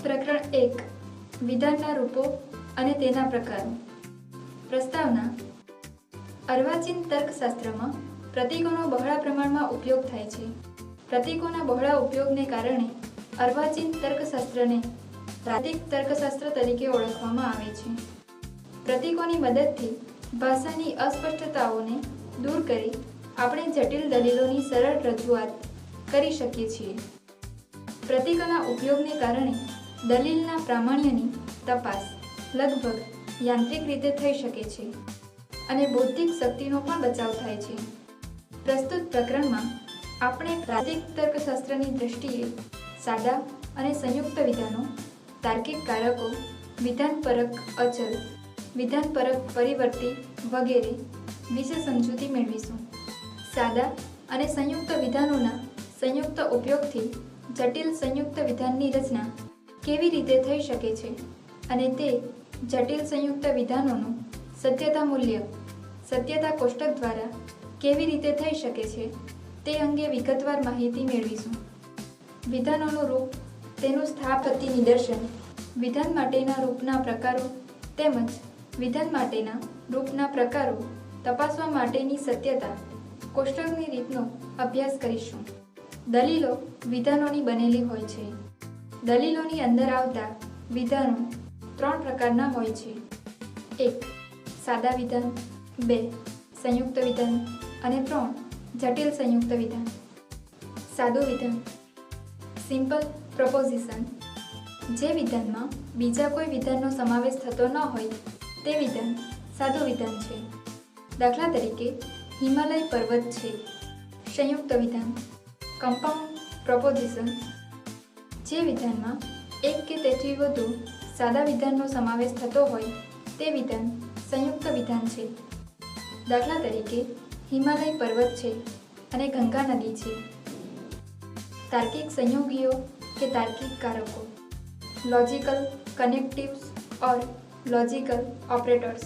પ્રકરણ 1 વિધાનના રૂપો અને તેના પ્રકારો. પ્રસ્તાવના. અર્વાચીન તર્કશાસ્ત્રમાં પ્રતીકોનો બહોળા પ્રમાણમાં ઉપયોગ થાય છે. પ્રતીકોના બહોળા ઉપયોગને કારણે અર્વાચીન તર્કશાસ્ત્રને પ્રતીક તર્કશાસ્ત્ર તરીકે ઓળખવામાં આવે છે. પ્રતીકોની મદદથી ભાષાની અસ્પષ્ટતાઓને દૂર કરી આપણે જટિલ દલીલોની સરળ રજૂઆત કરી શકીએ છીએ. પ્રતીકોના ઉપયોગને કારણે દલીલના પ્રામાણ્યની તપાસ લગભગ યાંત્રિક રીતે થઈ શકે છે અને બૌદ્ધિક શક્તિનો પણ બચાવ થાય છે. પ્રસ્તુત પ્રકરણમાં આપણે પ્રતીક તર્કશાસ્ત્રની દૃષ્ટિએ સાદા અને સંયુક્ત વિધાનો, તાર્કિક કારકો, વિધાનપરક અચલ, વિધાનપરક પરિવર્તી વગેરે વિશે સમજૂતી મેળવીશું. સાદા અને સંયુક્ત વિધાનોના સંયુક્ત ઉપયોગથી જટિલ સંયુક્ત વિધાનની રચના કેવી રીતે થઈ શકે છે અને તે જટિલ સંયુક્ત વિધાનોનું સત્યતા મૂલ્ય સત્યતા કોષ્ટક દ્વારા કેવી રીતે થઈ શકે છે તે અંગે વિગતવાર માહિતી મેળવીશું. વિધાનોનું રૂપ, તેનું સ્થાપત્ય નિદર્શન, વિધાન માટેના રૂપના પ્રકારો તેમજ વિધાન માટેના રૂપના પ્રકારો તપાસવા માટેની સત્યતા કોષ્ટકની રીતનો અભ્યાસ કરીશું. દલીલો વિધાનોની બનેલી હોય છે. દલીલોની અંદર આવતા વિધાનો 3 પ્રકારના હોય છે. 1. સાદા વિધાન, 2. સંયુક્ત વિધાન અને 3. જટિલ સંયુક્ત વિધાન. સાદું વિધાન. Simple proposition. જે વિધાનમાં બીજા કોઈ વિધાનનો સમાવેશ થતો ન હોય તે વિધાન સાદું વિધાન છે. દાખલા તરીકે હિમાલય પર્વત છે. સંયુક્ત વિધાન. Compound proposition. જે વિધાનમાં એક કે તેથી વધુ સાદા વિધાનનો સમાવેશ થતો હોય તે વિધાન સંયુક્ત વિધાન છે. દાખલા તરીકે હિમાલય પર્વત છે અને ગંગા નદી છે. તાર્કિક સંયોગીઓ કે તાર્કિક કારકો. લોજિકલ કનેક્ટિવ્સ ઓર લોજિકલ ઓપરેટર્સ.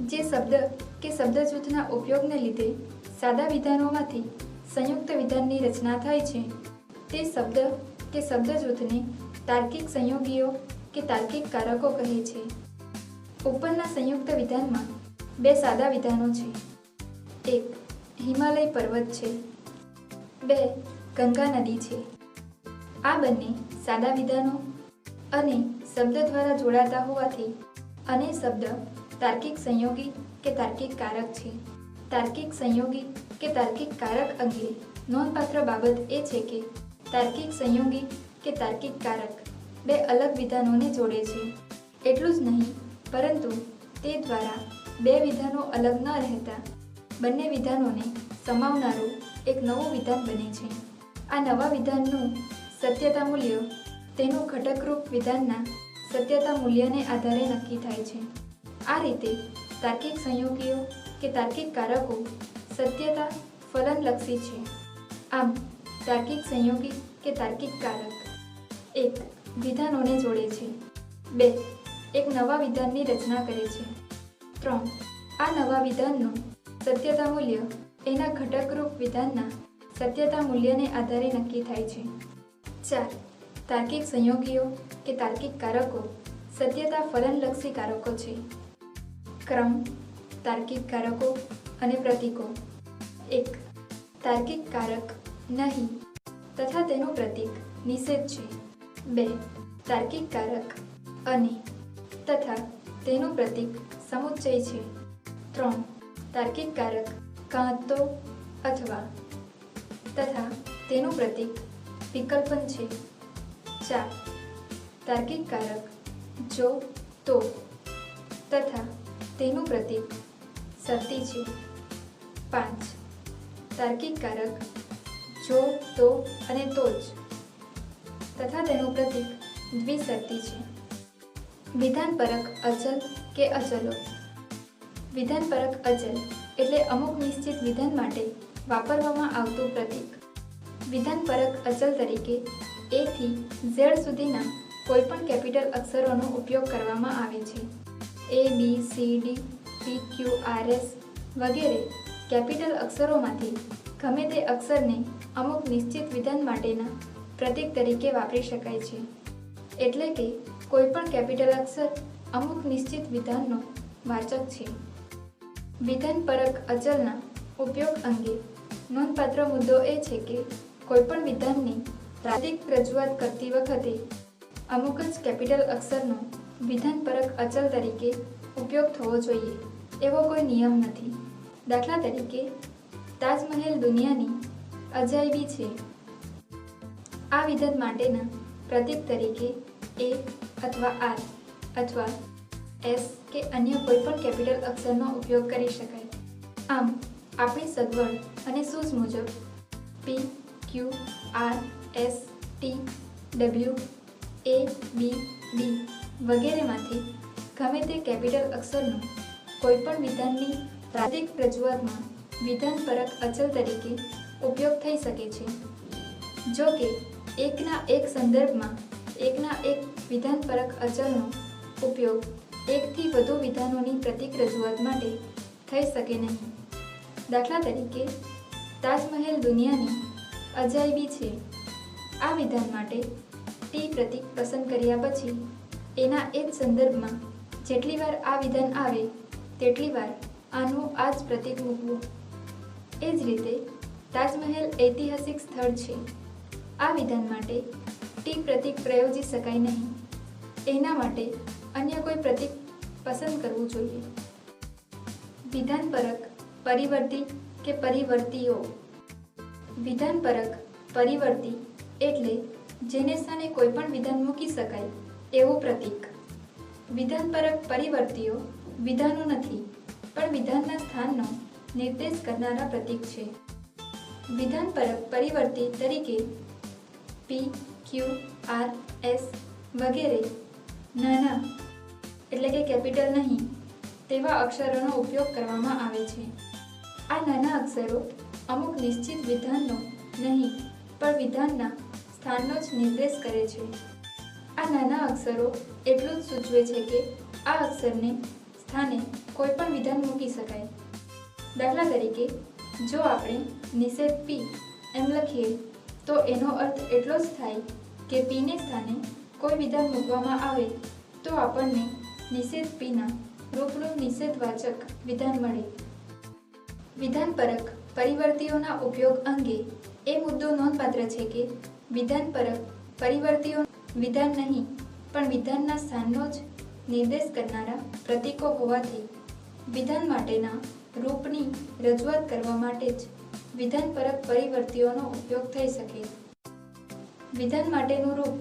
જે શબ્દ કે શબ્દજૂથના ઉપયોગને લીધે સાદા વિધાનોમાંથી સંયુક્ત વિધાનની રચના થાય છે તે શબ્દ કે શબ્દજૂથને તાર્કિક સંયોગીઓ કે તાર્કિક કારકો કહે છે. ઉપરના સંયુક્ત વિધાનમાં 2 સાદા વિધાનો છે. 1. હિમાલય પર્વત છે. 2. ગંગા નદી છે. આ બંને સાદા વિધાનો અને શબ્દ દ્વારા જોડાતા હોવાથી અને શબ્દ તાર્કિક સંયોગી કે તાર્કિક કારક છે. તાર્કિક સંયોગી કે તાર્કિક કારક અંગે નોંધપાત્ર બાબત એ છે કે તાર્કિક સંયોગી કે તાર્કિક કારક 2 અલગ વિધાનોને જોડે છે. એટલું જ નહીં પરંતુ તે દ્વારા 2 વિધાનો અલગ ન રહેતા બંને વિધાનોને સમાવનારું એક નવું વિધાન બને છે. આ નવા વિધાનનું સત્યતા મૂલ્ય તેનું ઘટકરૂપ વિધાનના સત્યતા મૂલ્યને આધારે નક્કી થાય છે. આ રીતે તાર્કિક સંયોગીઓ કે તાર્કિક કારકો સત્યતા ફલનલક્ષી છે. આમ તાર્કિક સંયોગી કે તાર્કિક કારક 1. વિધાનોને જોડે છે. 2. એક નવા વિધાનની રચના કરે છે. 3. આ નવા વિધાનનું સત્યતા મૂલ્ય એના ઘટકરૂપ વિધાનના સત્યતા મૂલ્યને આધારે નક્કી થાય છે. 4. તાર્કિક સંયોગીઓ કે તાર્કિક કારકો સત્યતા ફલનલક્ષી કારકો છે. ક્રમ, તાર્કિક કારકો અને પ્રતીકો. 1. તાર્કિક કારક નહીં તથા તેનું પ્રતીક નિષેધ છે. 2. તાર્કિક કારક અને તથા તેનું પ્રતીક સમુચ્ચય છે. 3. તાર્કિક કારક કાં તો અથવા તથા તેનું પ્રતીક વિકલ્પન છે. 4. તાર્કિક કારક જો તો તથા તેનું પ્રતીક શરતી છે. 5. તાર્કિક કારક જો તો અને તો જ તથા તેનું પ્રતીક દ્વિશરતી છે. વિધાનપરક અચલ કે અચલો. વિધાનપરક અચલ એટલે અમુક નિશ્ચિત વિધાન માટે વાપરવામાં આવતું પ્રતીક. વિધાનપરક અચલ તરીકે A થી Z સુધીના કોઈપણ કેપિટલ અક્ષરોનો ઉપયોગ કરવામાં આવે છે. A, B, C, D, P, Q, R, S વગેરે કેપિટલ અક્ષરોમાંથી ગમે તે અક્ષરને અમુક નિશ્ચિત વિધાન માટેના પ્રતીક તરીકે વાપરી શકાય છે. એટલે કે કોઈપણ કેપિટલ અક્ષર અમુક નિશ્ચિત વિધાનનો વાચક છે. વિધાનપરક અચલના ઉપયોગ અંગે નોંધપાત્ર મુદ્દો એ છે કે કોઈપણ વિધાનની પ્રાતિક રજૂઆત કરતી વખતે અમુક જ કેપિટલ અક્ષરનો વિધાનપરક અચલ તરીકે ઉપયોગ થવો જોઈએ એવો કોઈ નિયમ નથી. દાખલા તરીકે તાજમહેલ દુનિયાની અજાયબી છે. આ વિધાન માટેના પ્રતીક તરીકે એ અથવા આર અથવા એસ કે અન્ય કોઈપણ કેપિટલ અક્ષરનો ઉપયોગ કરી શકાય. આમ આપણી સગવડ અને સૂઝ મુજબ પી, ક્યુ, આર, એસ, ટી, ડબલ્યુ, એ, બી, ડી વગેરેમાંથી ગમે તે કેપિટલ અક્ષરનો કોઈપણ વિધાનની પ્રાતિક રજૂઆતમાં વિધાનપરક અચલ તરીકે ઉપયોગ થઈ શકે છે. જો કે એકના એક સંદર્ભમાં એકના એક વિધાનપરક અચલનો ઉપયોગ એકથી વધુ વિધાનોની પ્રતીક રજૂઆત માટે થઈ શકે નહીં. દાખલા તરીકે તાજમહેલ દુનિયાની અજાયબી છે. આ વિધાન માટે ટી પ્રતીક પસંદ કર્યા પછી એના એ જ સંદર્ભમાં જેટલી વાર આ વિધાન આવે તેટલી વાર આનું આ જ પ્રતીક મૂકવું. એ જ રીતે તાજમહેલ ઐતિહાસિક સ્થળ છે. આ વિધાન માટે ટી પ્રતીક પ્રયોજી શકાય નહીં. એના માટે અન્ય કોઈ પ્રતીક પસંદ કરવું જોઈએ. વિધાનપરક પરિવર્તી કે પરિવર્તીઓ. વિધાનપરક પરિવર્તી એટલે જેને સ્થાને કોઈપણ વિધાન મૂકી શકાય એવું પ્રતીક. વિધાનપરક પરિવર્તીઓ વિધાનો નથી પણ વિધાનના સ્થાનનો નિર્દેશ કરનારા પ્રતીક છે. વિધાનપરક પરિવર્તી તરીકે પી, ક્યુ, આર, એસ વગેરે નાના એટલે કે કેપિટલ નહીં તેવા અક્ષરોનો ઉપયોગ કરવામાં આવે છે. આ નાના અક્ષરો અમુક નિશ્ચિત વિધાનનો નહીં પણ વિધાનના સ્થાનનો જ નિર્દેશ કરે છે. આ નાના અક્ષરો એટલું જ સૂચવે છે કે આ અક્ષરને સ્થાને કોઈ પણ વિધાન મૂકી શકાય. દાખલા તરીકે જો આપણે નિષેધ પી એમ લખીએ તો એનો અર્થ એટલો જ થાય કે પીને સ્થાને કોઈ વિધાન મૂકવામાં આવે તો આપણને નિષેધ પીના રૂપનું નિષેધવાચક વિધાન મળે. વિધાનપરક પરિવર્તીઓના ઉપયોગ અંગે એ મુદ્દો નોંધપાત્ર છે કે વિધાનપરક પરિવર્તીઓ વિધાન નહીં પણ વિધાનના સ્થાનનો જ નિર્દેશ કરનારા પ્રતીકો હોવાથી વિધાન માટેના રૂપની રજૂઆત કરવા માટે જ વિધાનપરક પરિવર્તીઓનો ઉપયોગ થઈ શકે. વિધાન માટેનું રૂપ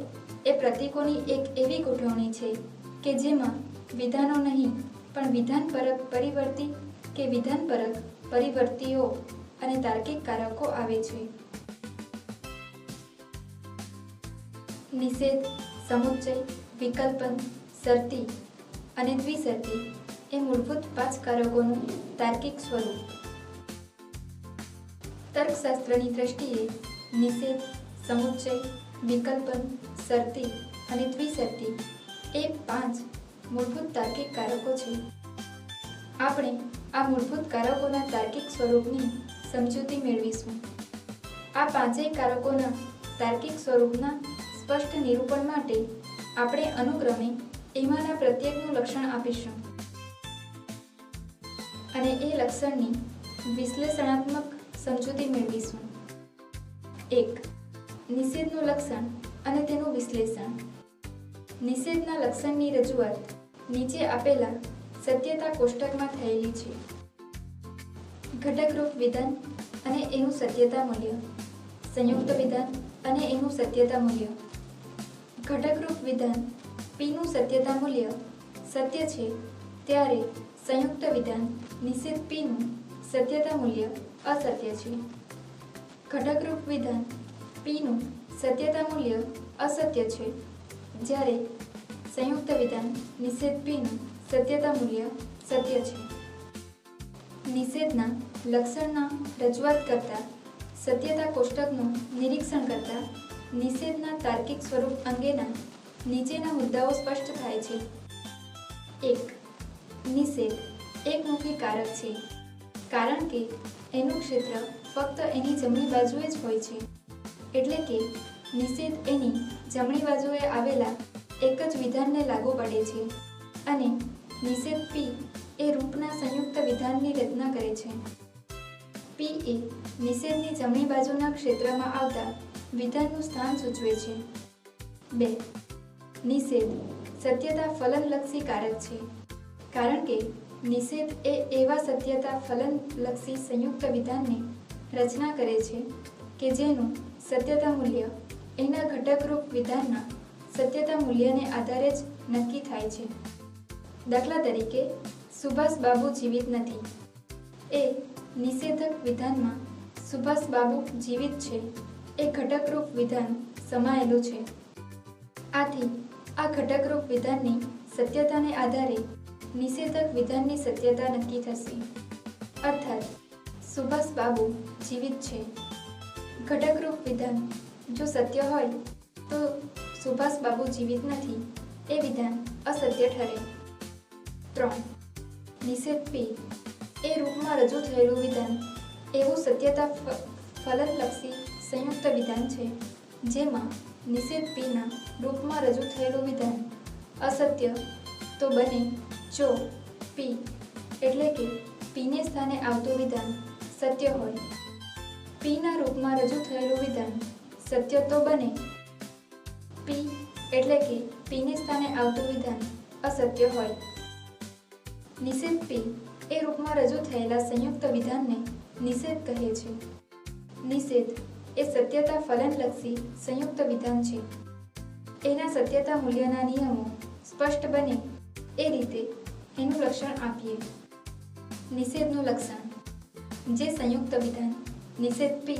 એ પ્રતીકોની એક એવી ગોઠવણી છે કે જેમાં વિધાનો નહીં પણ વિધાનપરક પરિવર્તી કે વિધાનપરક પરિવર્તીઓ અને તાર્કિક કારકો આવે છે. નિષેધ, સમુચ્ચય, વિકલ્પન, શરતી અને દ્વિશરતી એ મૂળભૂત 5 કારકોનું તાર્કિક સ્વરૂપ. તર્કશાસ્ત્રની દ્રષ્ટિએ નિષેધ, સમુચ્ચય, વિકલ્પન, શરતી અને દ્વિશરતી એ 5 મૂળભૂત તાર્કિક કારકો છે. આપણે આ મૂળભૂત કારકોના તાર્કિક સ્વરૂપની સમજૂતી મેળવીશું. આ 5 કારકોના તાર્કિક સ્વરૂપના સ્પષ્ટ નિરૂપણ માટે આપણે અનુક્રમે એમાંના પ્રત્યેકનું લક્ષણ આપીશું અને એ લક્ષણની વિશ્લેષણાત્મક સમજૂતી મેળવીશું. 1. નિષેધનું લક્ષણ અને તેનું વિશ્લેષણ. નિષેધના લક્ષણની રજૂઆત નીચે આપેલા સત્યતા કોષ્ટકમાં થયેલી છે. ઘટકરૂપ વિધાન અને એનું સત્યતા મૂલ્ય. સંયુક્ત વિધાન અને એનું સત્યતા મૂલ્ય. ઘટકરૂપ વિધાન પીનું સત્યતા મૂલ્ય સત્ય છે ત્યારે સંયુક્ત વિધાન નિષેધ પીનું સત્યતા મૂલ્ય અસત્ય છે. ઘટકરૂપ વિધાન પીનું સત્યતા મૂલ્ય અસત્ય છે જ્યારે સંયુક્ત વિધાન નિષેધ પીનું સત્યતા મૂલ્ય સત્ય છે. નિષેધના લક્ષણના રજૂઆત કરતા સત્યતા કોષ્ટકનું નિરીક્ષણ કરતા નિષેધના તાર્કિક સ્વરૂપ અંગેના નીચેના મુદ્દાઓ સ્પષ્ટ થાય છે. 1. નિષેધ એકમુખી કારક છે કારણ કે એનું ક્ષેત્ર ફક્ત એની જમણી બાજુએ જ હોય છે. એટલે કે નિષેધ એની જમણી બાજુએ આવેલા એક જ વિધાનને લાગુ પડે છે અને નિષેધ P એ રૂપના સંયુક્ત વિધાનની રચના કરે છે. P એ નિષેધની જમણી બાજુના ક્ષેત્રમાં આવતા વિધાનનું સ્થાન સૂચવે છે. 2. નિષેધ સત્યતા ફલનલક્ષી કારક છે, કારણ કે નિષેધ એ એવા સત્યતા ફલનલક્ષી સંયુક્ત વિધાનની રચના કરે છે કે જેનું સત્યતા મૂલ્ય એના ઘટકરૂપ વિધાનના સત્યતા મૂલ્યને આધારે જ નક્કી થાય છે. દાખલા તરીકે, સુભાષબાબુ જીવિત નથી એ નિષેધક વિધાનમાં સુભાષબાબુ જીવિત છે એ ઘટકરૂપ વિધાન સમાયેલું છે. આથી આ ઘટકરૂપ વિધાનની સત્યતાને આધારે નિષેધક વિધાનની સત્યતા નક્કી થશે. અર્થાત સુભાષબાબુ જીવિત છે. ઘટકરૂપ વિધાન જો સત્ય હોય તો સુભાષબાબુ જીવિત નથી એ વિધાન અસત્ય ઠરે. 3. નિષેધ P એ રૂપમાં રજૂ થયેલું વિધાન એવું સત્યતા ફલનલક્ષી સંયુક્ત વિધાન છે જેમાં નિષેધ Pના રૂપમાં રજૂ થયેલું વિધાન અસત્ય તો બને જો P એટલે કે Pને સ્થાને આવતું વિધાન સત્ય હોય. Pના રૂપમાં રજૂ થયેલું વિધાન સત્ય તો બને P એટલે કે Pને સ્થાને આવતું વિધાન અસત્ય હોય. નિષેધ P એ રૂપમાં રજૂ થયેલા સંયુક્ત વિધાનને નિષેધ કહે છે. નિષેધ એ સત્યતા ફલનલક્ષી સંયુક્ત વિધાન છે. એના સત્યતા મૂલ્યના નિયમો સ્પષ્ટ બને એ રીતે એનું લક્ષણ આપીએ. નિષેધનું લક્ષણ: જે સંયુક્ત વિધાન નિષેધ P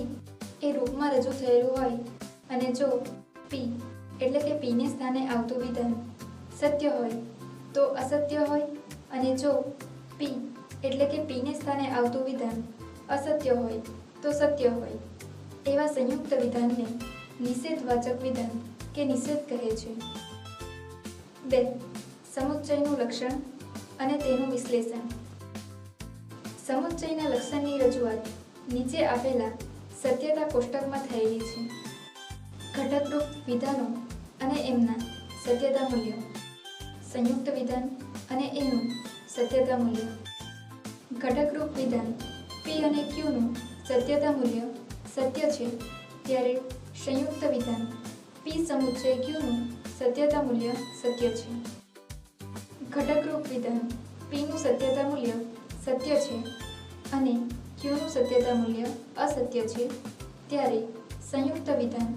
એ રૂપમાં રજૂ થયેલું હોય અને જો P એટલે કે Pને સ્થાને આવતું વિધાન સત્ય હોય તો અસત્ય હોય અને જો P એટલે કે Pને સ્થાને આવતું વિધાન અસત્ય હોય તો સત્ય હોય. એવા સંયુક્ત વિધાનને નિષેધવાચક વિધાન કે નિષેધ કહે છે. 2. સમુચ્ચયનું લક્ષણ અને તેનું વિશ્લેષણ. સમુચ્ચયના લક્ષણની રજૂઆત નીચે આપેલા સત્યતા કોષ્ટકમાં થયેલી છે. ઘટકરૂપ વિધાનો અને એમના સત્યતા મૂલ્યો. સંયુક્ત વિધાન અને એનું સત્યતા મૂલ્ય. ઘટકરૂપ વિધાન P અને Qનું સત્યતા મૂલ્ય સત્ય છે ત્યારે સંયુક્ત વિધાન P સમુચ્ચય Qનું સત્યતા મૂલ્ય સત્ય છે. ઘટકરૂપ વિધાન Pનું સત્યતા મૂલ્ય સત્ય છે અને Qનું સત્યતા મૂલ્ય અસત્ય છે ત્યારે સંયુક્ત વિધાન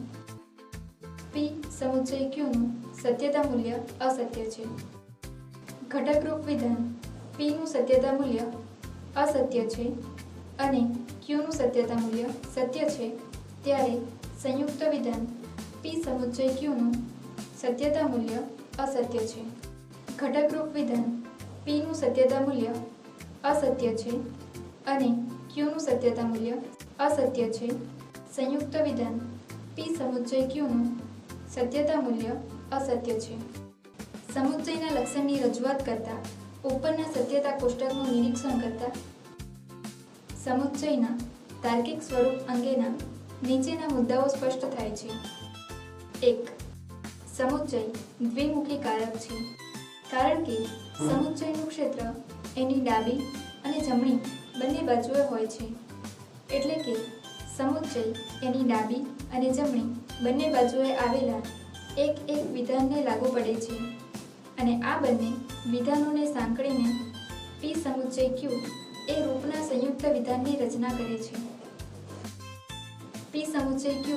P સમુચ્ચય Qનું સત્યતા મૂલ્ય અસત્ય છે. ઘટકરૂપ વિધાન Pનું સત્યતા મૂલ્ય અસત્ય છે અને Qનું સત્યતા મૂલ્ય સત્ય છે ત્યારે સંયુક્ત વિધાન P સમુચ્ચય Qનું સત્યતા મૂલ્ય અસત્ય છે. ઘટકરૂપ વિધાન Pનું સત્યતા મૂલ્ય અસત્ય છે અને Qનું સત્યતા મૂલ્ય અસત્ય છે. સંયુક્ત વિધાન P સમુચ્ચય Qનું સત્યતા મૂલ્ય અસત્ય છે. સમુચ્ચયના લક્ષણની રજૂઆત કરતા ઉપરના સત્યતા કોષ્ટકનું નિરીક્ષણ કરતા સમુચ્ચયના તાર્કિક સ્વરૂપ અંગેના નીચેના મુદ્દાઓ સ્પષ્ટ થાય છે. 1. સમુચ્ચય દ્વિમુખી કારક છે, કારણ કે સમુચ્ચયનું ક્ષેત્ર એની ડાબી અને જમણી બંને બાજુએ હોય છે. એટલે કે સમુચ્ચય એની ડાબી અને જમણી બંને બાજુએ આવેલા એક વિધાનને લાગુ પડે છે અને આ બંને વિધાનોને સાંકળીને P સમુચ્ચય Q એ રૂપના સંયુક્ત વિધાનની રચના કરે છે. P સમુચ્ચય Q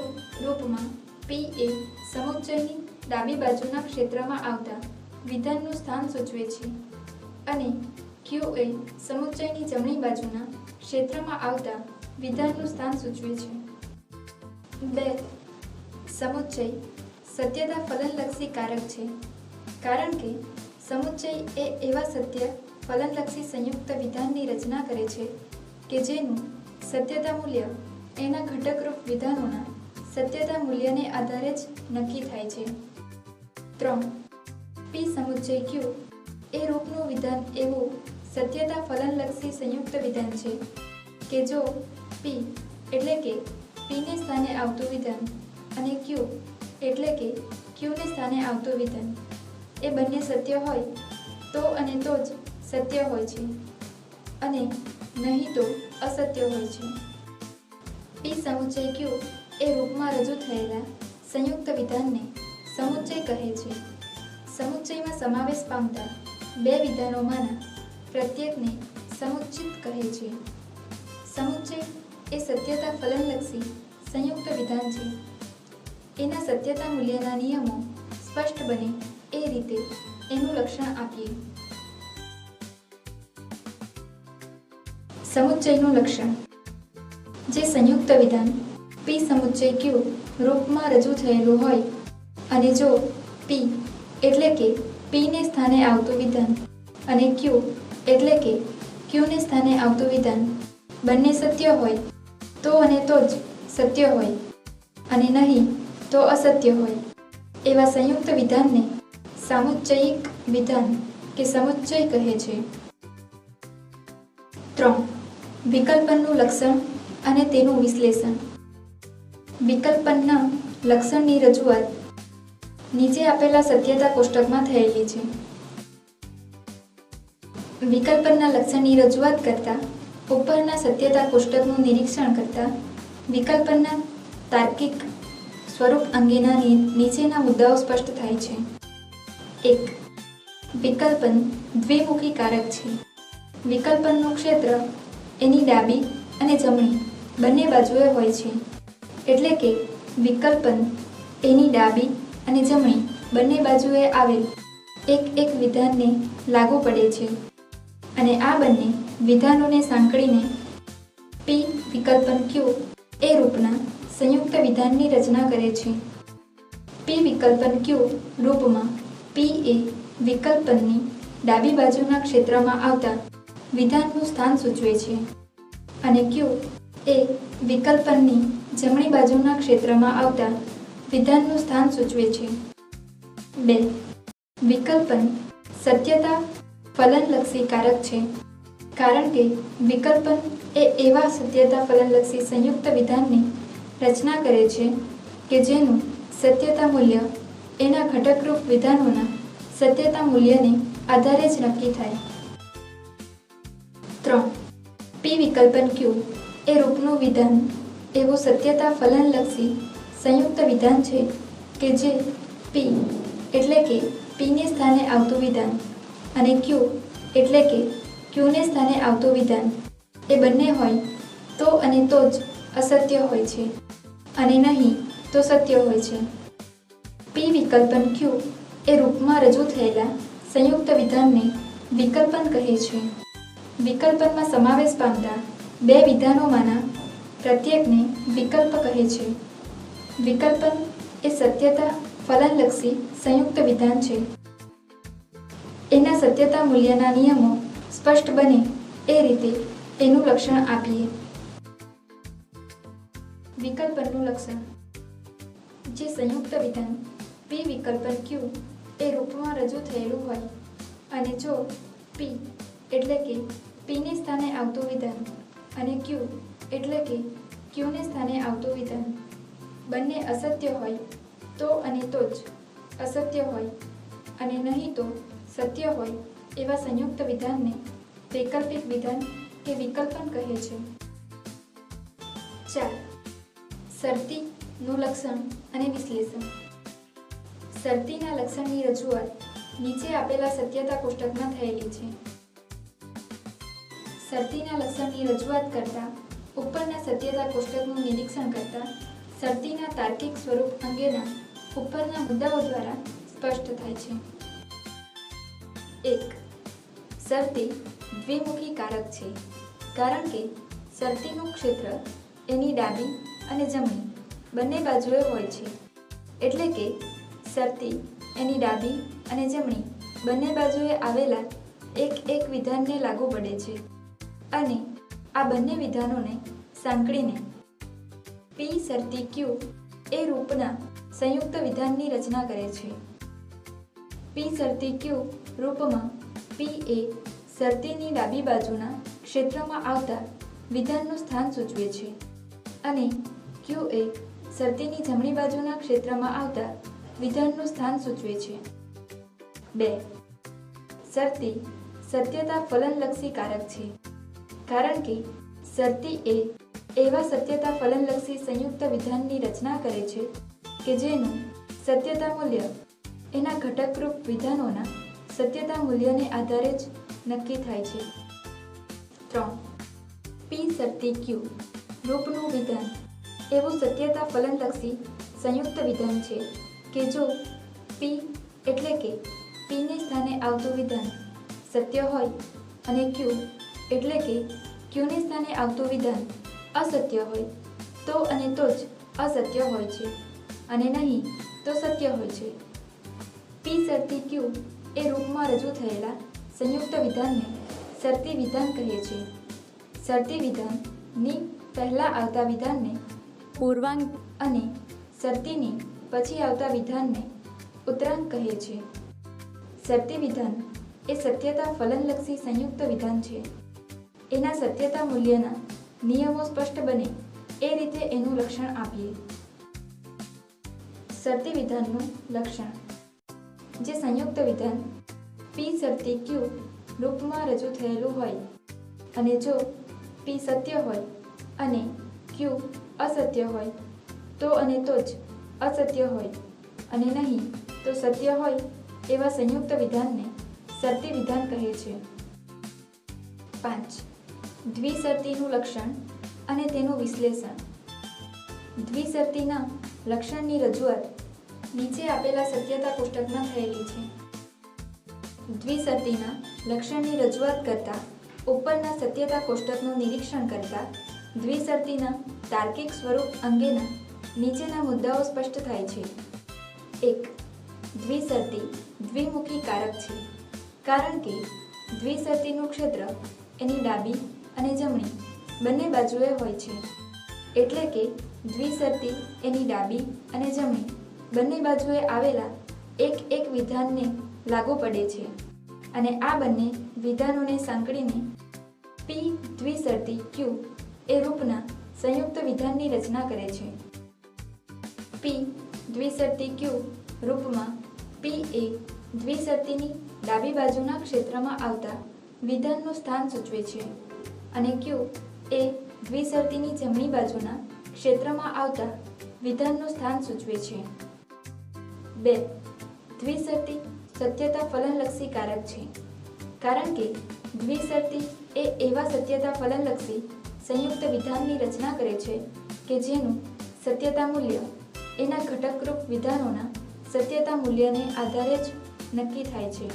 રૂપમાં P એ સમુચ્ચયની ડાબી બાજુના ક્ષેત્રમાં આવતા વિધાનનું સ્થાન સૂચવે છે અને Q એ સમુચ્ચયની જમણી બાજુના ક્ષેત્રમાં આવતા વિધાનનું સ્થાન સૂચવે છે. 2. સમુચ્ચય સત્યતા ફલનલક્ષી કારક છે, કારણ કે સમુચ્ચય એ એવા સત્ય ફલનલક્ષી સંયુક્ત વિધાનની રચના કરે છે કે જેનું સત્યતા મૂલ્ય એના ઘટકરૂપ વિધાનોના સત્યતા મૂલ્યને આધારે જ નક્કી થાય છે. 3. P સમુચ્ચય Q એ રૂપનું વિધાન એવું સત્યતા ફલનલક્ષી સંયુક્ત વિધાન છે કે જો P એટલે કે Pને સ્થાને આવતું વિધાન અને Q એટલે કે Qને સ્થાને આવતું વિધાન એ બંને સત્ય હોય તો અને તો જ સત્ય હોય છે અને નહીં તો અસત્ય હોય છે. પી સમુચ્ચય ક્યુ એ રૂપમાં રજૂ થયેલા સંયુક્ત વિધાનને સમુચ્ચય કહે છે. સમુચ્ચયમાં સમાવેશ પામતા બે વિધાનોમાંના પ્રત્યેકને સમુચ્ચિત કહે છે. સમુચ્ચય એ સત્યતા ફલનલક્ષી સંયુક્ત વિધાન છે. એના સત્યતા મૂલ્યના નિયમો સ્પષ્ટ બને એ રીતે એનું લક્ષણ આપીએ. સમુચ્ચયનું લક્ષણ. જે સંયુક્ત વિધાન પી સમુચ્ચય ક્યુ રૂપમાં રજૂ થયેલું હોય અને જો પી એટલે કે પીને સ્થાને આવતું વિધાન અને ક્યુ એટલે કે ક્યુને સ્થાને આવતું વિધાન બંને સત્ય હોય તો અને તો જ સત્ય હોય અને નહીં તો અસત્ય હોય એવા સંયુક્ત વિધાનને સામુચ્ચયિક વિધાન કે સમુચ્ચય કહે છે. 3. વિકલ્પનનું લક્ષણ અને તેનું વિશ્લેષણ. વિકલ્પનના લક્ષણની રજૂઆત નીચે આપેલા સત્યતા કોષ્ટકમાં થયેલી છે. વિકલ્પનના લક્ષણની રજૂઆત કરતા ઉપરના સત્યતા કોષ્ટકનું નિરીક્ષણ કરતા વિકલ્પનના તાર્કિક સ્વરૂપ અંગેના નીચેના મુદ્દાઓ સ્પષ્ટ થાય છે. 1. વિકલ્પન દ્વિમુખી કારક છે. વિકલ્પનનું ક્ષેત્ર એની ડાબી અને જમણી બંને બાજુએ હોય છે. એટલે કે વિકલ્પન એની ડાબી અને જમણી બંને બાજુએ આવેલ એક વિધાનને લાગુ પડે છે અને આ બંને વિધાનોને સાંકળીને પી વિકલ્પન ક્યુ એ રૂપના સંયુક્ત વિધાનની રચના કરે છે. પી વિકલ્પન ક્યુ રૂપમાં પી એ વિકલ્પનની ડાબી બાજુના ક્ષેત્રમાં આવતા વિધાનનું સ્થાન સૂચવે છે અને ક્યુ એ વિકલ્પનની જમણી બાજુના ક્ષેત્રમાં આવતા વિધાનનું સ્થાન સૂચવે છે. 2. વિકલ્પન સત્યતા ફલનલક્ષી કારક છે. કારણ કે વિકલ્પન એ એવા સત્યતા ફલનલક્ષી સંયુક્ત વિધાનની રચના કરે છે કે જેનું સત્યતા મૂલ્ય એના ઘટકરૂપ વિધાનોના સત્યતા મૂલ્યને આધારે જ નક્કી થાય. 3. પી વિકલ્પન ક્યુ એ રૂપનું વિધાન એવું સત્યતા ફલનલક્ષી સંયુક્ત વિધાન છે કે જે પી એટલે કે પીને સ્થાને આવતું વિધાન અને ક્યુ એટલે કે ક્યુને સ્થાને આવતું વિધાન એ બંને હોય તો અને તો જ અસત્ય હોય છે અને નહીં તો સત્ય હોય છે. પી વિકલ્પન ક્યુ એ રૂપમાં રજૂ થયેલા સંયુક્ત વિધાનને વિકલ્પન કહે છે. વિકલ્પનમાં સમાવેશ પામતા બે વિધાનોમાંના પ્રત્યેકને વિકલ્પ કહે છે. વિકલ્પન એ સત્યતા ફલનલક્ષી સંયુક્ત વિધાન છે. એના સત્યતા મૂલ્યના નિયમો સ્પષ્ટ બને એ રીતે એનું લક્ષણ આપીએ. વિકલ્પનનું લક્ષણ. જે સંયુક્ત વિધાન પી વિકલ્પન ક્યુ એ રૂપમાં રજૂ થયેલું હોય અને જો પી એટલે કે પીને સ્થાને આવતું વિધાન અને ક્યુ એટલે કે ક્યુને સ્થાને આવતું વિધાન બંને અસત્ય હોય તો અને તો જ અસત્ય હોય અને નહીં તો સત્ય હોય એવા સંયુક્ત વિધાનને વૈકલ્પિક વિધાન કે વિકલ્પન કહે છે. 4. શરતીનું લક્ષણ અને વિશ્લેષણ. શરતીના લક્ષણની રજૂઆત નીચે આપેલા સત્યતા કોષ્ટકમાં થયેલી છે. શરતીના લક્ષણની રજૂઆત કરતા ઉપરના સત્યતા કોષ્ટકનું નિરીક્ષણ કરતા શરતીના તાર્કિક સ્વરૂપ અંગેના ઉપરના મુદ્દાઓ દ્વારા સ્પષ્ટ થાય છે. 1. શરતી દ્વિમુખી કારક છે. કારણ કે શરતીનું ક્ષેત્ર એની ડાબી અને જમણી બંને બાજુએ હોય છે. એટલે કે શરતી એની ડાબી અને જમણી બંને બાજુએ આવેલા એક વિધાનને લાગુ પડે છે અને આ બંને વિધાનોને સાંકળીને પી શરતી ક્યુ એ રૂપના સંયુક્ત વિધાનની રચના કરે છે. પી શરતી ક્યુ રૂપમાં પી એ શરતીની ડાબી બાજુના ક્ષેત્રમાં આવતા વિધાનનું સ્થાન સૂચવે છે અને ક્યુ એ શરતીની જમણી બાજુના ક્ષેત્રમાં આવતા વિધાનનું સ્થાન સૂચવે છે. 2. શરતી સત્યતા ફલનલક્ષી કારક છે, કારણ કે શરતી એ એવા સત્યતા ફલનલક્ષી સંયુક્ત વિધાનની રચના કરે છે કે જેનું સત્યતા મૂલ્ય એના ઘટકરૂપ વિધાનોના સત્યતા મૂલ્યને આધારે જ નક્કી થાય છે. 3. પી શરતી ક્યુ રૂપનું વિધાન એવું સત્યતા ફલનલક્ષી સંયુક્ત વિધાન છે કે જો પી એટલે કે પીને સ્થાને આવતું વિધાન સત્ય હોય અને ક્યુ એટલે કે ક્યુને સ્થાને આવતું વિધાન અસત્ય હોય તો અને તો જ અસત્ય હોય છે અને નહીં તો સત્ય હોય છે. પી શરતી ક્યુ એ રૂપમાં રજૂ થયેલા સંયુક્ત વિધાનને શરતી વિધાન કહે છે. શરતી વિધાનની પહેલા આવતા વિધાનને પૂર્વાંગ અને શરતીની પછી આવતા વિધાનને ઉત્તરાંગ કહે છે. શરતી વિધાન એ સત્યતા ફલનલક્ષી સંયુક્ત વિધાન છે. એના સત્યતા મૂલ્યના નિયમો સ્પષ્ટ બને એ રીતે એનું લક્ષણ આપીએ. શરતી વિધાનનું લક્ષણ. જે સંયુક્ત વિધાન પી શરતી ક્યુ રૂપમાં રજૂ થયેલું હોય અને જો પી સત્ય હોય અને ક્યુ અસત્ય હોય તો અને તો જ અસત્ય હોય અને નહીં તો સત્ય હોય એવા સંયુક્ત વિધાનને શરતી વિધાન કહે છે. 5. દ્વિશરતીનું લક્ષણ અને તેનું વિશ્લેષણ. દ્વિશરતીના લક્ષણની રજૂઆત નીચે આપેલા સત્યતા કોષ્ટકમાં થયેલી છે. દ્વિશરતીના લક્ષણની રજૂઆત કરતા ઉપરના સત્યતા કોષ્ટકનું નિરીક્ષણ કરતા દ્વિશરતીના તાર્કિક સ્વરૂપ અંગેના નીચેના મુદ્દાઓ સ્પષ્ટ થાય છે. 1. દ્વિશરતી દ્વિમુખી કારક છે, કારણ કે દ્વિશરતીનું ક્ષેત્ર એની ડાબી અને જમણી બંને બાજુએ હોય છે. એટલે કે દ્વિશરતી એની ડાબી અને જમણી બંને બાજુએ આવેલા એક વિધાનને લાગુ પડે છે અને આ બંને વિધાનોને સાંકળીને પી દ્વિશરતી ક્યુ એ રૂપના સંયુક્ત વિધાનની રચના કરે છે. પી દ્વિશરતી ક્યુ રૂપમાં પી એ દ્વિશરતીની ડાબી બાજુના ક્ષેત્રમાં આવતા વિધાનનું સ્થાન સૂચવે છે અને ક્યુ એ દ્વિશરતીની જમણી બાજુના ક્ષેત્રમાં આવતા વિધાનનું સ્થાન સૂચવે છે. 2. દ્વિશરતી સત્યતા ફલનલક્ષી કારક છે, કારણ કે દ્વિશરતી એ એવા સત્યતા ફલનલક્ષી સંયુક્ત વિધાનની રચના કરે છે કે જેનું સત્યતા મૂલ્ય એના ઘટકરૂપ વિધાનોના સત્યતા મૂલ્યને આધારે જ નક્કી થાય છે.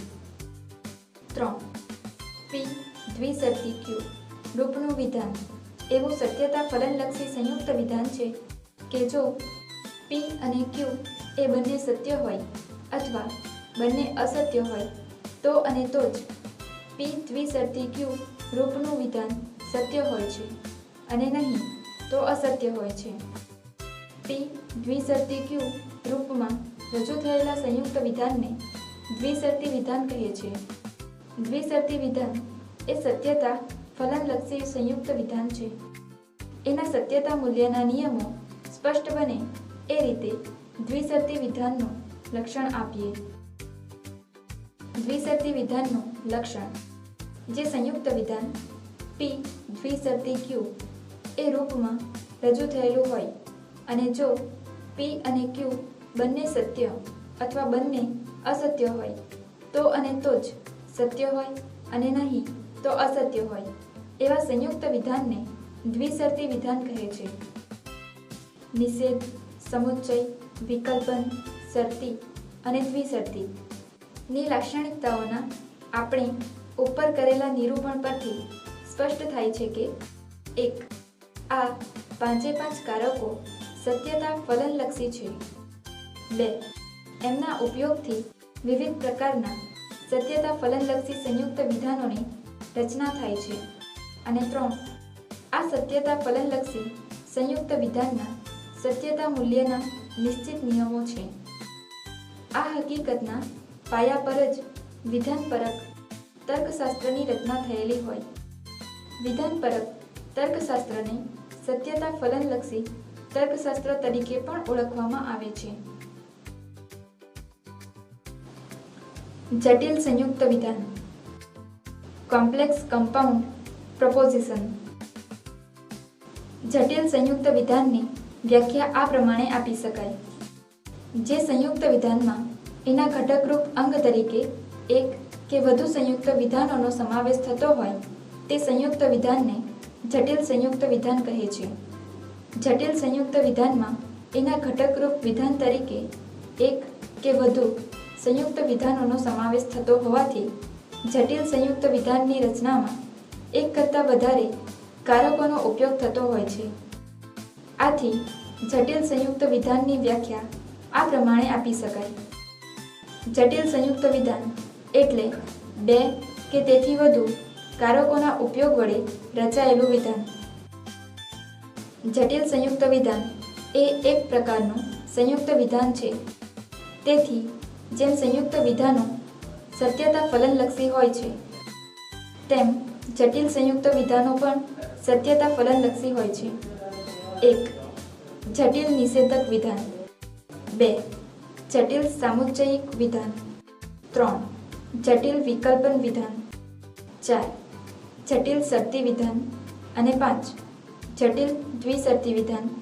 3. પી દ્વિશરતી ક્યુ રૂપનું વિધાન એવું સત્યતા ફલનલક્ષી સંયુક્ત વિધાન છે કે જો પી અને ક્યુ એ બંને સત્ય હોય અથવા બંને અસત્ય હોય તો અને તો જ પી દ્વિશરતી ક્યુ રૂપનું વિધાન સત્ય હોય છે અને નહીં તો અસત્ય હોય છે. પી દ્વિશરતી ક્યુ રૂપમાં રજૂ થયેલા સંયુક્ત વિધાનને દ્વિશરતી વિધાન કહે છે. દ્વિશરતી વિધાન એ સત્યતા ફલનલક્ષી સંયુક્ત વિધાન છે. એના સત્યતા મૂલ્યના નિયમો સ્પષ્ટ બને એ રીતે દ્વિશરતી વિધાનનું લક્ષણ આપીએ. દ્વિશરતી વિધાનનું લક્ષણ. જે સંયુક્ત વિધાન પી દ્વિશરતી ક્યુ એ રૂપમાં રજૂ થયેલું હોય અને જો પી અને ક્યુ બંને સત્ય અથવા બંને અસત્ય હોય તો અને તો જ સત્ય હોય અને નહીં તો અસત્ય હોય એવા સંયુક્ત વિધાનને દ્વિશરતી વિધાન કહે છે. નિષેધ, સમુચ્ચય, વિકલ્પન, શરતી અને દ્વિશરતી ની લાક્ષણિકતાઓના આપણે ઉપર કરેલા નિરૂપણ પરથી સ્પષ્ટ થાય છે કે 1. આ 5 કારકો સત્યતા ફલનલક્ષી છે. 2. એમના ઉપયોગથી વિવિધ પ્રકારના સત્યતા ફલનલક્ષી સંયુક્ત વિધાનોની રચના થાય છે. અને 3. આ સત્યતા ફલનલક્ષી સંયુક્ત વિધાનના સત્યતા મૂલ્યના નિશ્ચિત નિયમો છે. આ હકીકતના પાયા પર જ વિધાનપરક તર્કશાસ્ત્રની રચના થયેલી હોય. વિધાનપરક તર્કશાસ્ત્રને સત્યતા ફલનલક્ષી તર્કશાસ્ત્ર તરીકે પણ ઓળખવામાં આવે છે. જટિલ સંયુક્ત વિધાન, કોમ્પ્લેક્સ કમ્પાઉન્ડ પ્રપોઝિશન. જટિલ સંયુક્ત વિધાનની વ્યાખ્યા આ પ્રમાણે આપી શકાય. જે સંયુક્ત વિધાનમાં એના ઘટકરૂપ અંગ તરીકે એક કે વધુ સંયુક્ત વિધાનોનો સમાવેશ થતો હોય તે સંયુક્ત વિધાનને જટિલ સંયુક્ત વિધાન કહે છે. જટિલ સંયુક્ત વિધાનમાં એના ઘટકરૂપ વિધાન તરીકે એક કે વધુ સંયુક્ત વિધાનોનો સમાવેશ થતો હોવાથી જટિલ સંયુક્ત વિધાનની રચનામાં એક કરતાં વધારે કારકોનો ઉપયોગ થતો હોય છે. આથી જટિલ સંયુક્ત વિધાનની વ્યાખ્યા આ પ્રમાણે આપી શકાય. જટિલ સંયુક્ત વિધાન એટલે બે કે તેથી વધુ કારકોના ઉપયોગ વડે રચાયેલું વિધાન. જટિલ સંયુક્ત વિધાન એ એક પ્રકારનું સંયુક્ત વિધાન છે. તેથી જેમ સંયુક્ત વિધાનો સત્યતા ફલનલક્ષી હોય છે તેમ જટિલ સંયુક્ત વિધાનો પણ સત્યતા ફલનલક્ષી હોય છે. 1. જટિલ નિષેધક વિધાન. 2. જટિલ સામુચ્ચયિક વિધાન. 3. જટિલ વિકલ્પન વિધાન. 4. જટિલ શરતી વિધાન. અને 5. જટિલ દ્વિશરતી વિધાન.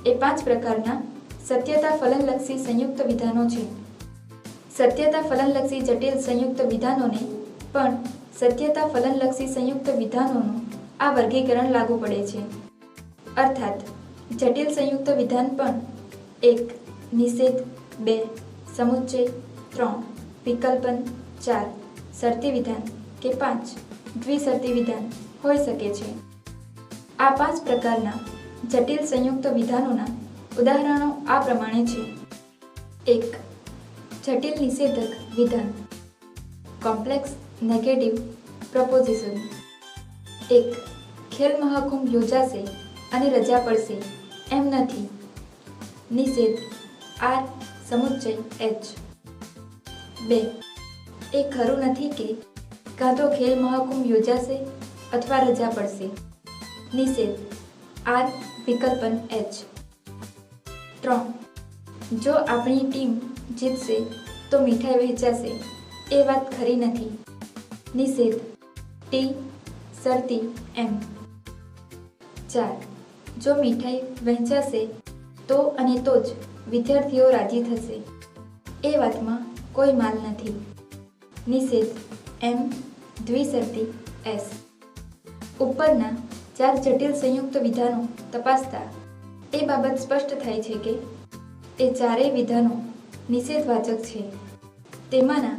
એ 5 પ્રકારના સત્યતા ફલનલક્ષી સંયુક્ત વિધાનો છે. સત્યતા ફલનલક્ષી જટિલ સંયુક્ત વિધાનોને પણ સત્યતા ફલનલક્ષી સંયુક્ત વિધાનોનું આ વર્ગીકરણ લાગુ પડે છે. અર્થાત જટિલ સંયુક્ત વિધાન પણ 1. નિષેધ, 2. સમુચ્ચય, 3. વિકલ્પન, 4. શરતી વિધાન કે 5. દ્વિશરતી વિધાન હોઈ શકે છે. આ 5 પ્રકારના જટિલ સંયુક્ત વિધાનોના ઉદાહરણો આ પ્રમાણે છે. 1. જટિલ નિષેધક વિધાન, complex negative proposition. 1. Khel Mahakumbh યોજાશે અને રજા પડશે એમ નથી. નિષેધ R સમુચ્ચય H. 2. એ ખરું નથી કે કાં તો ખેલ મહાકુંભ યોજાશે અથવા રજા પડશે. નિષેધ R વિકલ્પન H. 3. જો આપણી ટીમ જીતશે તો મીઠાઈ વહેંચાશે એ વાત ખરી નથી. નિષેધ T શરતી M. 4. જો મીઠાઈ વહેંચાશે તો અને તો જ વિદ્યાર્થીઓ રાજી થશે એ વાતમાં કોઈ માલ નથી. નિષેધ M દ્વિશરતી S. ઉપરના 4 જટિલ સંયુક્ત વિધાનો તપાસતા એ બાબત સ્પષ્ટ થાય છે કે એ ચારેય વિધાનો નિષેધવાચક છે. તેમાંના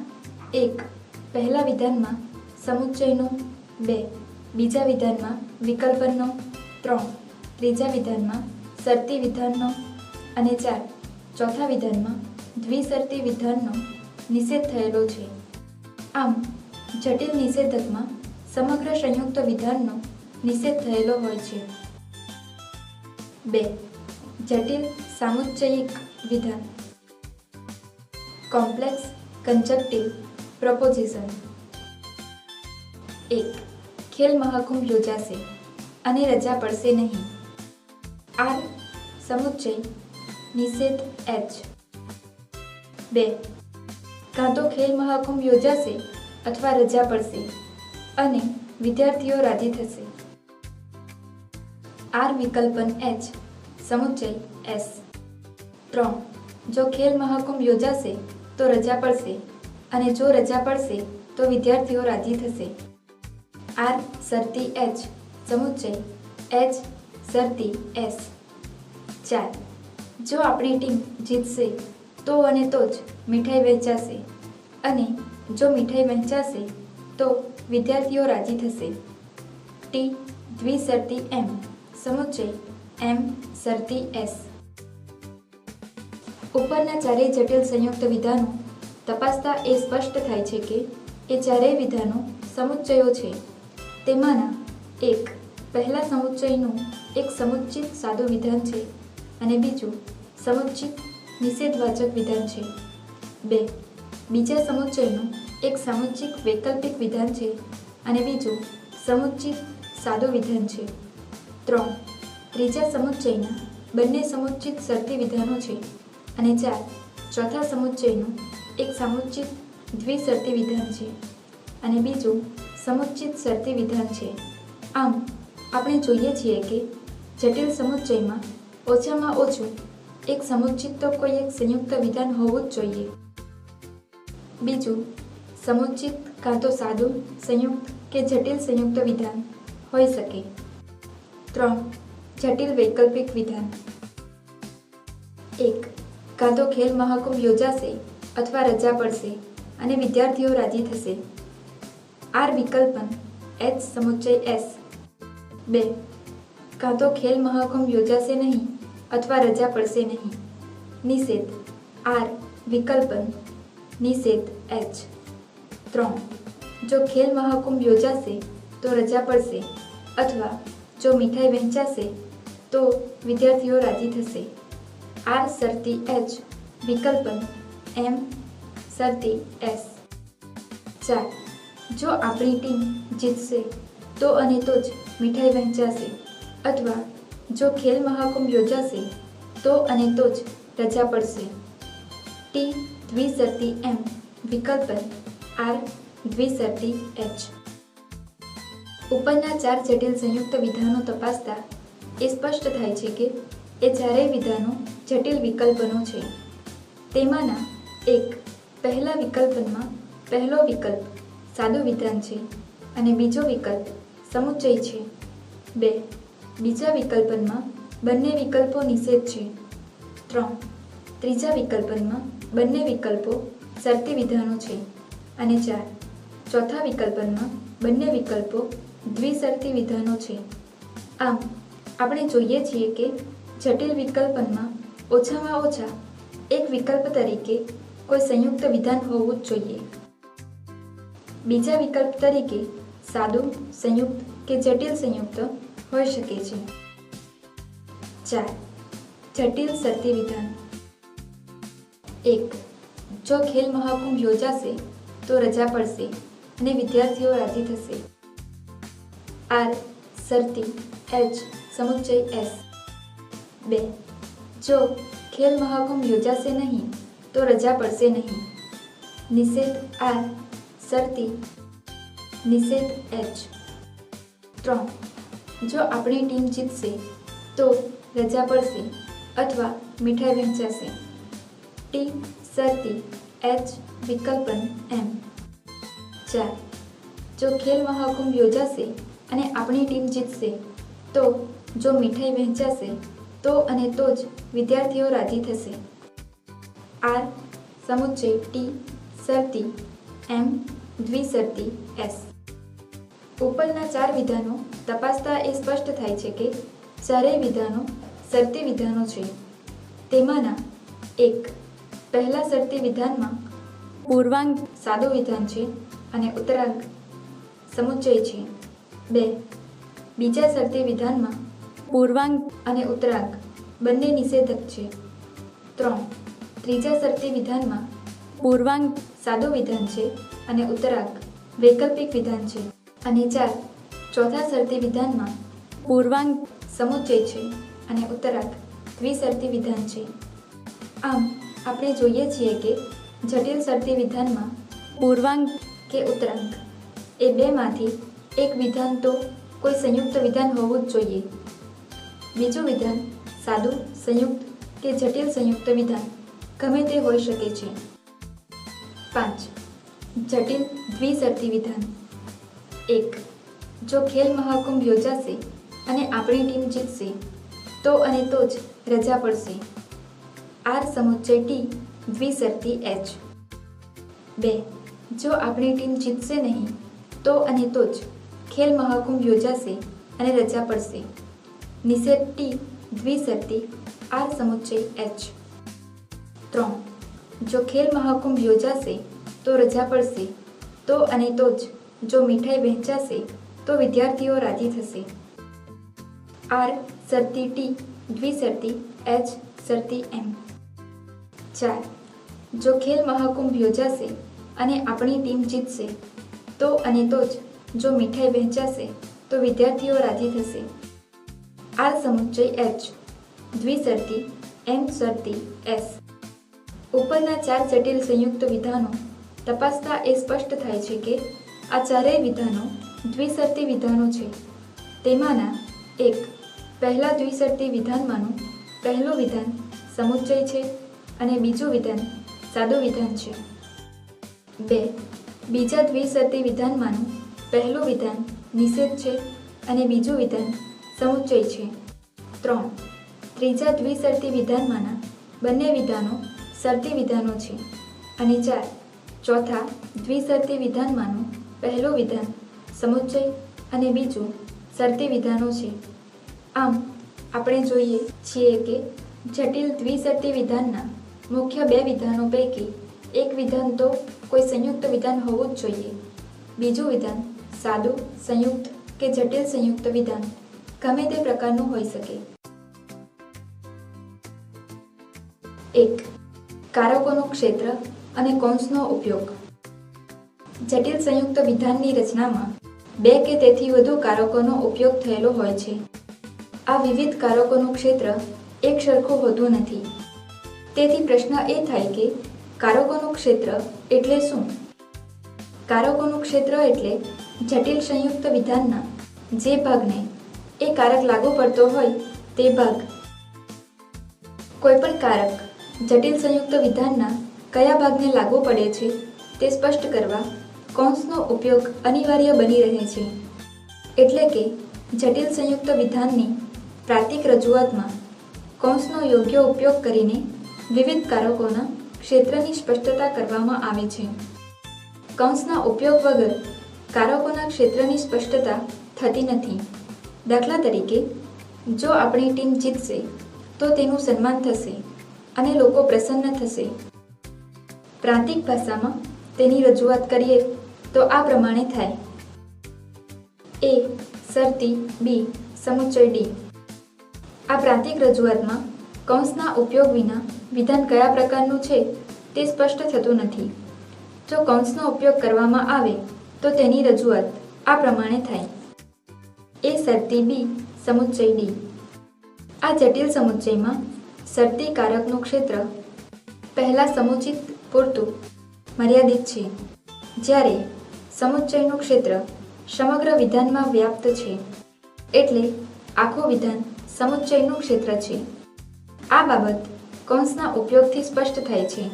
1 પહેલા વિધાનમાં સમુચ્ચયનો, 2 બીજા વિધાનમાં વિકલ્પનનો, 3 ત્રીજા વિધાનમાં શરતી વિધાનનો અને 4 ચોથા વિધાનમાં દ્વિશરતી વિધાનનો નિષેધ થયેલો છે. આમ જટિલ નિષેધકમાં સમગ્ર સંયુક્ત વિધાનનો નિષેધ થયેલો હોય છે. 2. જટિલ સામુચ્ચયિક વિધાન, કોમ્પ્લેક્સ કંજક્ટિવ પ્રપોઝિશન. 1. ખેલ મહાકુંભ યોજાશે અને રજા પડશે નહીં. R સમુચ્ચય નિષેધ H. 2. કાં તો ખેલ મહાકુંભ યોજાશે અથવા રજા પડશે અને વિદ્યાર્થીઓ રાજી થશે. R વિકલ્પન H સમુચ્ચય S. 3. જો ખેલ મહાકુંભ યોજાશે તો રજા પડશે અને જો રજા પડશે તો વિદ્યાર્થીઓ રાજી થશે. R શરતી H સમુચ્ચય H શરતી S. 4. જો આપણી ટીમ જીતશે તો અને તો જ મીઠાઈ વહેંચાશે અને જો મીઠાઈ વહેંચાશે તો વિદ્યાર્થીઓ રાજી થશે. T દ્વિશરતી M સમુચ્ચય M શરતી S. ઉપરના ચારેય જટિલ સંયુક્ત વિધાનો તપાસતા એ સ્પષ્ટ થાય છે કે એ ચારેય વિધાનો સમુચ્ચયો છે. તેમાંના 1 પહેલા સમુચ્ચયનું એક સમુચ્ચિત સાદું વિધાન છે અને બીજું સમુચ્ચિત નિષેધવાચક વિધાન છે. 2 બીજા સમુચ્ચયનું એક સમુચ્ચિત વૈકલ્પિક વિધાન છે અને બીજું સમુચ્ચિત સાદું વિધાન છે. 3 ત્રીજા સમુચ્ચયના બંને સમુચ્ચિત શરતી વિધાનો છે અને 4 ચોથા સમુચ્ચયનું એક સમુચ્ચિત દ્વિશરતી વિધાન છે અને બીજું સમુચ્ચિત શરતી વિધાન છે. આમ આપણે જોઈએ છીએ કે જટિલ સમુચ્ચયમાં ઓછામાં ઓછું એક સમુચ્ચિત તો કોઈ એક સંયુક્ત વિધાન હોવું જ જોઈએ. બીજું સમુચ્ચિત કાં તો સાદું સંયુક્ત કે જટિલ સંયુક્ત વિધાન હોઈ શકે. 3. જટિલ વૈકલ્પિક વિધાન. 1. કાં તો ખેલ મહાકુંભ યોજાશે અથવા રજા પડશે અને વિદ્યાર્થીઓ રાજી થશે. આર વિકલ્પન H સમુચ્ચય S. 2. કાં તો ખેલ મહાકુંભ યોજાશે નહીં અથવા રજા પડશે નહીં. નિષેધ આર વિકલ્પન નિષેધ H. 3. જો ખેલ મહાકુંભ યોજાશે તો રજા પડશે અથવા જો મીઠાઈ વહેંચાશે તો વિદ્યાર્થીઓ રાજી થશે. આર શરતી H વિકલ્પન M શરતી S. 4. જો આપણી ટીમ જીતશે તો અને તો જ મીઠાઈ વહેંચાશે અથવા જો ખેલ મહાકુંભ યોજાશે તો અને તો જ રજા પડશે. ટી દ્વિશરતી M વિકલ્પન આર દ્વિશરતી H. ઉપરના 4 જટિલ સંયુક્ત વિધાનો તપાસતા એ સ્પષ્ટ થાય છે કે એ ચારેય વિધાનો જટિલ વિકલ્પનો છે. તેમાંના એક પહેલા વિકલ્પનમાં પહેલો વિકલ્પ સાદું વિધાન છે અને બીજો વિકલ્પ સમુચ્ચય છે. 2. બીજા વિકલ્પનમાં બંને વિકલ્પો નિષેધ છે. 3. ત્રીજા વિકલ્પનમાં બંને વિકલ્પો શરતી વિધાનો છે અને 4. ચોથા વિકલ્પનમાં બંને વિકલ્પો દ્વિશરતી વિધાનો છે. આમ આપણે જોઈએ છીએ કે જટિલ વિકલ્પનમાં ઓછામાં ઓછા એક વિકલ્પ તરીકે કોઈ સંયુક્ત વિધાન હોવું જ જોઈએ. બીજા વિકલ્પ તરીકે સાદું સંયુક્ત કે જટિલ સંયુક્ત હોઈ શકે છે. 4. જટિલ શરતી વિધાન. 1. જો ખેલ મહાકુંભ યોજાશે તો રજા પડશે અને વિદ્યાર્થીઓ રાજી થશે. આર શરતી H સમુચ્ચય S. 2. જો ખેલ મહાકુંભ યોજાશે નહીં તો રજા પડશે નહીં. નિષેધ આર શરતી નિષેધ H. 3. જો આપણી ટીમ જીતશે તો રજા પડશે અથવા મીઠાઈ વહેંચાશે. ટી શરતી H વિકલ્પન M. 4. જો ખેલ મહાકુંભ યોજાશે અને આપણી ટીમ જીતશે તો જો મીઠાઈ વહેંચાશે તો અને તો જ વિદ્યાર્થીઓ રાજી થશે. આર સમુચ્ચય T શરતી M દ્વિશરતી S. ઉપરના 4 વિધાનો તપાસતા એ સ્પષ્ટ થાય છે કે ચારેય વિધાનો શરતી વિધાનો છે. તેમાંના એક પહેલા શરતી વિધાનમાં પૂર્વાંગ સાદું વિધાન છે અને ઉત્તરાંગ સમુચ્ચય છે. 2. બીજા શરતી વિધાનમાં પૂર્વાંગ અને ઉત્તરાંગ બંને નિષેધક છે. 3. ત્રીજા શરતી વિધાનમાં પૂર્વાંગ સાદું વિધાન છે અને ઉત્તરાંગ વૈકલ્પિક વિધાન છે. અને 4. ચોથા શરતી વિધાનમાં પૂર્વાંગ સમુચ્ચય છે અને ઉત્તરાંગ દ્વિશરતી વિધાન છે. આમ આપણે જોઈએ છીએ કે જટિલ શરતી વિધાનમાં પૂર્વાંગ કે ઉત્તરાંગ એ બેમાંથી એક વિધાન તો કોઈ સંયુક્ત વિધાન હોવું જ જોઈએ. બીજું વિધાન સાદું સંયુક્ત કે જટિલ સંયુક્ત વિધાન ગમે તે હોઈ શકે છે. 5. જટિલ દ્વિશરતી વિધાન. 1. જો ખેલ મહાકુંભ યોજાશે અને આપણી ટીમ જીતશે તો અને તો જ રજા પડશે. આર સમુચ્ચય T દ્વિશરતી H. 2. જો આપણી ટીમ જીતશે નહીં તો અને તો જ ખેલ મહાકુંભ યોજાશે અને રજા પડશે. નિષેધ T દ્વિશરતી આર સમુચ્ચય H. 3. જો ખેલ મહાકુંભ યોજાશે તો રજા પડશે તો અને તો જ જો મીઠાઈ વહેંચાશે તો વિદ્યાર્થીઓ રાજી થશે. આર શરતી T દ્વિશરતી H શરતી M. 4. જો ખેલ મહાકુંભ યોજાશે અને આપણી ટીમ જીતશે તો અને તો જ જો મીઠાઈ વહેંચાશે તો વિદ્યાર્થીઓ રાજી થશે. આર સમુચ્ચય H દ્વિશરતી M શરતી S. ઉપરના 4 જટિલ સંયુક્ત વિધાનો તપાસતા એ સ્પષ્ટ થાય છે કે આ ચારેય વિધાનો દ્વિશરતી વિધાનો છે. તેમાંના એક પહેલા દ્વિશરતી વિધાનમાંનું પહેલું વિધાન સમુચ્ચય છે અને બીજું વિધાન સાદું વિધાન છે. 2 બીજા દ્વિશરતી વિધાનમાંનું પહેલું વિધાન નિષેધ છે અને બીજું વિધાન સમુચ્ચય છે. 3 ત્રીજા દ્વિશરતી વિધાનમાંના બંને વિધાનો શરતી વિધાનો છે. અને 4 ચોથા દ્વિશરતી વિધાનમાંનું પહેલું વિધાન સમુચ્ચય અને બીજું શરતી વિધાનો છે. આમ આપણે જોઈએ છીએ કે જટિલ દ્વિશરતી વિધાનના મુખ્ય 2 વિધાનો પૈકી એક વિધાન તો કોઈ સંયુક્ત વિધાન હોવું જ જોઈએ. બીજું વિધાન સાદું, સંયુક્ત કે જટિલ સંયુક્ત વિધાન ગમે તે પ્રકારનું હોઈ શકે. 1 કારકોનું ક્ષેત્ર અને કૌંસનો ઉપયોગ. જટિલ સંયુક્ત વિધાનની રચનામાં 2 કે તેથી વધુ કારકોનો ઉપયોગ થયેલો હોય છે. આ વિવિધ કારકોનું ક્ષેત્ર એક સરખું હોતું નથી. તેથી પ્રશ્ન એ થાય કે કારકોનું ક્ષેત્ર એટલે શું? કારકોનું ક્ષેત્ર એટલે જટિલ સંયુક્ત વિધાનના જે ભાગને એ કારક લાગુ પડતો હોય તે ભાગ. કોઈપણ કારક જટિલ સંયુક્ત વિધાનના કયા ભાગને લાગુ પડે છે તે સ્પષ્ટ કરવા કૌંસનો ઉપયોગ અનિવાર્ય બની રહે છે. એટલે કે જટિલ સંયુક્ત વિધાનની પ્રાતિક રજૂઆતમાં કૌંસનો યોગ્ય ઉપયોગ કરીને વિવિધ કારકોના ક્ષેત્રની સ્પષ્ટતા કરવામાં આવે છે. કૌંસના ઉપયોગ વગર કારકોના ક્ષેત્રની સ્પષ્ટતા થતી નથી. દાખલા તરીકે, જો આપણી ટીમ જીતશે તો તેનું સન્માન થશે અને લોકો પ્રસન્ન થશે. પ્રાંતિક ભાષામાં તેની રજૂઆત કરીએ તો આ પ્રમાણે થાય: A શરતી, B સમુચ્ચય D. આ પ્રાંતિક રજૂઆતમાં કૌંસના ઉપયોગ વિના વિધાન કયા પ્રકારનું છે તે સ્પષ્ટ થતું નથી. જો કૌંસનો ઉપયોગ કરવામાં આવે તો તેની રજૂઆત આ પ્રમાણે થાય: A શરતી, B સમુચ્ચય D. આ જટિલ સમુચ્ચયમાં શરતી કારકનું ક્ષેત્ર પહેલા સમુચિત પૂરતું મર્યાદિત છે, જ્યારે સમુચ્ચયનું ક્ષેત્ર સમગ્ર વિધાનમાં વ્યાપ્ત છે. એટલે આખું વિધાન સમુચ્ચયનું ક્ષેત્ર છે. આ બાબત કૌંસના ઉપયોગથી સ્પષ્ટ થાય છે.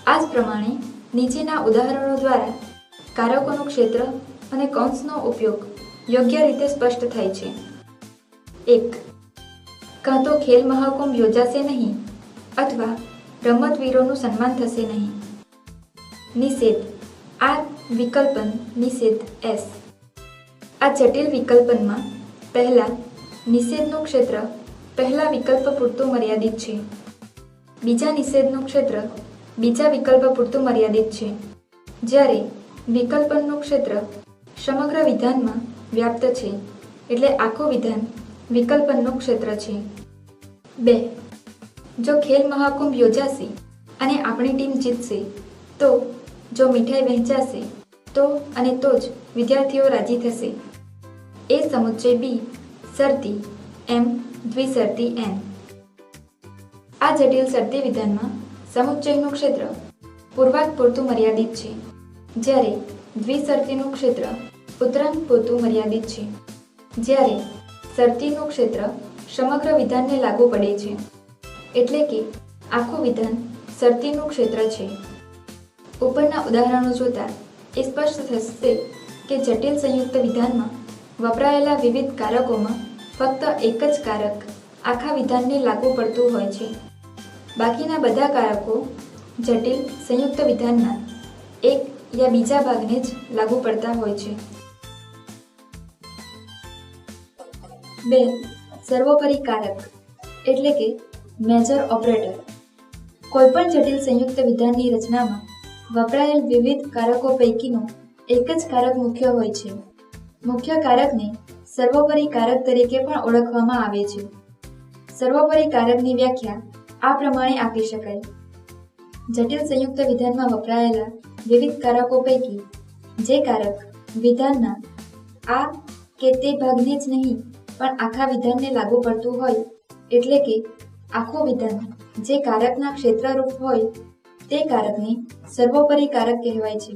આ જ પ્રમાણે નીચેના ઉદાહરણો દ્વારા કારકોનું ક્ષેત્ર અને કૌંસનો ઉપયોગ યોગ્ય રીતે સ્પષ્ટ થાય છે. 1 કાં તો ખેલ મહાકુંભ યોજાશે નહીં અથવા રમતવીરોનું સન્માન થશે નહીં. નિષેધ. આ વિકલ્પન નિષેધ S. આ જટિલ વિકલ્પનમાં પહેલા નિષેધનું ક્ષેત્ર પહેલા વિકલ્પ પૂરતું મર્યાદિત છે. બીજા નિષેધનું ક્ષેત્ર બીજા વિકલ્પ પૂરતું મર્યાદિત છે, જ્યારે વિકલ્પનનું ક્ષેત્ર સમગ્ર વિધાનમાં વ્યાપ્ત છે. એટલે આખું વિધાન વિકલ્પનનું ક્ષેત્ર છે. 2 જો ખેલ મહાકુંભ યોજાશે અને આપણી ટીમ જીતશે તો જો મીઠાઈ વહેંચાશે તો અને તો જ વિદ્યાર્થીઓ રાજી થશે. A સમુચ્ચય B શરતી, M દ્વિશરતી N. આ જટિલ શરતી વિધાનમાં સમુચ્ચયનું ક્ષેત્ર પૂર્વાંક પૂરતું મર્યાદિત છે, જ્યારે દ્વિશરતીનું ક્ષેત્ર ઉત્તરાંક પૂરતું મર્યાદિત છે. જ્યારે શરતીનું ક્ષેત્ર સમગ્ર વિધાનને લાગુ પડે છે. એટલે કે આખું વિધાન શરતીનું ક્ષેત્ર છે. ઉપરના ઉદાહરણો જોતા એ સ્પષ્ટ થશે કે જટિલ સંયુક્ત વિધાનમાં વપરાયેલા વિવિધ કારકોમાં ફક્ત એક જ કારક આખા વિધાનને લાગુ પડતું હોય છે. બાકીના બધા કારકો જટિલ સંયુક્ત વિધાનના એક યા બીજા ભાગને જ લાગુ પડતા હોય છે. 2 સર્વોપરી કારક એટલે કે મેજર ઓપરેટર. કોઈપણ જટિલ સંયુક્ત વિધાનની રચનામાં વપરાયેલ વિવિધ કારકો પૈકીનો એક જ કારક મુખ્ય હોય છે. મુખ્ય કારકને સર્વોપરી કારક તરીકે પણ ઓળખવામાં આવે છે. સર્વોપરી કારકની વ્યાખ્યા આ પ્રમાણે આપી શકાય: જટિલ સંયુક્ત વિધાનમાં વપરાયેલા વિવિધ કારકો પૈકી જે કારક વિધાનના આ કે તે ભાગને જ નહીં પણ આખા વિધાનને લાગુ પડતું હોય, એટલે કે આખું વિધાન જે કારકના ક્ષેત્રરૂપ હોય તે કારકને સર્વોપરી કારક કહેવાય છે.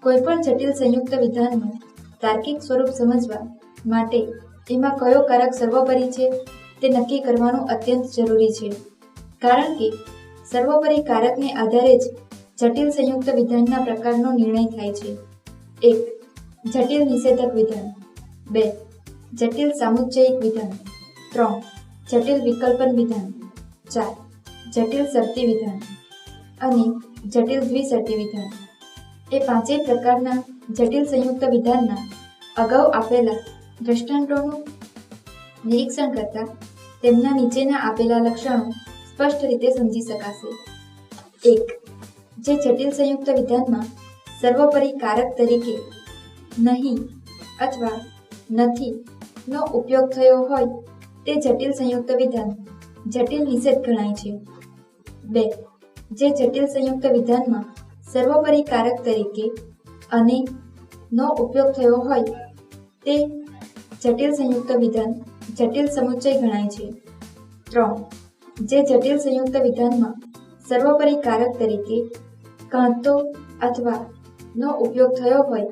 કોઈપણ જટિલ સંયુક્ત વિધાનનું તાર્કિક સ્વરૂપ સમજવા માટે એમાં કયો કારક સર્વોપરી છે તે નક્કી કરવાનું અત્યંત જરૂરી છે, કારણ કે સર્વોપરી કારકને આધારે જ જટિલ સંયુક્ત વિધાનના પ્રકારનો નિર્ણય થાય છે. 1. જટિલ નિષેધક વિધાન. 2. જટિલ સામુચ્ચયિક વિધાન. 3. જટિલ વિકલ્પન વિધાન. 4. જટિલ શરતી વિધાન અને જટિલ દ્વિશરતી વિધાન. એ પાંચેય પ્રકારના જટિલ સંયુક્ત વિધાનના અગાઉ આપેલા દ્રષ્ટાંતોનું નિરીક્ષણ કરતા તેમના નીચેના આપેલા લક્ષણો સ્પષ્ટ રીતે સમજી શકાશે. 1. જે જટિલ સંયુક્ત વિધાનમાં સર્વોપરી કારક તરીકે નહીં અથવા નથી નો ઉપયોગ થયો હોય તે જટિલ સંયુક્ત વિધાન જટિલ નિષેધ ગણાય છે. 2. જે જટિલ સંયુક્ત વિધાનમાં સર્વોપરી કારક તરીકે અને નો ઉપયોગ થયો હોય તે જટિલ સંયુક્ત વિધાન જટિલ સમુચ્ચય ગણાય છે. 3. જે જટિલ સંયુક્ત વિધાનમાં સર્વોપરી કારક તરીકે કાં તો અથવા નો ઉપયોગ થયો હોય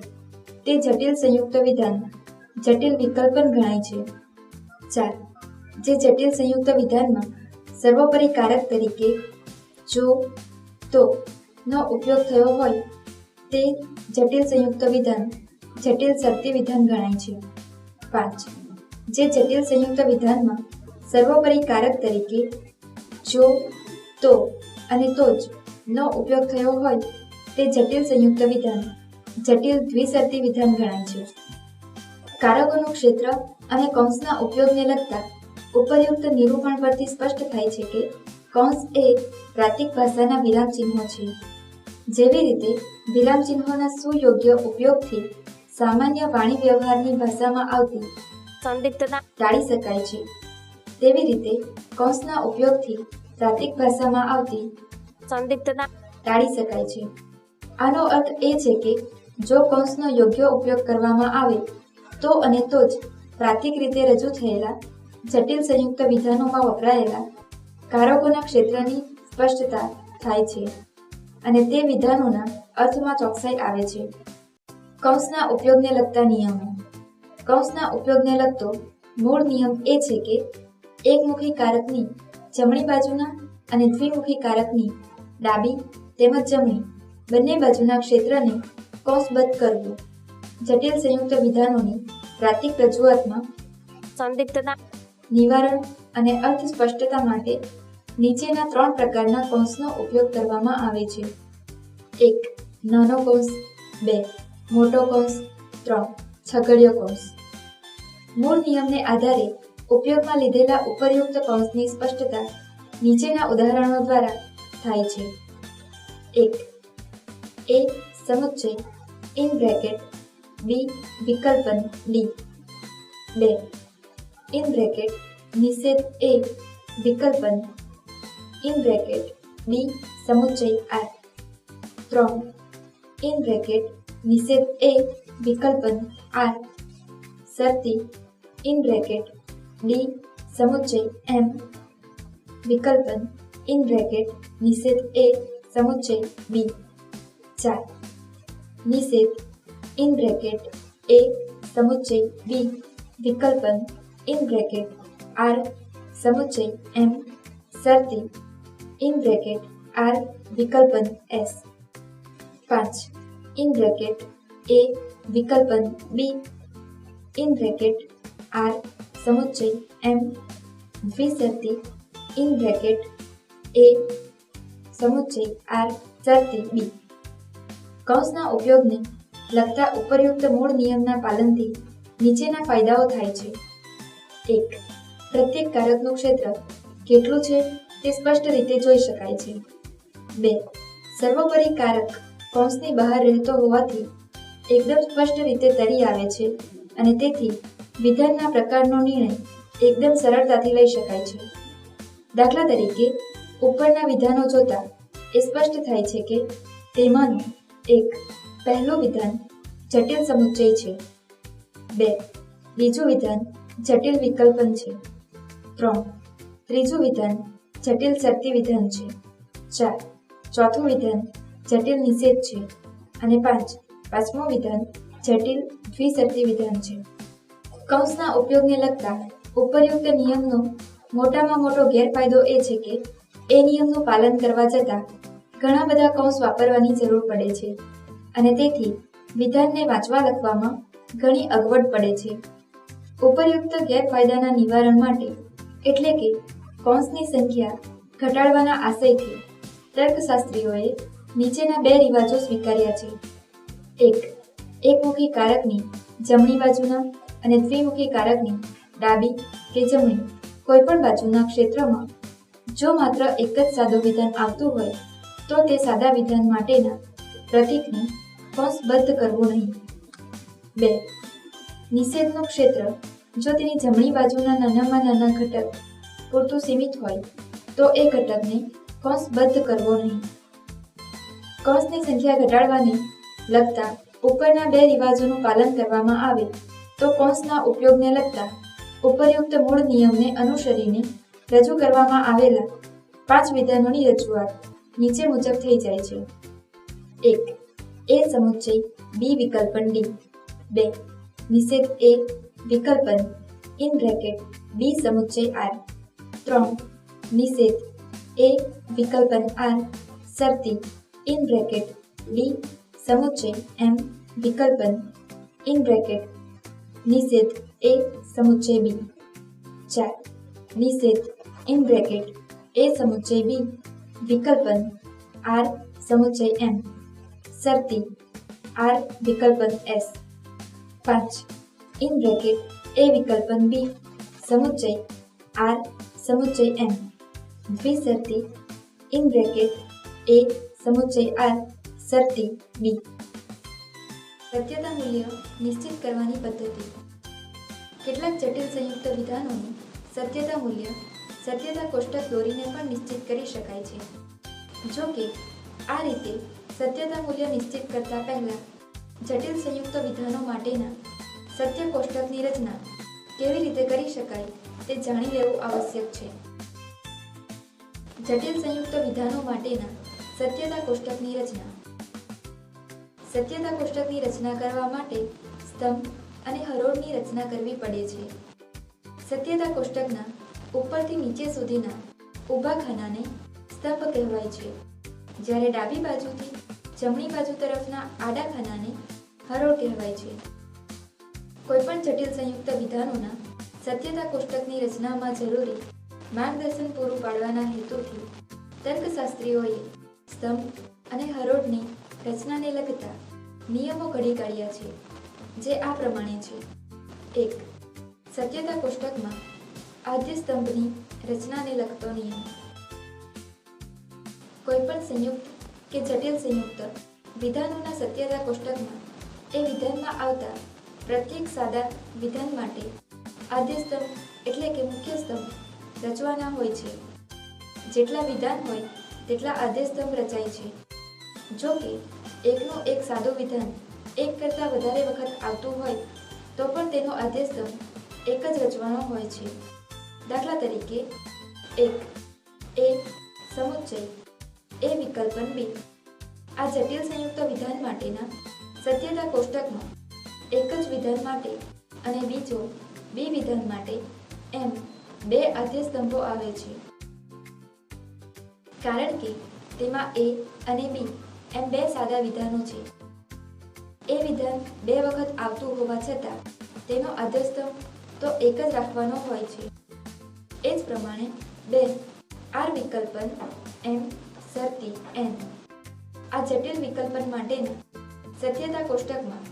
તે જટિલ સંયુક્ત વિધાન જટિલ વિકલ્પન ગણાય છે. 4. જે જટિલ સંયુક્ત વિધાનમાં સર્વોપરી કારક તરીકે જો તો નો ઉપયોગ થયો હોય તે જટિલ સંયુક્ત વિધાન જટિલ શરતી વિધાન ગણાય છે. 5. જે જટિલ સંયુક્ત વિધાનમાં સર્વોપરી કારક તરીકે જો તો અને તો જ નો ઉપયોગ થયો હોય તે જટિલ સંયુક્ત વિધાન જટિલ દ્વિશરતી વિધાન ગણાય છે. કારકોનું ક્ષેત્ર અને કૌંસના ઉપયોગને લગતા ઉપરયુક્ત નિરૂપણ પરથી સ્પષ્ટ થાય છે કે કૌંસ એ પ્રાતિક ભાષાના વિરામચિહ્નો છે. જેવી રીતે વિરામચિહ્નોના સુયોગ્ય ઉપયોગથી સામાન્ય વાણી વ્યવહારની ભાષામાં આવતી સંદિગ્ધતા ટાળી શકાય છે, તેવી રીતે કૌંસના ઉપયોગથી પ્રાતિક ભાષામાં આવતી સંદિગ્ધતા ટાળી શકાય છે. આનો અર્થ એ છે કે જો કૌંસનો યોગ્ય ઉપયોગ કરવામાં આવે તો અને તો જ પ્રાતિક રીતે રજૂ થયેલા જટિલ સંયુક્ત વિધાનોમાં વપરાયેલા કારકોના ક્ષેત્રની સ્પષ્ટતા થાય છે અને તે વિધાનોના અર્થમાં ચોકસાઈ આવે છે. કૌંસના ઉપયોગને લગતા નિયમો. કૌંસના ઉપયોગને લગતો મૂળ નિયમ એ છે કે એકમુખી કારકની જમણી બાજુના અને દ્વિમુખી કારકની ડાબી તેમજ જમણી બંને બાજુના ક્ષેત્રને કૌંસબદ્ધ કરવું. જટિલ સંયુક્ત વિધાનોની પ્રાતિક રજૂઆતમાં સંદિગ્ધતા નિવારણ અને અર્થ સ્પષ્ટતા માટે નીચેના 3 પ્રકારના કૌંસનો ઉપયોગ કરવામાં આવે છે. 1. નાનો કૌંસ. 2. મોટો કૌંસ. 3. છગડીયો કૌંસ. મૂળ નિયમને આધારે ઉપયોગમાં લીધેલા ઉપરયુક્ત કૌંસની સ્પષ્ટતા નીચેના ઉદાહરણો દ્વારા થાય છે. 1. એ સમુચ્ચય ઇન બ્રેકેટ બી વિકલ્પન ડી. 2. ઇન બ્રેકેટ નિષેધ એ વિકલ્પન ઇન બ્રેકેટ બી સમુચ્ચય આર. 3. ઇન બ્રેકેટ નિષેધ એ વિકલ્પન આર શરતી ઇન બ્રેકેટ ડી સમુચ્ચય એમ વિકલ્પન ઇન બ્રેકેટ નિષેધ એ સમુચ્ચય બી. 4. નિષેધ ઇન બ્રેકેટ એ સમુચ્ચય બી વિકલ્પન ઇન બ્રેકેટ આર સમુચ્ચય એમ શરતી ઇન બ્રેકેટ આર વિકલ્પન એસ. 5. ઇન બ્રેકેટ એ વિકલ્પન બી ઇન બ્રેકેટ આર સમુચ્ચય એમ દ્વિશરતી ઇન બ્રેકેટ એ સમુચ્ચય આર શરતી બી. કૌંસના ઉપયોગને લગતા ઉપરયુક્ત મૂળ નિયમના પાલનથી નીચેના ફાયદાઓ થાય છે. 1. પ્રત્યેક કારકનું ક્ષેત્ર કેટલું છે તે સ્પષ્ટ રીતે જોઈ શકાય છે. 2. સર્વોપરી કારક કૌંસની બહાર રહેતો હોવાથી એકદમ સ્પષ્ટ રીતે તરી આવે છે અને તેથી વિધાનના પ્રકારનો નિર્ણય એકદમ સરળતાથી લઈ શકાય છે. દાખલા તરીકે ઉપરના વિધાનો જોતા એ સ્પષ્ટ થાય છે કે તેમાંનું 1. પહેલું વિધાન જટિલ સમુચ્ચય છે. 2. બીજું વિધાન જટિલ વિકલ્પન છે. 3. ત્રીજું વિધાન જટિલ શરતી વિધાન છે. 4. ચોથું વિધાન જટિલ નિષેધ છે અને પાંચમું વિધાન જટિલ દ્વિશરતી વિધાન છે. કૌંસના ઉપયોગને લગતા ઉપરયુક્ત નિયમનો મોટામાં મોટો ગેરફાયદો એ છે કે એ નિયમનું પાલન કરવા જતાં ઘણા બધા કૌંસ વાપરવાની જરૂર પડે છે અને તેથી વિધાનને વાંચવા લખવામાં ઘણી અગવડ પડે છે. ઉપરયુક્ત ગેરફાયદાના નિવારણ માટે એટલે કે કૌંસની સંખ્યા ઘટાડવાના આશયથી તર્કશાસ્ત્રીઓએ નીચેના 2 રિવાજો સ્વીકાર્યા છે. એકમુખી કારકની જમણી બાજુના અને દ્વિમુખી કારકની ડાબી કે જમણી કોઈપણ બાજુના ક્ષેત્રમાં જો માત્ર એક જ સાદું વિધાન આવતું હોય તો તે સાદા વિધાન માટેના પ્રતીકને કૌંસબદ્ધ કરવું નહીં. 2. નિષેધનું ક્ષેત્ર જો તેની જમણી બાજુના નાનામાં નાના ઘટક પૂરતું સીમિત હોય તો એ ઘટકને કૌંસબદ્ધ કરવો નહીં. કૌંસની સંખ્યા ઘટાડવાને લગતા ઉપરના 2 રિવાજોનું પાલન કરવામાં આવે તો કૌંસના ઉપયોગને લગતા ઉપરયુક્ત મૂળ નિયમને અનુસરીને રજૂ કરવામાં આવેલા 5 વિધાનોની રજૂઆત નીચે મુજબ થઈ જાય છે. 1. એ સમુચ્ચય બી વિકલ્પન ડી. 2. નિષેધ એ વિકલ્પન ઇન બ્રેકેટ બી સમુચ્ચય આર. 3. નિષેધ એ વિકલ્પન આર શરતી ઇન બ્રેકેટ ડી સમુચ્ચય એમ વિકલ્પન ઇન બ્રેકેટ નિષેધ એ સમુચ્ચય બી. 4. નિષેધ ઇન બ્રેકેટ એ સમુચ્ચય બી વિકલ્પન આર સમુચ્ચય એમ શરતી આર વિકલ્પન એસ. 5. ઇન બ્રેકેટ એ વિકલ્પન બી સમુચ્ચય આર સમુચ્ચય એમ દ્વિશરતી ઇન બ્રેકેટ એ સમુચ્ચય આર શરતી બી. સત્યતા મૂલ્ય નિશ્ચિત કરવાની પદ્ધતિ. કેટલાક જટિલ સંયુક્ત વિધાનોનું સત્યતા મૂલ્ય સત્યતા કોષ્ટક દોરીને પણ નિશ્ચિત કરી શકાય છે. જો કે આ રીતે સત્યતા મૂલ્ય નિશ્ચિત કરતા પહેલા જટિલ સંયુક્ત વિધાનો માટેના સત્ય કોષ્ટકની રચના કેવી રીતે કરી શકાય તે જાણી લેવું આવશ્યક છે. જટિલ સંયુક્ત વિધાનો માટેના સત્યતા કોષ્ટકની રચના. સત્યતા કોષ્ટકની રચના કરવા માટે સ્તંભ અને હરોળની રચના કરવી પડે છે. સત્યતા કોષ્ટકના ઉપરથી નીચે સુધીના ઊભા ખાનાને સ્તંભ કહેવાય છે, જ્યારે ડાબી બાજુથી જમણી બાજુ તરફના આડા ખાનાને હરોળ કહેવાય છે. કોઈપણ જટિલ સંયુક્ત વિધાનોના સત્યતા કોષ્ટકની રચનામાં જરૂરી માર્ગદર્શન પૂરું પાડવાના હેતુથી તર્કશાસ્ત્રીઓએ સ્તંભ અને હરોળની રચનાને લગતા નિયમો ઘડી કાઢ્યા છે, જે આ પ્રમાણે છે. 1. સત્યતા કોષ્ટકમાં આદ્ય સ્તંભની રચનાને લગતો નિયમ. કોઈપણ સંયુક્ત કે જટિલ સંયુક્ત વિધાનોના સત્યતા કોષ્ટકમાં એ વિધાનમાં આવતા પ્રત્યેક સાદા વિધાન માટે આદ્ય સ્તંભ એટલે કે મુખ્ય સ્તંભ રચવાના હોય છે. જેટલા વિધાન હોય તેટલા આદ્ય સ્તંભ રચાય છે. જો કે એકનું એક સાદું વિધાન એક કરતાં વધારે વખત આવતું હોય તો પણ તેનો આદ્ય સ્તંભ એક જ રચવાનો હોય છે. દાખલા તરીકે 1. એ સમુચ્ચય એ વિકલ્પન બી. આ જટિલ સંયુક્ત વિધાન માટેના સત્યતા કોષ્ટકમાં એક જ વિધાન માટે અને બીજો બી વિધાન માટે એમ 2 આદ્ય સ્તંભો આવે છે, કારણ કે તેમાં એ અને બી એમ 2 સાદા વિધાનો છે. એ વિધાન 2 વખત આવતું હોવા છતાં તેનો આદ્ય સ્તંભ તો એક જ રાખવાનો હોય છે. એ જ પ્રમાણે 2 આર વિકલ્પન એમ શરતી એન. આ જટિલ વિકલ્પન માટેના સત્યતા કોષ્ટકમાં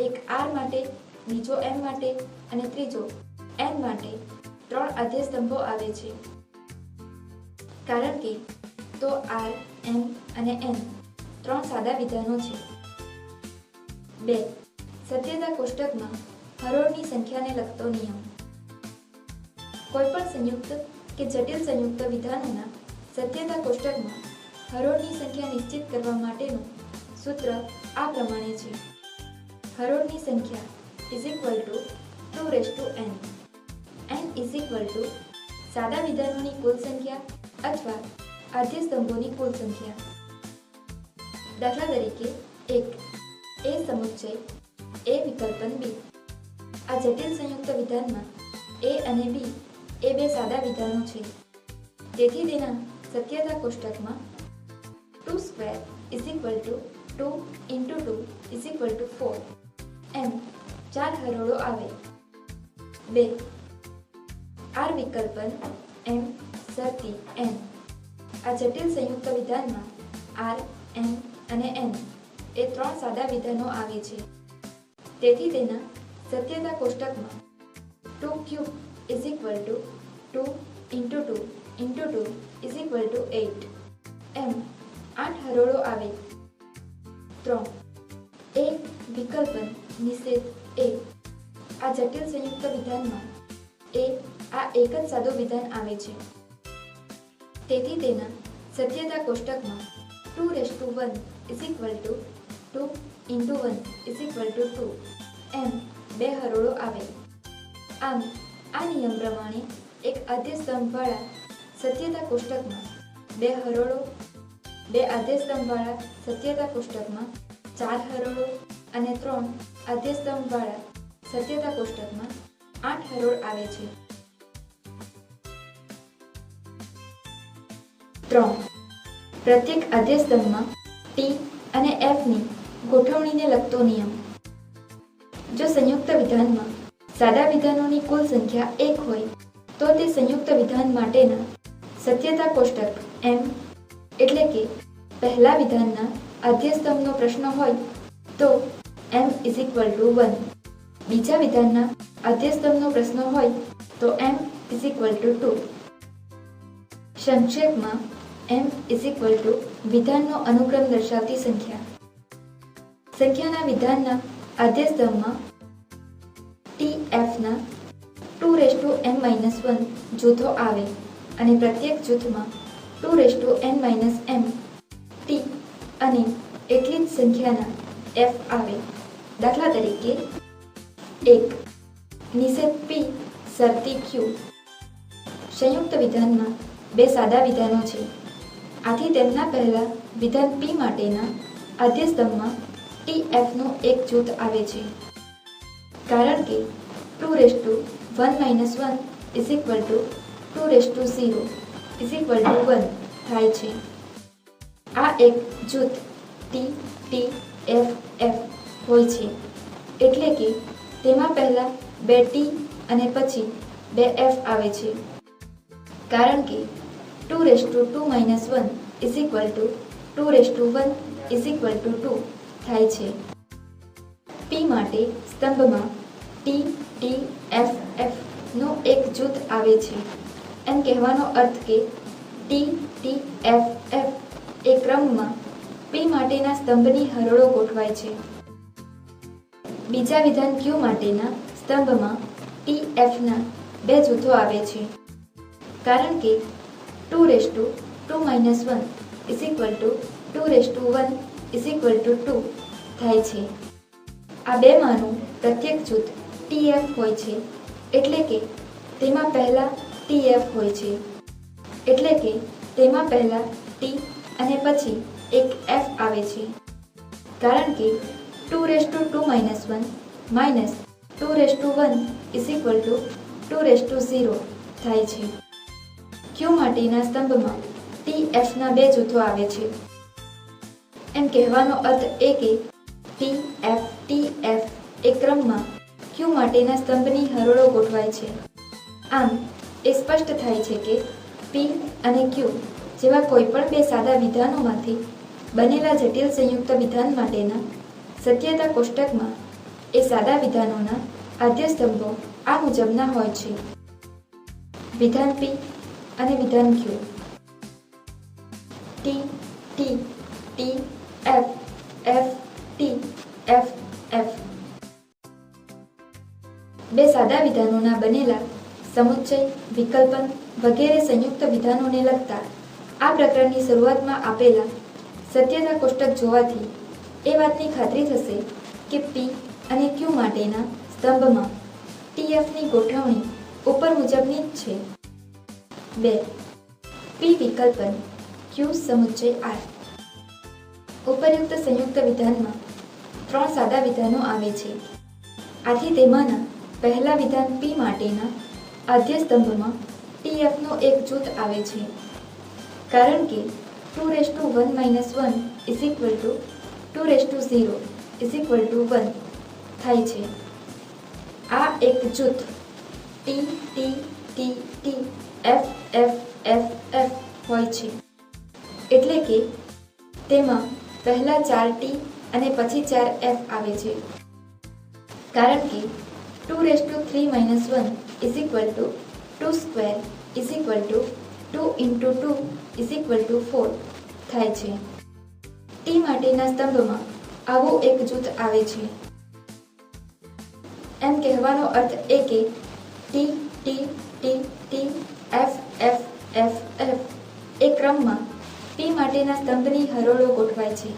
એક આર માટે, બીજો એમ માટે અને ત્રીજો એન માટે 3 આદ્ય સ્તંભો આવે છે, કારણ કે તો આર, એમ અને એન 3 સાદા વિધાનો છે. 2. સત્યતા કોષ્ટકમાં હરોળની સંખ્યાને લગતો નિયમ. કોઈપણ સંયુક્ત કે જટિલ સંયુક્ત વિધાનોના સત્યતા કોષ્ટકમાં હરોળની સંખ્યા નિશ્ચિત કરવા માટેનું સૂત્ર આ પ્રમાણે છે. હરોળની સંખ્યા = 2n. n સાદા વિધાનોની કુલ સંખ્યા અથવા આદ્ય સ્તંભોની કુલ સંખ્યા. દાખલા તરીકે 1. એ સમુચ્ચય એ વિકલ્પન બી. આ જટિલ સંયુક્ત વિધાનમાં એ અને બી એ બે સાદા વિધાનો છે. તેથી તેના સત્યતા કોષ્ટકમાં 2² = 2 × 2 = 4 એમ 4 હરોળો આવે. 2. આર વિકલ્પન એમ શરતી n. આ જટિલ સંયુક્ત વિધાનમાં આર, એમ અને n એ 3 સાદા વિધાનો આવે છે. તેથી તેના સત્યતા કોષ્ટકમાં 2³ = 2 × 2 × 2 = 8 એમ 8 હરોળો આવે. 3. એ વિકલ્પન નિષેધ એ. આ જટિલ સંયુક્ત વિધાનમાં એ આ એક જ સાદું વિધાન આવે છે. તેથી તેના સત્યતા કોષ્ટકમાં 2⁻1 = 2 × 1 = 2 એમ 2 હરોળો આવે. આમ આ નિયમ પ્રમાણે એક આદ્ય સ્તંભવાળા સત્યતા કોષ્ટકમાં 2 હરોળો, 2 આદ્ય સ્તંભવાળા સત્યતા કોષ્ટકમાં 4 હરોળો અને 3 આદ્ય સ્તંભવાળા સત્યતા કોષ્ટકમાં 8 હરોળ આવે છે. 3. પ્રત્યેક આદ્ય સ્તંભમાં ટી અને એફની ગોઠવણીને લગતો નિયમ. જો સંયુક્ત વિધાનમાં સાદા વિધાનોની કુલ સંખ્યા 1 હોય તો તે સંયુક્ત વિધાન માટેના સત્યતા કોષ્ટક m એટલે કે પહેલા વિધાનના આદ્ય સ્તંભનો પ્રશ્ન હોય તો m = 1. બીજા વિધાનના આદ્ય સ્તંભનો પ્રશ્ન હોય તો m = 2. સંક્ષેપમાં m = વિધાનનો અનુક્રમ દર્શાવતી સંખ્યા. સંખ્યાના વિધાનના આદ્ય સ્તંભમાં tf ના 2n-1 જૂથો આવે અને પ્રત્યેક જૂથમાં 2n-m t અને એટલી જ સંખ્યાના f આવે. દાખલા તરીકે 1. નિષેધ p શરતી q. સંયુક્ત વિધાનમાં 2 સાદા વિધાનો છે. આથી તેમના પહેલા વિધાન p માટેના આદ્ય સ્તંભમાં tf નું એક જૂથ આવે છે. કારણ કે 2n-1 = 2 = 1 થાય છે. આ એક જૂથ t, t, f, f હોય છે. એટલે કે તેમાં પહેલા 2 t અને પછી 2 f આવે છે. કારણ કે 2n-2 - 1 = 2n = 2 થાય છે. p માટે સ્તંભમાં t, t, f, f નો એક જૂથ આવે છે. એમ કહેવાનો અર્થ કે t, t, f, f એ ક્રમમાં p માટેના સ્તંભની હરોળો ગોઠવાય છે. બીજા વિધાન q માટેના સ્તંભમાં tf ના 2 જૂથો આવે છે. કારણ કે 2n-2 - 1 = 2 થાય છે. આ બેમાંનું પ્રત્યેક જૂથ tf હોય છે. એટલે કે તેમાં પહેલા tf હોય છે. એટલે કે તેમાં પહેલા t અને પછી એક f આવે છે. કારણ કે 2n-2 - 1 - 2n = 2 થાય છે. q માટેના સ્તંભમાં tf ના 2 જૂથો આવે છે. એમ કહેવાનો અર્થ એ કે tf, tf એ ક્રમમાં q માટેના સ્તંભની હરોળો ગોઠવાય છે. આમ એ સ્પષ્ટ થાય છે કે p અને q જેવા કોઈપણ 2 સાદા વિધાનોમાંથી બનેલા જટિલ સંયુક્ત વિધાન માટેના સત્યતા કોષ્ટકમાં એ સાદા વિધાનોના આદ્ય સ્તંભો આ મુજબના હોય છે. વિધાન p અને વિધાન q. t, t, t, f, f, t, f, f. 2 સાદા વિધાનોના બનેલા સમુચ્ચય, વિકલ્પન વગેરે સંયુક્ત વિધાનોને લગતા આ પ્રકરણની શરૂઆતમાં આપેલા સત્યતા કોષ્ટક જોવાથી એ વાતની ખાતરી થશે કે p અને q માટેના સ્તંભમાં tfની ગોઠવણી ઉપર મુજબની જ છે. 2. p વિકલ્પન q સમુચ્ચય R. ઉપરયુક્ત સંયુક્ત વિધાનમાં 3 સાદા વિધાનો આવે છે. આથી તેમાંના પહેલા વિધાન P માટેના આદ્ય સ્તંભમાં TFનો એક જૂથ આવે છે. કારણ કે 2 1 2 0 1 થાય છે. આ એક જૂથ T T T T F F F F હોય છે. એટલે કે તેમાં પહેલા 4 T અને પછી 4 F આવે છે. કારણ કે 2 3 1 2 square 2 into 2 4 થાય છે. T માટેના સ્તંભમાં આવું એક જૂથ આવે છે. એમ કહેવાનો અર્થ એ કે T T T T F F F F એ ક્રમમાં P માટેના સ્તંભની હરોળો ગોઠવાય છે.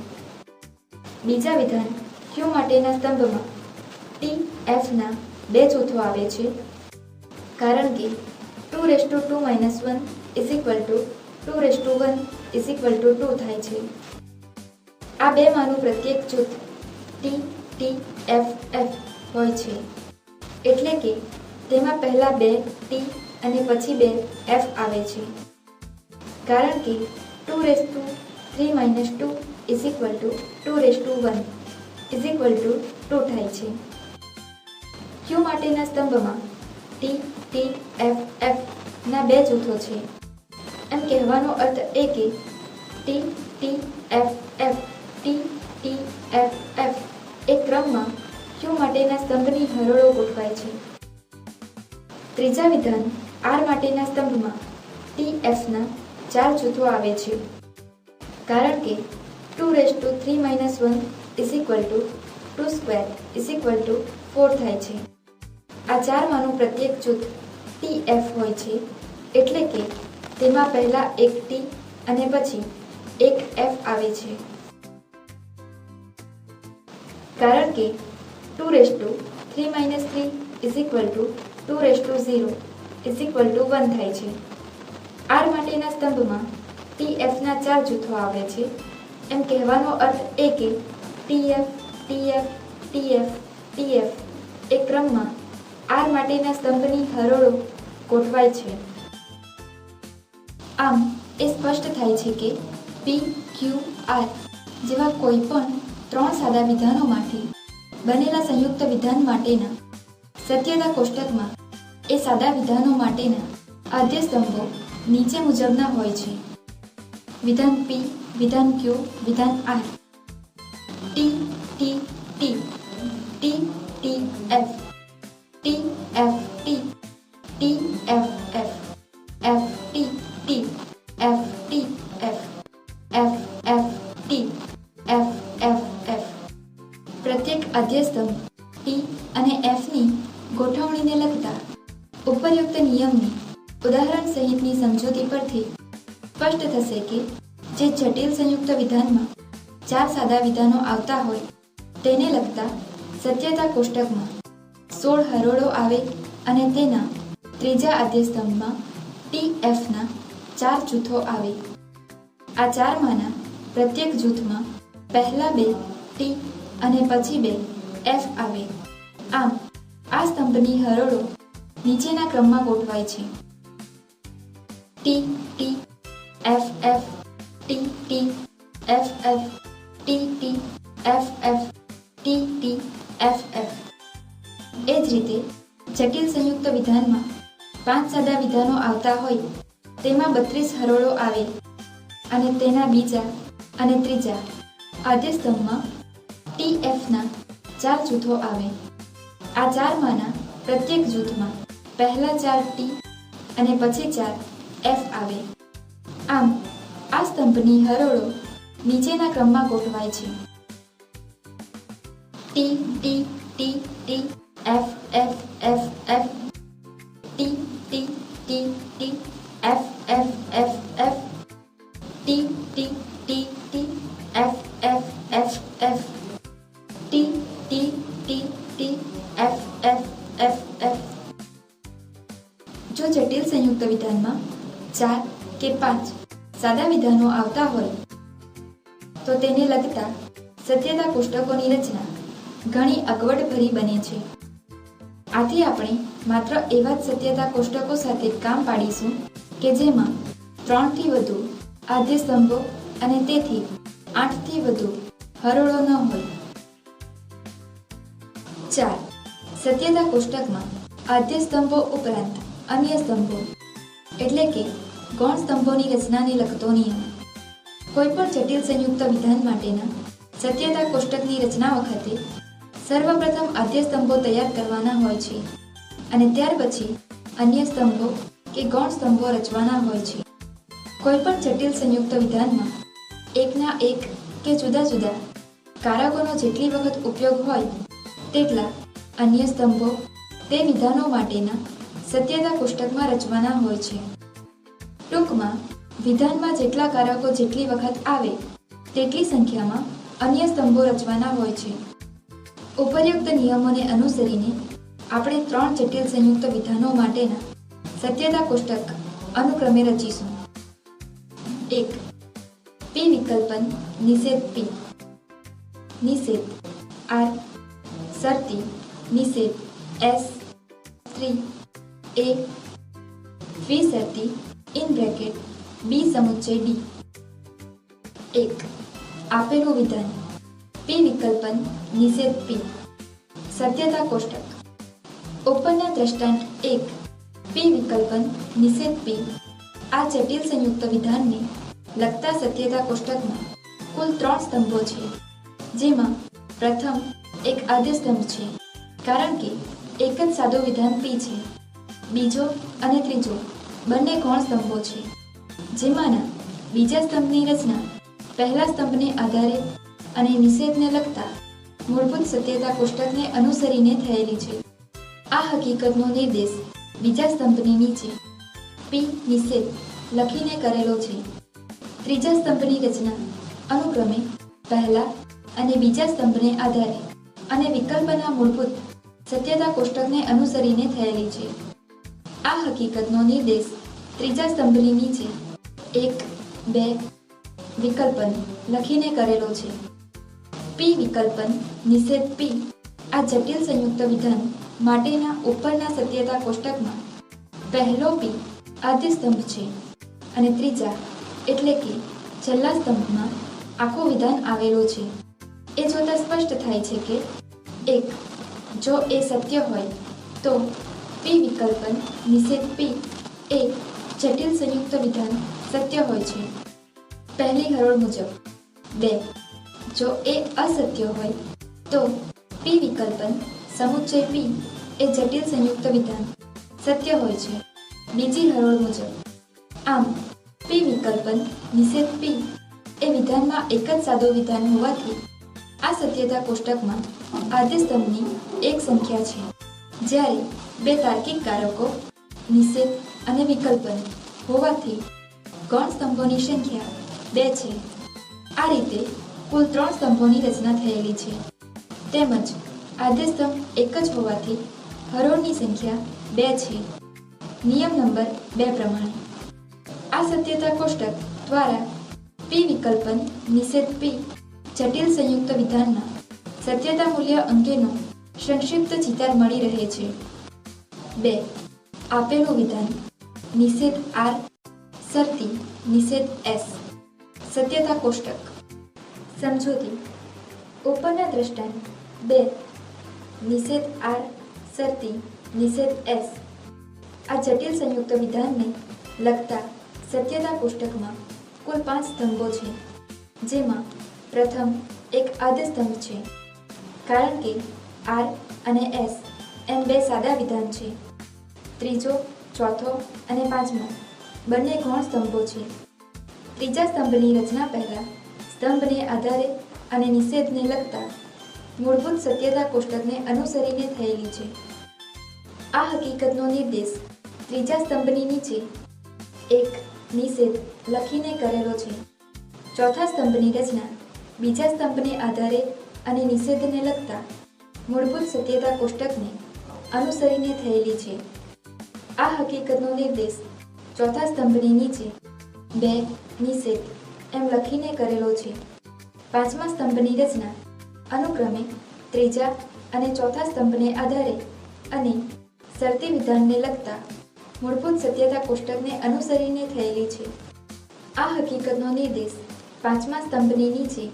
બીજા વિધાન Q માટેના સ્તંભમાં T F ના બે જૂથો આવે છે. કારણ કે 2 2 1 2 થાય છે. આ બેમાંનું પ્રત્યેક જૂથ T T F F હોય છે. એટલે કે તેમાં પહેલા 2 T અને પછી 2 F આવે છે. કારણ કે 2 3 2 2 1 2 થાય છે. Q માટેના સ્તંભમાં T T F F ના બે જૂથો છે. એમ કહેવાનો અર્થ એ કે T T F F T T F F એ ક્રમમાં Q માટેના સ્તંભની હરોળો ગોઠવાય છે. ત્રીજા વિધાન R માટેના સ્તંભમાં TF ના 4 જૂથો આવે છે. કારણ કે 2 3 1 2 square 4 થાય છે. આ ચારમાંનું પ્રત્યેક જૂથ TF હોય છે. એટલે કે તેમાં પહેલા એક T અને પછી એક F આવે છે. કારણ કે 2 3 3 2 0 1 થાય છે. R માટેના સ્તંભમાં TF ના 4 જૂથો આવે છે. એમ કહેવાનો અર્થ એ કે TF TF TF TF એ ક્રમમાં R માટેના સ્તંભની હરોળો ગોઠવાય છે. આમ એ સ્પષ્ટ થાય છે કે P Q R જેવા કોઈ પણ 3 સાદા વિધાનોમાંથી બનેલા સંયુક્ત વિધાન માટેના સત્યતા કોષ્ટકમાં એ સાદા વિધાનો માટેના આદ્ય સ્તંભો નીચે મુજબના હોય છે. વિધાન P, વિધાન Q, વિધાન R. T T T T T F T F T T F F F T T F T F F F T F F F. પ્રત્યેક આદ્ય સ્તંભ T અને F ની ગોઠવણીને લગતા ઉપરયુક્ત નિયમની ઉદાહરણ સહિતની સમજૂતી પરથી સ્પષ્ટ થશે કે જે જટિલ સંયુક્ત વિધાનમાં 4 સાદા વિધાનો આવતા હોય તેને લગતા સત્યતા કોષ્ટકમાં 16 હરોળો આવે અને તેના ત્રીજા આદ્ય સ્તંભમાં TF ના 4 જૂથો આવે. આ ચારમાંના પ્રત્યેક જૂથમાં પહેલા 2 T અને પછી 2 F આવે. આમ આ સ્તંભની હરોળો નીચેના ક્રમમાં ગોઠવાય છે. T T F F T T F F T T F F T T F F. એ જ રીતે જટિલ સંયુક્ત વિધાનમાં 5 સાદા વિધાનો આવતા હોય તેમાં 32 હરોળો આવે અને તેના બીજા અને ત્રીજા આદ્ય સ્તંભમાં TF ના 4 જૂથો આવે. આ ચારમાંના પ્રત્યેક જૂથમાં પહેલા 4 T અને પછી 4 F આવે. આમ આ સ્તંભની હરોળો નીચેના ક્રમમાં ગોઠવાય છે. T T T T F F F F T T T T F F F F T T T T F F F F T T T T F F F F. જો જટિલ સંયુક્ત વિધાનમાં 4 કે 5 સાદા વિધાનો આવતા હોય તો તો તેને લગતા સત્યતા કોષ્ટકોની રચના ઘણી અગવડભરી બને છે. આથી આપણે માત્ર એવા જ સત્યતા કોષ્ટકો સાથે કામ પાડીશું કે જેમાં 3 થી વધુ આદ્ય સ્તંભો અને તેથી 8 થી વધુ હરોળો ન હોય. 4. સત્યતા કોષ્ટકમાં આદ્ય સ્તંભો ઉપરાંત અન્ય સ્તંભો એટલે કે ગૌણ સ્તંભોની રચનાને લગતો નિયમ. કોઈપણ જટિલ સંયુક્ત વિધાન માટેના સત્યતા કોષ્ટકની રચના વખતે સર્વપ્રથમ આદ્ય સ્તંભો તૈયાર કરવાના હોય છે અને ત્યાર પછી અન્ય સ્તંભો કે ગૌણ સ્તંભો રચવાના હોય છે. કોઈપણ જટિલ સંયુક્ત વિધાનમાં એકના એક કે જુદા જુદા કારકોનો જેટલી વખત ઉપયોગ હોય તેટલા અન્ય સ્તંભો તે વિધાનો માટેના સત્યતા કોષ્ટકમાં રચવાના હોય છે. ટૂંકમાં વિધાનમાં જેટલા કારકો જેટલી વખત આવે તેટલી સંખ્યામાં અન્ય સ્તંભો રચવાના હોય છે. ઉપર્યુક્ત નિયમોને અનુસરીને આપણે 3 જટિલ સંયુક્ત વિધાનો માટેના સત્યતા કોષ્ટક અનુક્રમે રચીશું. 1. પી વિકલ્પન નિષેધ પી. નિષેધ આર શરતી નિષેધ એસ સ્ત્રી એ દ્વિશરતી ઇન બ્રેકેટ બી સમુચ્ચય ડી. 1. આપેલું વિધાન પી વિકલ્પન નિષેધ પી. સત્યતા કોષ્ટક. ઉપરના દ્રષ્ટાંત 1 પી વિકલ્પન નિષેધ પી આ જટિલ સંયુક્ત વિધાનને લગતા સત્યતા કોષ્ટકમાં કુલ 3 સ્તંભો છે, જેમાં પ્રથમ એક આદ્ય સ્તંભ છે કારણ કે એક જ સાદું વિધાન પી છે. બીજો અને ત્રીજો બંને ગૌણ સ્તંભો છે, જેમાંના બીજા સ્તંભની રચના પહેલા સ્તંભને આધારે અને નિષેધને લગતા મૂળભૂત સત્યતા કોષ્ટકને અનુસરીને થયેલી છે. આ હકીકતનો નિર્દેશ બીજા સ્તંભની નીચે પી નિષેધ લખીને કરેલો છે. ત્રીજા સ્તંભની રચના અનુક્રમે પહેલા અને બીજા સ્તંભને આધારે અને વિકલ્પના મૂળભૂત સત્યતા કોષ્ટકને અનુસરીને થયેલી છે. આ હકીકતનો નિર્દેશ ત્રીજા સ્તંભની નીચે 1, 2 વિકલ્પન લખીને કરેલો છે. પી વિકલ્પન નિષેધ પી આ જટિલ સંયુક્ત વિધાન માટેના ઉપરના સત્યતા કોષ્ટકમાં પહેલો પી આદ્ય સ્તંભ છે અને ત્રીજા એટલે કે છેલ્લા સ્તંભમાં આખું વિધાન આવેલું છે. એ જોતા સ્પષ્ટ થાય છે કે 1. જો એ સત્ય હોય તો પી વિકલ્પન નિષેધ પી એ જટિલ સંયુક્ત વિધાન સત્ય હોય છે પહેલી હરોળ મુજબ. 2. જો એ અસત્ય હોય તો પી વિકલ્પન સમુચ્ચય પી એ જટિલ સંયુક્ત વિધાન સત્ય હોય છે બીજી હરોળ મુજબ. આમ પી વિકલ્પન નિષેધ પી એ વિધાનમાં એક જ સાદું વિધાન હોવાથી આ સત્યતા કોષ્ટકમાં આદ્ય સ્તંભની એક સંખ્યા છે, જ્યારે 2 તાર્કિક કારકો નિષેધ અને વિકલ્પન હોવાથી ગૌણ સ્તંભોની સંખ્યા 2 છે. આ રીતે કુલ 3 સ્તંભોની રચના થયેલી છે. તેમજ આદ્ય સ્તંભ એક જ હોવાથી હરોળની સંખ્યા 2 છે. નિયમ નંબર 2 પ્રમાણે આ સત્યતા કોષ્ટક દ્વારા પી વિકલ્પન નિષેધ પી જટિલ સંયુક્ત વિધાનના સત્યતા મૂલ્ય અંગેનો સંક્ષિપ્ત ચિતાર મળી રહે છે. 2. આપેલું વિધાન નિષેધ આર શરતી નિષેધ એસ. સત્યતા કોષ્ટક. સમજૂતી. ઉપરના દ્રષ્ટાંત 2 નિષેધ આર શરતી નિષેધ એસ આ જટિલ સંયુક્ત વિધાનને લગતા સત્યતા કોષ્ટકમાં કુલ 5 સ્તંભો છે, જેમાં પ્રથમ એક આદ્ય સ્તંભ છે કારણ કે આર અને એસ એમ 2 સાદા વિધાન છે. ત્રીજો, ચોથો અને પાંચમો બંને ગૌણ સ્તંભો છે. ત્રીજા સ્તંભની રચના પહેલા સ્તંભને આધારે અને નિષેધને લગતા મૂળભૂત સત્યતા કોષ્ટકને અનુસરીને થયેલી છે. આ હકીકતનો નિર્દેશ ત્રીજા સ્તંભની નીચે 1 નિષેધ લખીને કરેલો છે. ચોથા સ્તંભની રચના બીજા સ્તંભને આધારે અને નિષેધને લગતા મૂળભૂત સત્યતા કોષ્ટકને અનુસરીને થયેલી છે. આ હકીકતનો નિર્દેશ ચોથા સ્તંભની નીચે 2 નિષેધ એમ લખીને કરેલો છે. પાંચમા સ્તંભની રચના અનુક્રમે ત્રીજા અને ચોથા સ્તંભને આધારે અને શરતી વિધાનને લગતા મૂળભૂત સત્યતા કોષ્ટકને અનુસરીને થયેલી છે. આ હકીકતનો નિર્દેશ પાંચમા સ્તંભની નીચે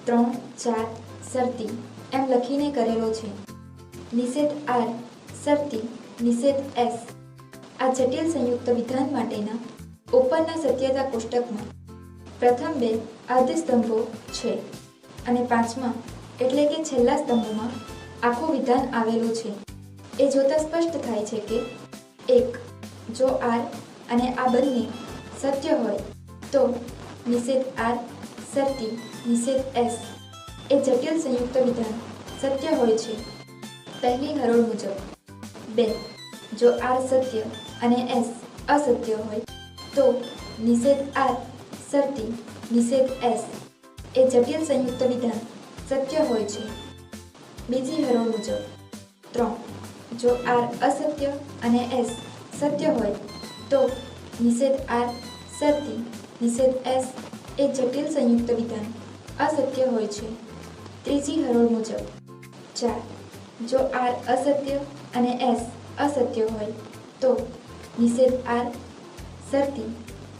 3, 4 શરતી એમ લખીને કરેલો છે. નિષેધ R શરતી નિષેધ S આ જટિલ સંયુક્ત વિધાન માટેના ઉપરના સત્યતા કોષ્ટકમાં પ્રથમ બે આદ્યસ્તંભો છે અને પાંચમા એટલે કે છેલ્લા સ્તંભમાં આખું વિધાન આવેલું છે. એ જોતા સ્પષ્ટ થાય છે કે 1. જો R અને આ બંને સત્ય હોય તો નિષેધ R શરતી નિષેધ S એ જટિલ સંયુક્ત વિધાન સત્ય હોય છે. પહેલી હરોળ મુજબ 2. જો R સત્ય અને S અસત્ય હોય તો નિષેધ R શરતી નિષેધ S એ જટિલ સંયુક્ત વિધાન સત્ય હોય છે. બીજી હરોળ મુજબ 3. જો R અસત્ય અને S સત્ય હોય તો નિષેધ R શરતી નિષેધ S એ જટિલ સંયુક્ત વિધાન અસત્ય હોય છે. ત્રીજી હરોળ મુજબ 4. જો R અસત્ય અને S અસત્ય હોય તો નિષેધ R શરતી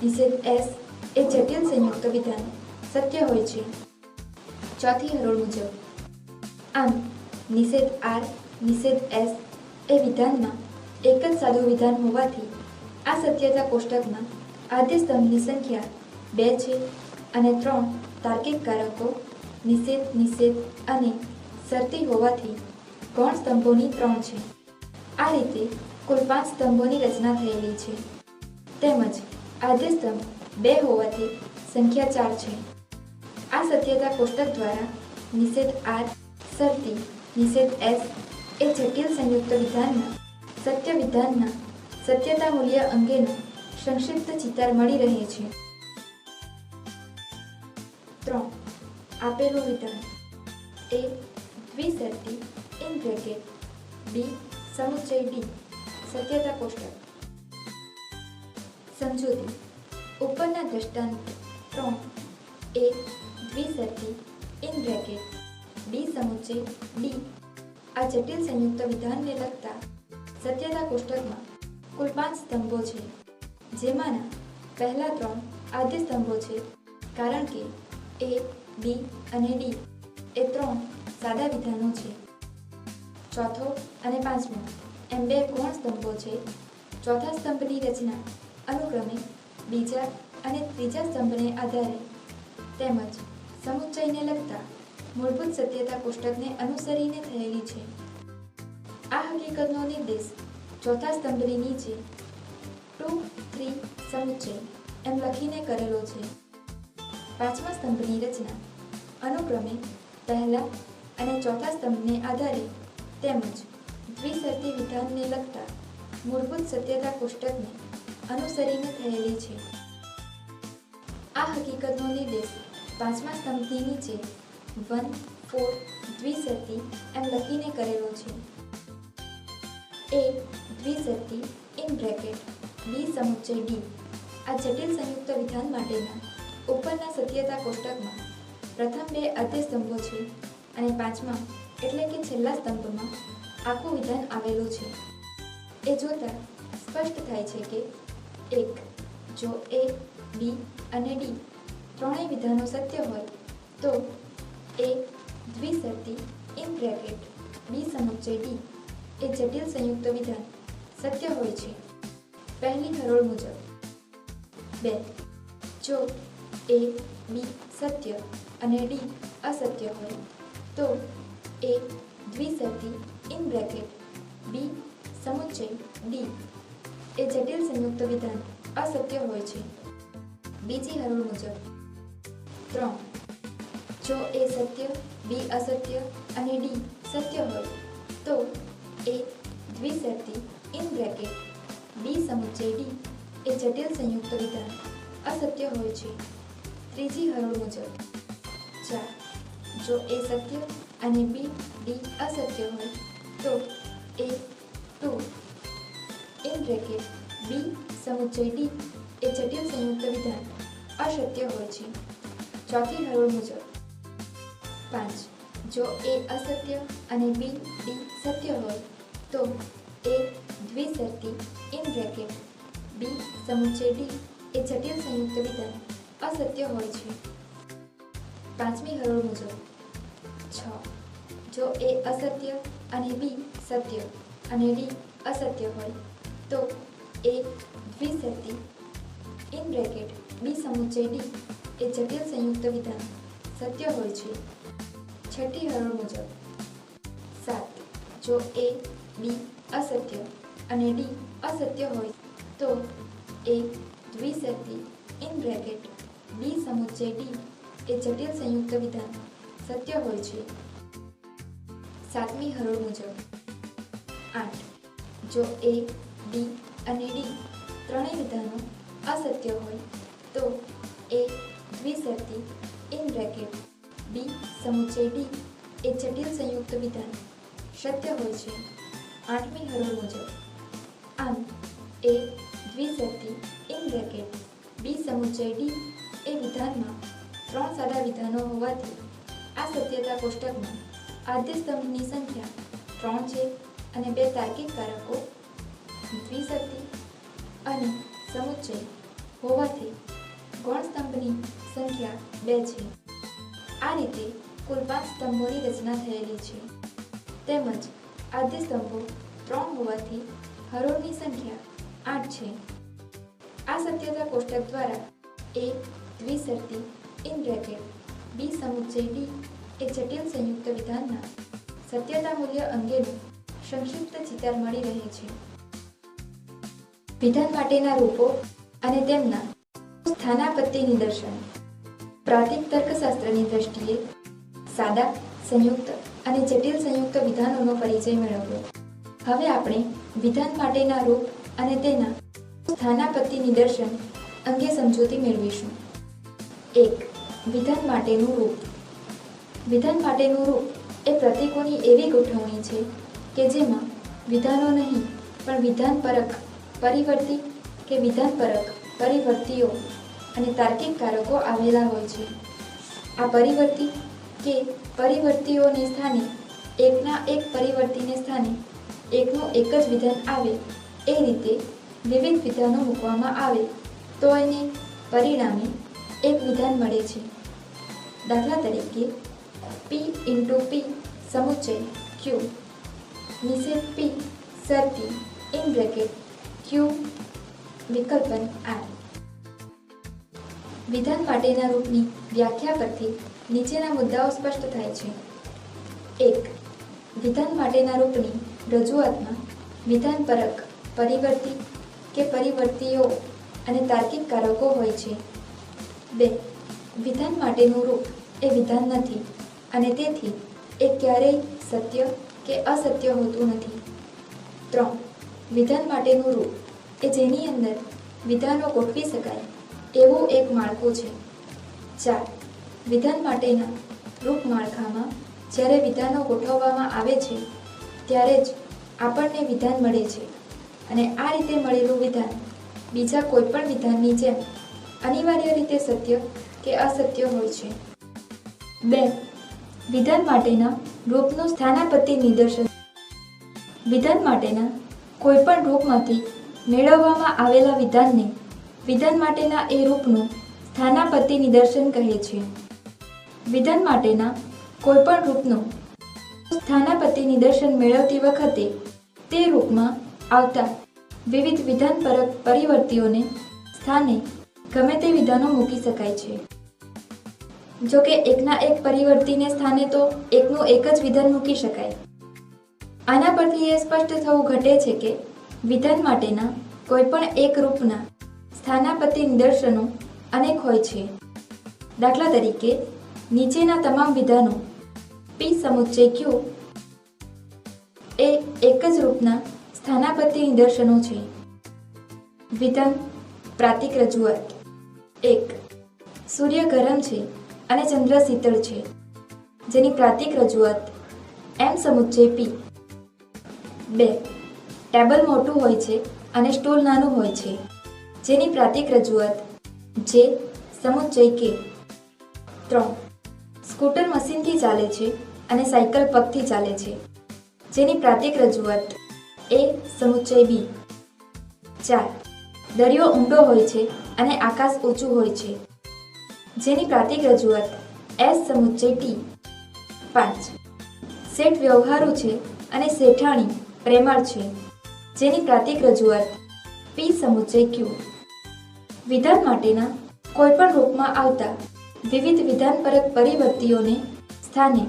નિષેધ S એ જટિલ સંયુક્ત વિધાન સત્ય હોય છે. ચોથી હરોળ મુજબ આમ નિષેધ R નિષેધ S એ વિધાનમાં એક જ સાદું વિધાન હોવાથી આ સત્યતા કોષ્ટકમાં આદ્ય સ્તંભની સંખ્યા 2 છે અને 3 તાર્કિક કારકો નિષેધ નિષેધ અને શરતી હોવાથી ગૌણ સ્તંભોની 3 છે. આ રીતે કુલ 5 સ્તંભોની રચના થયેલી છે. તેમજ આદ્ય સ્તંભ 2 હોવાથી સંખ્યા 4 છે. આ સત્યતા કોષ્ટક દ્વારા નિષેધ R શરતી નિષેધ S એ જટિલ સંયુક્ત વિધાનના સત્ય વિધાનના સત્યતા મૂલ્ય અંગેનું સંક્ષિપ્ત ચિતાર મળી રહે છે. 3. આપેલું વિધાન A દ્વિશરતી ઇન બ્રેકેટ B સમુચ્ચય D સત્યતા કોષ્ટક. સમજૂતી ઉપરના દ્રષ્ટાંત 3 A દ્વિશરતી ઇન બ્રેકેટ B સમુચ્ચય D આ જટિલ સંયુક્ત વિધાનને લગતા સત્યતા કોષ્ટકમાં કુલ 5 સ્તંભો છે, જેમાંના પહેલા 3 આદ્ય સ્તંભો છે કારણ કે A, B અને D એ 3 સાદા વિધાનો છે. ચોથો અને પાંચમો એમ 2 ગૌણ સ્તંભો છે. ચોથા સ્તંભની રચના અનુક્રમે બીજા અને ત્રીજા સ્તંભને આધારે તેમજ સમુચ્ચયને લગતા મૂળભૂત સત્યતા કોષ્ટકને અનુસરીને થયેલી છે. આ હકીકતનો નિર્દેશ ચોથા સ્તંભની નીચે 2, 3 સમુચ્ચય એમ લખીને કરેલો છે. પાંચમા સ્તંભની રચના અનુક્રમે પહેલા અને ચોથા સ્તંભને આધારે તેમજ દ્વિશરતી વિધાનને લગતા મૂળભૂત સત્યતા કોષ્ટકને અનુસરીને થયેલી છે. આ હકીકતનો નિર્દેશ પાંચમા સ્તંભની નીચે 1, 4 દ્વિશરતી એમ લખીને કરેલો છે. A દ્વિશરતી ઇન બ્રેકેટ B સમુચ્ચય D આ જટિલ સંયુક્ત વિધાન માટેના ઉપરના સત્યતા કોષ્ટકમાં પ્રથમ 2 આદ્ય સ્તંભો છે અને પાંચમા એટલે કે છેલ્લા સ્તંભમાં આખું વિધાન આવેલું છે. એ જોતા સ્પષ્ટ થાય છે કે 1. જો A, B અને D ત્રણેય વિધાનો સત્ય હોય તો A દ્વિશરતી ઇન બ્રેકેટ B સમુચ્ચય D એ જટિલ સંયુક્ત વિધાન સત્ય હોય છે. પહેલી હરોળ મુજબ 2. જો A, B સત્ય અને D અસત્ય હોય તો A દ્વિશરતી ઇન બ્રેકેટ B સમુચ્ચય D એ જટિલ સંયુક્ત વિધાન અસત્ય હોય છે. બીજી હરોળ મુજબ 3. જો A સત્ય B અસત્ય અને D સત્ય હોય તો A દ્વિશરતી ઇન બ્રેકેટ B સમુચ્ચય D એ જટિલ સંયુક્ત વિધાન અસત્ય હોય છે. ત્રીજી હરોળ મુજબ 4. જો A સત્ય અને B, D અસત્ય હોય તો A 2 ઇન બ્રેકેટ B સમુચ્ચય D એ જટિલ સંયુક્ત વિધાન અસત્ય હોય છે. ચોથી હરોળ મુજબ 5. જો A અસત્ય અને B, D સત્ય હોય તો A દ્વિશરતી (B સમુચ્ચય D એ જટિલ સંયુક્ત વિધાન અસત્ય હોય છે. 5મી હરોળ મુજબ 6. જો A અસત્ય અને B સત્ય અને D અસત્ય હોય તો A દ્વિશરતી (B સમુચ્ચય D એ જટિલ સંયુક્ત વિધાન સત્ય હોય છે. 6ઠ્ઠી હરોળ મુજબ 7. જો A, B અસત્ય અને D અસત્ય હોય તો A દ્વિશરતી (B સમુચ્ચય D એ જટિલ સંયુક્ત વિધાન સત્ય હોય છે. 7મી હરોળ મુજબ 8. જો A, B અને D ત્રણેય વિધાનો અસત્ય હોય તો A દ્વિશરતી (B સમુચ્ચય D એ જટિલ સંયુક્ત વિધાન સત્ય હોય છે. 8મી હરોળ મુજબ આમ A દ્વિશરતી (B સમુચ્ચય D એ વિધાનમાં 3 સાદા વિધાનો હોવાથી આ સત્યતા કોષ્ટકમાં આદ્ય સ્તંભની સંખ્યા 3 છે અને 2 તાર્કિક કારકો દ્વિશરતી અને સમુચ્ચય હોવાથી ગૌણ સ્તંભની સંખ્યા 2 છે. આ રીતે કુલ 5 સ્તંભોની રચના થયેલી છે તેમજ આદ્ય સ્તંભો 3 હોવાથી હરોળની સંખ્યા 8 છે. આ સત્યતા કોષ્ટક દ્વારા A દ્વિશરતી (B સમુચ્ચય D એ જટિલ સંયુક્ત વિધાનના સત્યતા મૂલ્ય અંગેનું સંક્ષિપ્ત ચિતાર મળી રહે છે. વિધાન માટેના રૂપો અને તેમના સ્થાનાપત્તિ નિદર્શન. પ્રાતિક તર્કશાસ્ત્રની દ્રષ્ટિએ સાદા, સંયુક્ત અને જટિલ સંયુક્ત વિધાનોનો પરિચય મેળવ્યો. હવે આપણે વિધાન માટેના રૂપ અને તેના સ્થાનાપત્તિ નિદર્શન અંગે સમજૂતી મેળવીશું. 1. વિધાન માટેનું રૂપ. વિધાન માટેનું રૂપ એ પ્રતીકોની એવી ગોઠવણી છે કે જેમાં વિધાનો નહીં પણ વિધાનપરક પરિવર્તી કે વિધાનપરક પરિવર્તીઓ અને તાર્કિક કારકો આવેલા હોય છે. આ પરિવર્તી કે પરિવર્તીઓને સ્થાને એકના એક પરિવર્તીને સ્થાને એકનું એક જ વિધાન આવે એ રીતે વિવિધ વિધાનો મૂકવામાં આવે તો એને પરિણામે એક વિધાન મળે છે. દાખલા તરીકે P × P સમુચ્ચય Q નિષેધ P શરતી (Q વિકલ્પન R. વિધાન માટેના રૂપની વ્યાખ્યા પરથી નીચેના મુદ્દાઓ સ્પષ્ટ થાય છે. 1. વિધાન માટેના રૂપની રજૂઆતમાં વિધાનપરક પરિવર્તી કે પરિવર્તીઓ અને તાર્કિક કારકો હોય છે. 2. વિધાન માટેનું રૂપ એ વિધાન નથી અને તેથી એ ક્યારેય સત્ય કે અસત્ય હોતું નથી. 3. વિધાન માટેનું રૂપ એ જેની અંદર વિધાનો ગોઠવી શકાય એવું એક માળખું છે. 4. વિધાન માટેના રૂપ માળખામાં જ્યારે વિધાનો ગોઠવવામાં આવે છે ત્યારે જ આપણને વિધાન મળે છે અને આ રીતે મળેલું વિધાન બીજા કોઈપણ વિધાનની જેમ અનિવાર્ય રીતે સત્ય કે અસત્ય હોય છે. 2. વિધાન માટેના રૂપનું સ્થાનાપત્તિ નિદર્શન. વિધાન માટેના કોઈપણ રૂપમાંથી મેળવવામાં આવેલા વિધાનને વિધાન માટેના એ રૂપનું સ્થાનાપત્તિ નિદર્શન કહે છે. વિધાન માટેના કોઈપણ રૂપનું સ્થાનાપત્તિ નિદર્શન મેળવતી વખતે તે રૂપમાં આવતા વિવિધ વિધાનપરક પરિવર્તીઓને સ્થાને ગમે તે વિધાનો મૂકી શકાય છે. જો કે એકના એક પરિવર્તીને સ્થાને તો એકનું એક જ વિધાન મૂકી શકાય. આના પરથી એ સ્પષ્ટ થવું ઘટે છે કે વિધાન માટેના કોઈપણ એક રૂપના સ્થાનાપત્તિ નિદર્શનો અનેક હોય છે. દાખલા તરીકે નીચેના તમામ વિધાનો P સમુચ્ચય Q એ એક જ રૂપના સ્થાનાપત્તિ નિદર્શનો છે. વિધાન પ્રાતિક રજૂઆત. 1. સૂર્ય ગરમ છે અને ચંદ્ર શીતળ છે, જેની પ્રાતિક રજૂઆત M સમુચ્ચય P. 2. ટેબલ મોટું હોય છે અને સ્ટૂલ નાનું હોય છે, જેની પ્રાતિક રજૂઆત J સમુચ્ચય K. 3. સ્કૂટર મશીનથી ચાલે છે અને સાયકલ પગથી ચાલે છે, જેની પ્રાતિક રજૂઆત એ સમુચ્ચય બી. 4. દરિયો ઊંડો હોય છે અને આકાશ ઊંચું હોય છે, જેની પ્રાતિક રજૂઆત એસ સમુચ્ચય ટી. 5. શેઠ વ્યવહારુ છે અને શેઠાણી પ્રેમાળ છે, જેની પ્રાતિક રજૂઆત પી સમુચ્ચય ક્યુ. વિધાન માટેના કોઈપણ રૂપમાં આવતા વિવિધ વિધાનપરક પરિવર્તીઓને સ્થાને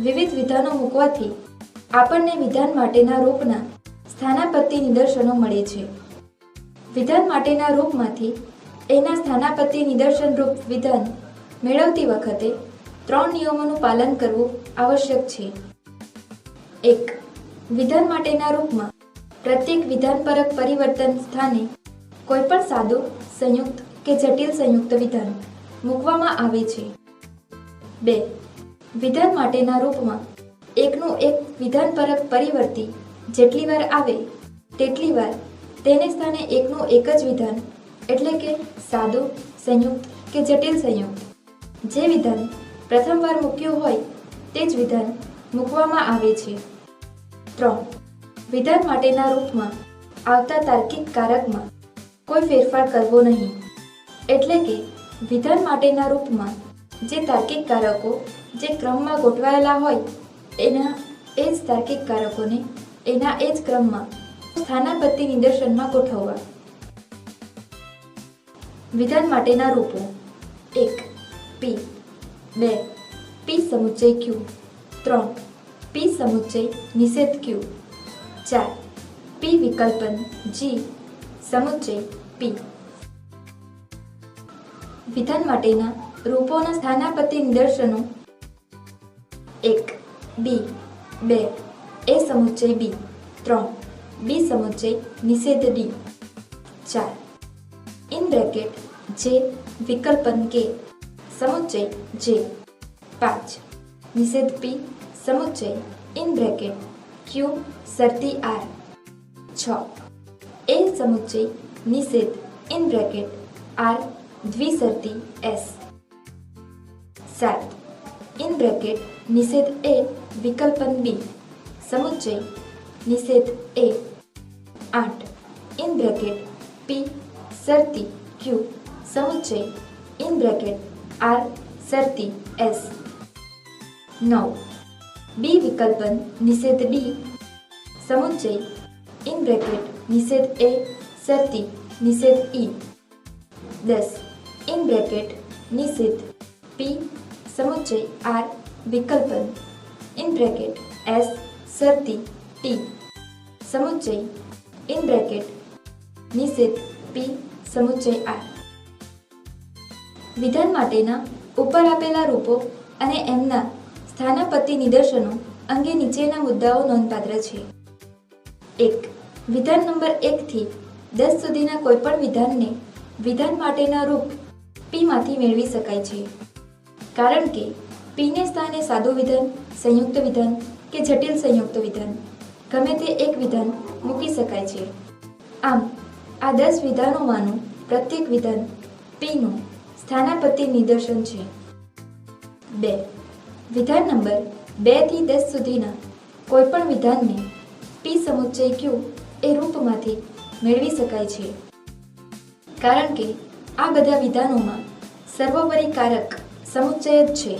વિવિધ વિધાનો મૂકવાથી આપણને વિધાન માટેના રૂપના સ્થાનાપત્તિ નિદર્શનો મળે છે. વિધાન માટેના રૂપમાંથી એના સ્થાનાપત્તિ નિદર્શન રૂપ વિધાન મેળવતી વખતે 3 નિયમોનું પાલન કરવું આવશ્યક છે. 1. વિધાન માટેના રૂપમાં પ્રત્યેક વિધાનપરક પરિવર્તન સ્થાને કોઈપણ સાદું, સંયુક્ત કે જટિલ સંયુક્ત વિધાન મૂકવામાં આવે છે. 2. વિધાન માટેના રૂપમાં એકનું એક વિધાનપરક પરિવર્તી જેટલી વાર આવે તેટલી વાર તેને સ્થાને એકનું એક જ વિધાન એટલે કે સાદું, સંયુક્ત કે જટિલ સંયુક્ત જે વિધાન પ્રથમ વાર મૂક્યું હોય તે જ વિધાન મૂકવામાં આવે છે. 3. વિધાન માટેના રૂપમાં આવતા તાર્કિક કારકમાં કોઈ ફેરફાર કરવો નહીં, એટલે કે વિધાન માટેના રૂપમાં જે તાર્કિક કારકો જે ક્રમમાં ગોઠવાયેલા હોય એના એ જ તાર્કિક કારકોને એના એ જ ક્રમમાં સ્થાનાપત્તિ નિદર્શનમાં ગોઠવવા. વિધાન માટેના રૂપો 1. પી. 2. પી સમુચ્ચય ક્યુ. 3. પી સમુચ્ચય નિષેધ ક્યુ. 4. પી વિકલ્પન જી સમુચ્ચય પી. વિધાન માટેના રૂપોના સ્થાનાપત્તિ નિદર્શનો 1. બી. 2. એ સમુચ્ચય બી. 3. બી સમુચ્ચય નિષેધ ડી. 4. ઇન બ્રેકેટ જે વિકલ્પન કે સમુચ્ચય જે. 5. નિષેધ પી સમુચ્ચય ઇન બ્રેકેટ ક્યુ શરતી આર. 6. એ સમુચ્ચય નિષેધ ઇન બ્રેકેટ આર દ્વિશરતી એસ. 7. ઇન બ્રેકેટ નિષેધ એ વિકલ્પન બી સમુચ્ચય નિષેધ એ. 8. ઇન બ્રેકેટ પી શરતી ક્યુ સમુચ્ચય ઇન બ્રેકેટ આર શરતી એસ. 9. બી વિકલ્પન નિષેધ ડી સમુચ્ચય ઇન બ્રેકેટ નિષેધ એ શરતી નિષેધ ઈ. 10. ઇન બ્રેકેટ નિષેધ પી સમુચ્ચય આર વિકલ્પન ઇન બ્રેકેટ એસ શરતી ટી સમુચ્ચય ઇન બ્રેકેટ નિષેધ પી સમુચ્ચય આર. વિધાન માટેના ઉપર આપેલા રૂપો અને એમના સ્થાનાપત્તિ નિદર્શનો અંગે નીચેના મુદ્દાઓ નોંધપાત્ર છે. 1. વિધાન નંબર 1 થી 10 સુધીના કોઈપણ વિધાનને વિધાન માટેના રૂપ પી માંથી મેળવી શકાય છે, કારણ કે પીને સ્થાને સાદું વિધાન, સંયુક્ત વિધાન કે જટિલ સંયુક્ત વિધાન ગમે તે એક વિધાન મૂકી શકાય છે. આમ આ 10 વિધાનોમાંનું પ્રત્યેક વિધાન પીનું સ્થાનાપત્તિ નિદર્શન છે. 2. વિધાન નંબર 2 થી 10 સુધીના કોઈપણ વિધાનને પી સમુચ્ચય ક્યુ એ રૂપમાંથી મેળવી શકાય છે, કારણ કે આ બધા વિધાનોમાં સર્વોપરી કારક સમુચ્ચય જ છે.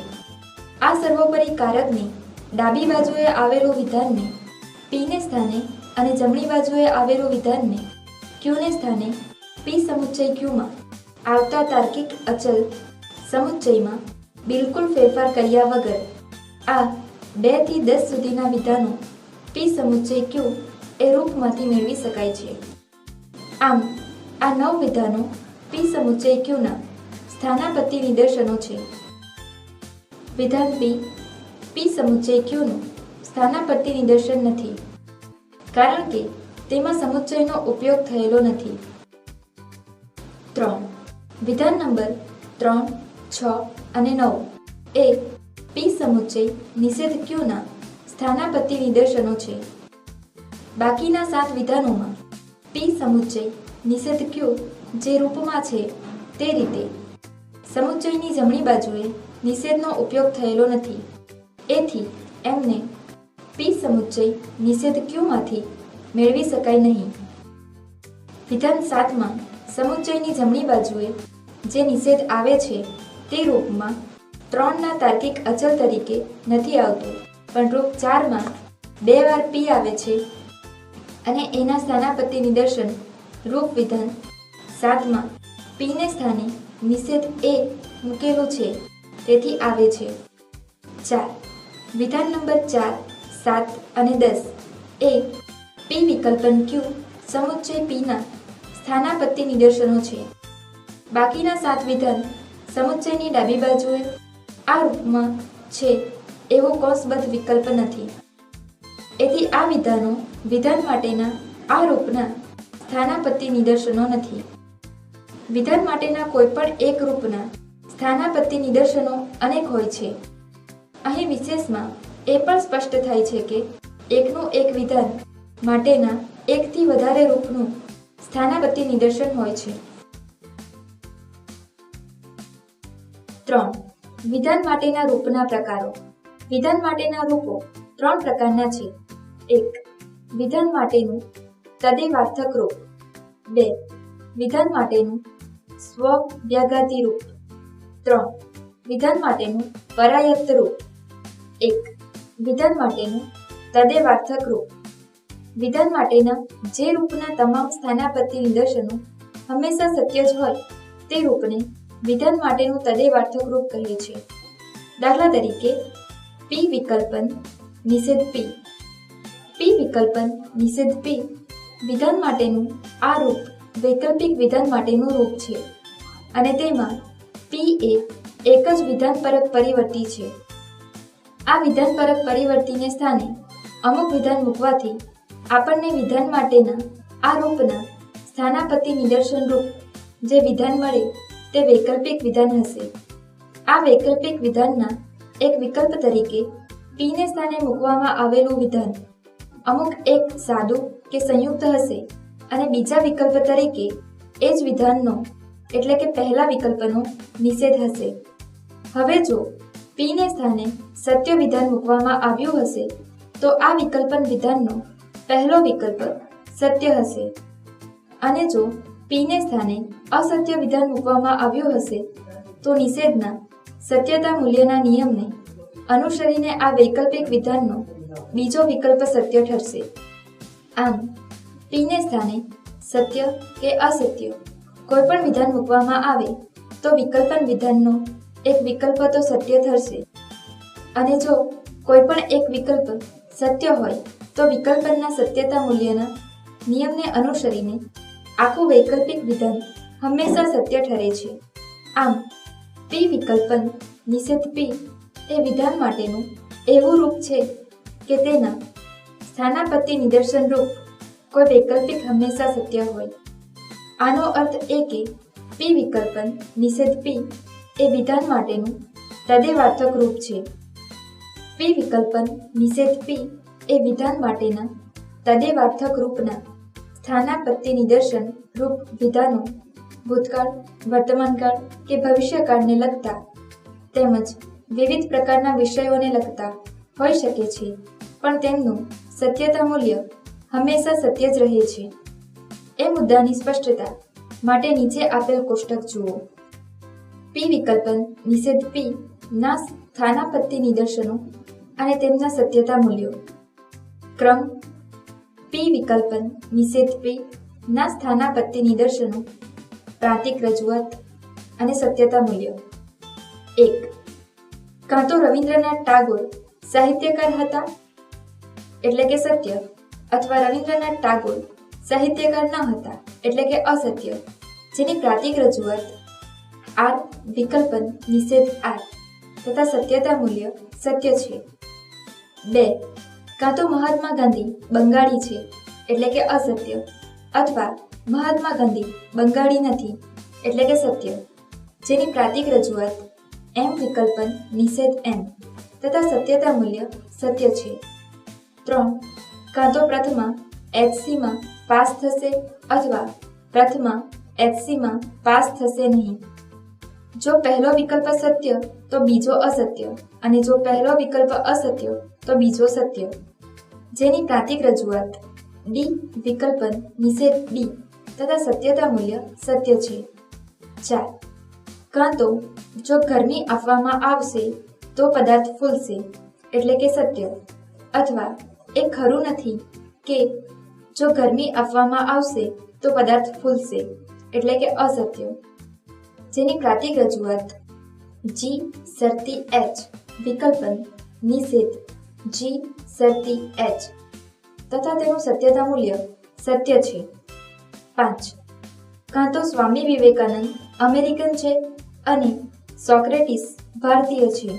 આ સર્વોપરી કારકની ડાબી બાજુએ આવેલું વિધાનને પીને સ્થાને અને જમણી બાજુએ આવેલું વિધાનને ક્યુને સ્થાને પી સમુચ્ચય ક્યુમાં આવતા તાર્કિક અચલ સમુચ્ચયમાં બિલકુલ ફેરફાર કર્યા વગર આ 2 થી 10 સુધીના વિધાનો પી સમુચ્ચય ક્યુ એ રૂપમાંથી મેળવી શકાય છે. આમ આ 9 વિધાનો પી સમુચ્ચય ક્યુના સ્થાનાપત્તિ નિદર્શનો છે. વિધાન બી પી સમુચ્ચય ક્યુનું સ્થાનાપત્તિ નિદર્શન નથી, કારણ કે તેમાં સમુચ્ચયનો ઉપયોગ થયેલો નથી. 3. વિધાન નંબર 3, 6 અને 9 એ પી સમુચ્ચય નિષેધ ક્યુના સ્થાનાપત્તિ નિદર્શનો છે. બાકીના 7 વિધાનોમાં પી સમુચ્ચય નિષેધ ક્યુ જે રૂપમાં છે તે રીતે સમુચ્ચયની જમણી બાજુએ નિષેધનો ઉપયોગ થયેલો નથી. એથી એમને પી સમુચ્ચય નિષેધ ક્યુમાંથી મેળવી શકાય નહીં. વિધાન 7માં સમુચ્ચયની જમણી બાજુએ જે નિષેધ આવે છે તે રૂપમાં 3ના તાર્કિક અચલ તરીકે નથી આવતું, પણ રૂપ 4માં 2 વાર પી આવે છે અને એના સ્થાનાપત્તિ નિદર્શન રૂપ વિધાન 7માં પીને સ્થાને નિષેધ એ મૂકેલું છે, તેથી આવે છે. 4. વિધાન નંબર 4, 7 અને 10 એ પી વિકલ્પન ક્યુ સમુચ્ચય પીના સ્થાનાપત્તિ નિદર્શનો છે. બાકીના 7 વિધાન સમુચ્ચયની ડાબી બાજુએ આ રૂપમાં છે એવો કૌંસબદ્ધ વિકલ્પ નથી. એથી આ વિધાનો વિધાન માટેના આ રૂપના સ્થાનાપત્તિ નિદર્શનો નથી. વિધાન માટેના કોઈપણ એક રૂપના સ્થાનાપત્તિ નિદર્શનો અનેક હોય છે. અહીં વિશેષમાં એ પણ સ્પષ્ટ થાય છે કે એકનું એક વિધાન માટેના એકથી વધારે રૂપનું સ્થાનાપત્તિ નિદર્શન હોય છે. 3. વિધાન માટેના રૂપના પ્રકારો. વિધાન માટેના રૂપો 3 પ્રકારના છે. 1. વિધાન માટેનું તદેવાર્થક રૂપ. 2. વિધાન માટેનું સ્વવ્યાઘાતી રૂપ. 3. વિધાન માટેનું પરાયત્ત રૂપ. 1. વિધાન માટેનું તદેવાર્થક રૂપ. વિધાન માટેના જે રૂપના તમામ સ્થાનાપત્તિ નિદર્શનો હંમેશા સત્ય જ હોય તે રૂપને વિધાન માટેનું તદેવાર્થક રૂપ કહે છે. દાખલા તરીકે પી વિકલ્પન નિષેધ પી. પી વિકલ્પન નિષેધ પી વિધાન માટેનું આ રૂપ વૈકલ્પિક વિધાન માટેનું રૂપ છે અને તેમાં પી એ એક જ વિધાનપરક પરિવર્તી છે. આ વિધાનપરક પરિવર્તીને સ્થાને અમુક વિધાન મૂકવાથી આપણને વિધાન માટેના આ રૂપના સ્થાનાપત્તિ નિદર્શન રૂપ જે વિધાન મળે તે વૈકલ્પિક વિધાન હશે. આ વૈકલ્પિક વિધાનના એક વિકલ્પ તરીકે પીને સ્થાને મૂકવામાં આવેલું વિધાન અમુક એક સાદું કે સંયુક્ત હશે અને બીજા વિકલ્પ તરીકે એ જ વિધાનનો એટલે કે પહેલા વિકલ્પનો નિષેધ હશે. હવે જો પીને સ્થાને સત્ય વિધાન મૂકવામાં આવ્યું હશે તો આ વિકલ્પન વિધાનનો પહેલો વિકલ્પ સત્ય હશે અને જો પીને સ્થાને અસત્ય વિધાન મૂકવામાં આવ્યું હશે તો નિષેધના સત્યતા મૂલ્યના નિયમને અનુસરીને આ વૈકલ્પિક વિધાનનો બીજો વિકલ્પ સત્ય ઠરશે. આમ પીને સ્થાને સત્ય કે અસત્ય કોઈપણ વિધાન મૂકવામાં આવે તો વિકલ્પન વિધાનનો એક વિકલ્પ તો સત્ય ઠરશે અને જો કોઈપણ એક વિકલ્પ સત્ય હોય તો વિકલ્પનના સત્યતા મૂલ્યના નિયમને અનુસરીને આખું વૈકલ્પિક વિધાન હંમેશા સત્ય ઠરે છે. આમ પી વિકલ્પન નિષેધ પી એ વિધાન માટેનું એવું રૂપ છે કે તેના સ્થાનાપત્તિ નિદર્શન રૂપ કોઈ વૈકલ્પિક હંમેશા સત્ય હોય. આનો અર્થ એ કે પી વિકલ્પન નિષેધ પી એ વિધાન માટેનું તદેવાર્થક રૂપ છે. પી વિકલ્પન નિષેધ પી એ વિધાન માટેના તદેવાર્થક રૂપના સ્થાનાપત્તિ નિદર્શન રૂપ વિધાનો ભૂતકાળ, વર્તમાનકાળ કે ભવિષ્યકાળને લગતા તેમજ વિવિધ પ્રકારના વિષયોને લગતા હોઈ શકે છે, પણ તેમનું સત્યતા મૂલ્ય હંમેશા સત્ય જ રહે છે. એ મુદ્દાની સ્પષ્ટતા માટે નીચે આપેલ કોષ્ટક જુઓ. પી વિકલ્પન નિષેધ પી ના સ્થાનાપત્તિ નિદર્શનો અને તેમના સત્યતા મૂલ્યો. ક્રમ પી વિકલ્પન નિષેધ પી ના સ્થાનાપત્તિ નિદર્શનો, પ્રાતિક રજૂઆત અને સત્યતા મૂલ્યો. 1. કાં તો રવિન્દ્રનાથ ટાગોર સાહિત્યકાર હતા એટલે કે સત્ય, અથવા રવિન્દ્રનાથ ટાગોર સાહિત્યકાર ન હતા એટલે કે અસત્ય, જેની પ્રાતિક રજૂઆત આર વિકલ્પન નિષેધ આર તથા સત્યતા મૂલ્ય સત્ય છે. 2. કાં તો મહાત્મા ગાંધી બંગાળી છે એટલે કે અસત્ય, અથવા મહાત્મા ગાંધી બંગાળી નથી એટલે કે સત્ય, જેની પ્રાતિક રજૂઆત એમ વિકલ્પન નિષેધ એમ તથા સત્યતા મૂલ્ય સત્ય છે. 3. કાં તો પ્રથમા એચસીમાં પાસ થશે અથવા પ્રથમા એચસીમાં પાસ થશે નહીં, જો પહેલો વિકલ્પ સત્ય તો બીજો અસત્ય, અને જો પહેલો વિકલ્પ અસત્ય તો બીજો સત્ય, જેની પ્રાતિક રજૂઆત ડી વિકલ્પન નિષેધ ડી તથા સત્યતા મૂલ્ય સત્ય છે. 4. કાં તો જો ગરમી આપવામાં આવશે તો પદાર્થ ફૂલશે એટલે કે સત્ય, અથવા એ ખરું નથી કે જો ગરમી આપવામાં આવશે તો પદાર્થ ફૂલશે એટલે કે અસત્ય, જેની પ્રાતિક રજૂઆત જી શરતી એચ વિકલ્પન નિષેધ જી શરતી એચ તથા તેનું સત્યતા મૂલ્ય સત્ય છે. 5. કાં તો સ્વામી વિવેકાનંદ અમેરિકન છે અને સોક્રેટિસ ભારતીય છે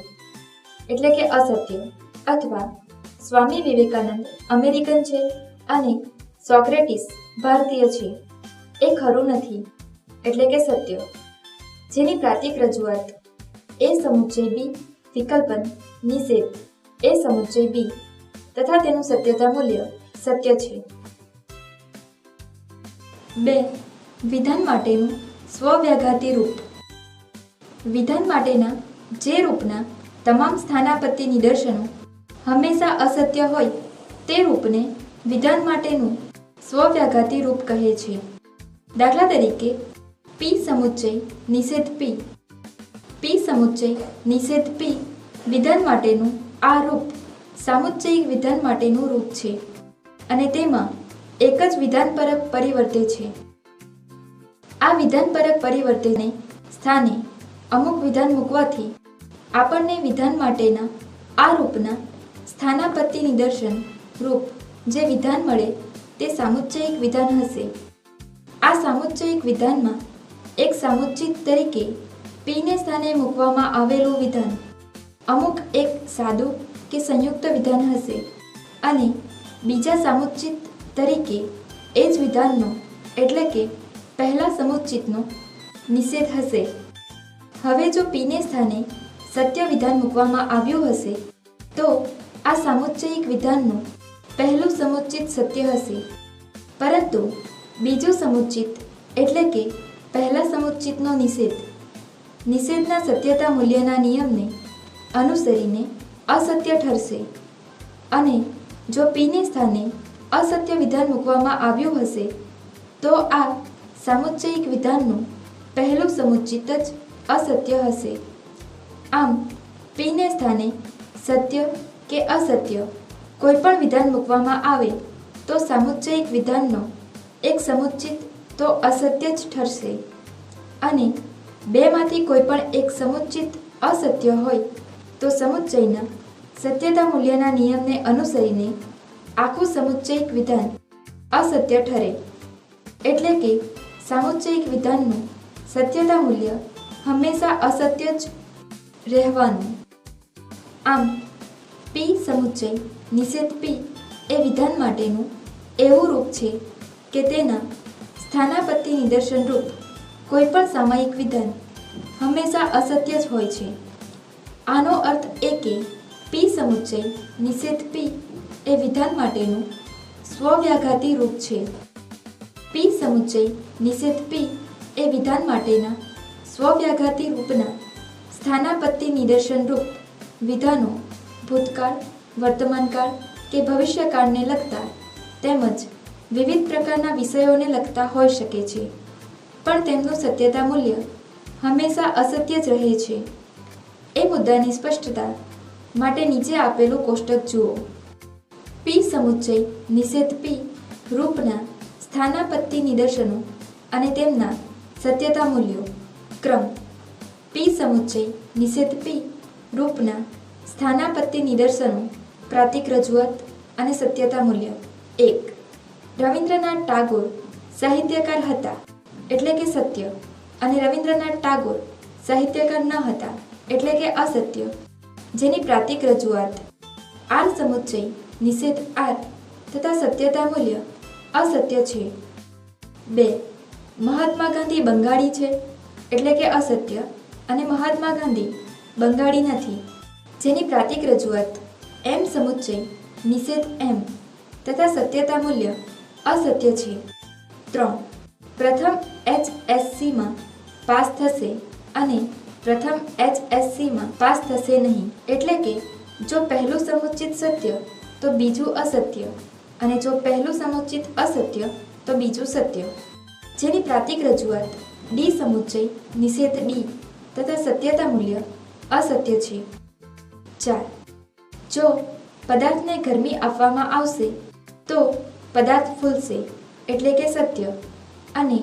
એટલે કે અસત્ય, અથવા સ્વામી વિવેકાનંદ અમેરિકન છે અને સોક્રેટિસ ભારતીય છે એ ખરું નથી એટલે કે સત્ય, જેની પ્રાતિક રજૂઆત એ સમુચ્ચય બી વિકલ્પન નિષેધ એ સમુચ્ચય બી તથા તેનું સત્યતા મૂલ્ય સત્ય છે. 2. વિધાન માટેનું સ્વવ્યાઘાતી રૂપ. વિધાન માટેના જે રૂપના તમામ સ્થાનાપત્તિ નિદર્શનો હંમેશા અસત્ય હોય તે રૂપને વિધાન માટેનું સ્વવ્યાઘાતી રૂપ કહે છે. દાખલા તરીકે પી સમુચ્ચય નિષેધ પી. પી સમુચ્ચય નિષેધ પી વિધાન માટેનું આ રૂપ સામુચ્ચયિક વિધાન માટેનું રૂપ છે અને તેમાં એક જ વિધાનપરક પરિવર્તે છે. આ વિધાનપરક પરિવર્તનને સ્થાને અમુક વિધાન મૂકવાથી આપણને વિધાન માટેના આ રૂપના સ્થાનાપત્તિ નિદર્શન રૂપ જે વિધાન મળે તે સામુચ્ચયિક વિધાન હશે. આ સામુચ્ચયિક વિધાનમાં એક સામુચ્ચિત તરીકે પીને સ્થાને મૂકવામાં આવેલું વિધાન અમુક એક સાદું કે સંયુક્ત વિધાન હશે અને બીજા સામુચ્ચિત તરીકે એ જ વિધાનનો એટલે કે પહેલા સમુચ્ચિતનો નિષેધ હશે. હવે જો પીને સ્થાને સત્ય વિધાન મૂકવામાં આવ્યું હશે તો આ સામુચ્ચયિક વિધાનનું પહેલું સમુચ્ચિત સત્ય હશે, પરંતુ બીજું સમુચ્ચિત એટલે કે પહેલા સમુચ્ચિતનો નિષેધના સત્યતા મૂલ્યના નિયમને અનુસરીને અસત્ય ઠરશે. અને જો પીને સ્થાને અસત્ય વિધાન મૂકવામાં આવ્યું હશે તો આ સામુચ્ચયિક વિધાનનું પહેલું સમુચ્ચિત જ અસત્ય હશે. આમ પીને સ્થાને સત્ય કે અસત્ય કોઈ પણ વિધાન મૂકવામાં આવે તો સામુચ્ચયિક વિધાનનો એક સમુચ્ચિત તો અસત્ય જ ઠરશે, અને બેમાંથી કોઈ પણ એક સમુચ્ચિત અસત્ય હોય તો સમુચ્ચયના સત્યતા મૂલ્યના નિયમને અનુસરીને આખું સમુચ્ચયિક વિધાન અસત્ય ઠરે. એટલે કે સામુચ્ચયિક વિધાનનું સત્યતા મૂલ્ય હંમેશા અસત્ય જ રહેવાનું. આમ પી સમુચ્ચય નિષેધ પી એ વિધાન માટેનું એવું રૂપ છે કે તેના સ્થાનાપત્તિ નિદર્શન રૂપ કોઈ પણ સામયિક વિધાન હંમેશા અસત્ય જ હોય છે. આનો અર્થ એ કે પી સમુચ્ચય નિષેધ પી એ વિધાન માટેનું સ્વવ્યાઘાતી રૂપ છે. પી સમુચ્ચય નિષેધ પી એ વિધાન માટેના સ્વવ્યાઘાતી રૂપના સ્થાનાપત્તિ નિદર્શન રૂપ વિધાનો ભૂતકાળ, વર્તમાનકાળ કે ભવિષ્યકાળને લગતા તેમજ વિવિધ પ્રકારના વિષયોને લગતા હોઈ શકે છે, પણ તેમનું સત્યતા મૂલ્ય હંમેશા અસત્ય જ રહે છે. એ મુદ્દાની સ્પષ્ટતા માટે નીચે આપેલું કોષ્ટક જુઓ. પી સમુચ્ચય નિષેધ પી રૂપના સ્થાનાપત્તિ નિદર્શનો અને તેમના સત્યતા મૂલ્યો. ક્રમ: પી સમુચ્ચય નિષેધ પી રૂપના સ્થાનાપત્તિ નિદર્શનો, પ્રાતિક રજૂઆત અને સત્યતા મૂલ્ય. 1. રવિન્દ્રનાથ ટાગોર સાહિત્યકાર હતા એટલે કે સત્ય, અને રવિન્દ્રનાથ ટાગોર સાહિત્યકાર ન હતા એટલે કે અસત્ય, જેની પ્રાતિક રજૂઆત આર સમુચ્ચય નિષેધ આર તથા સત્યતા મૂલ્ય અસત્ય છે. 2. મહાત્મા ગાંધી બંગાળી છે એટલે કે અસત્ય, અને મહાત્મા ગાંધી બંગાળી નથી, જેની પ્રાતિક રજૂઆત એમ સમુચ્ચય નિષેધ એમ તથા સત્યતા મૂલ્ય અસત્ય છે. 3. પ્રથમ HSCમાં પાસ થશે અને પ્રથમ HSCમાં પાસ થશે નહીં. એટલે કે જો પહેલું સમુચિત સત્ય તો બીજું અસત્ય, અને જો પહેલું સમુચિત અસત્ય તો બીજું સત્ય. જેની પ્રાતિક રજૂઆત ડી સમુચ્ચય નિષેધ ડી તથા સત્યતા મૂલ્ય અસત્ય છે. 4. જો પદાર્થને ગરમી આપવામાં આવશે તો પદાર્થ ફૂલશે, એટલે કે સત્ય, અને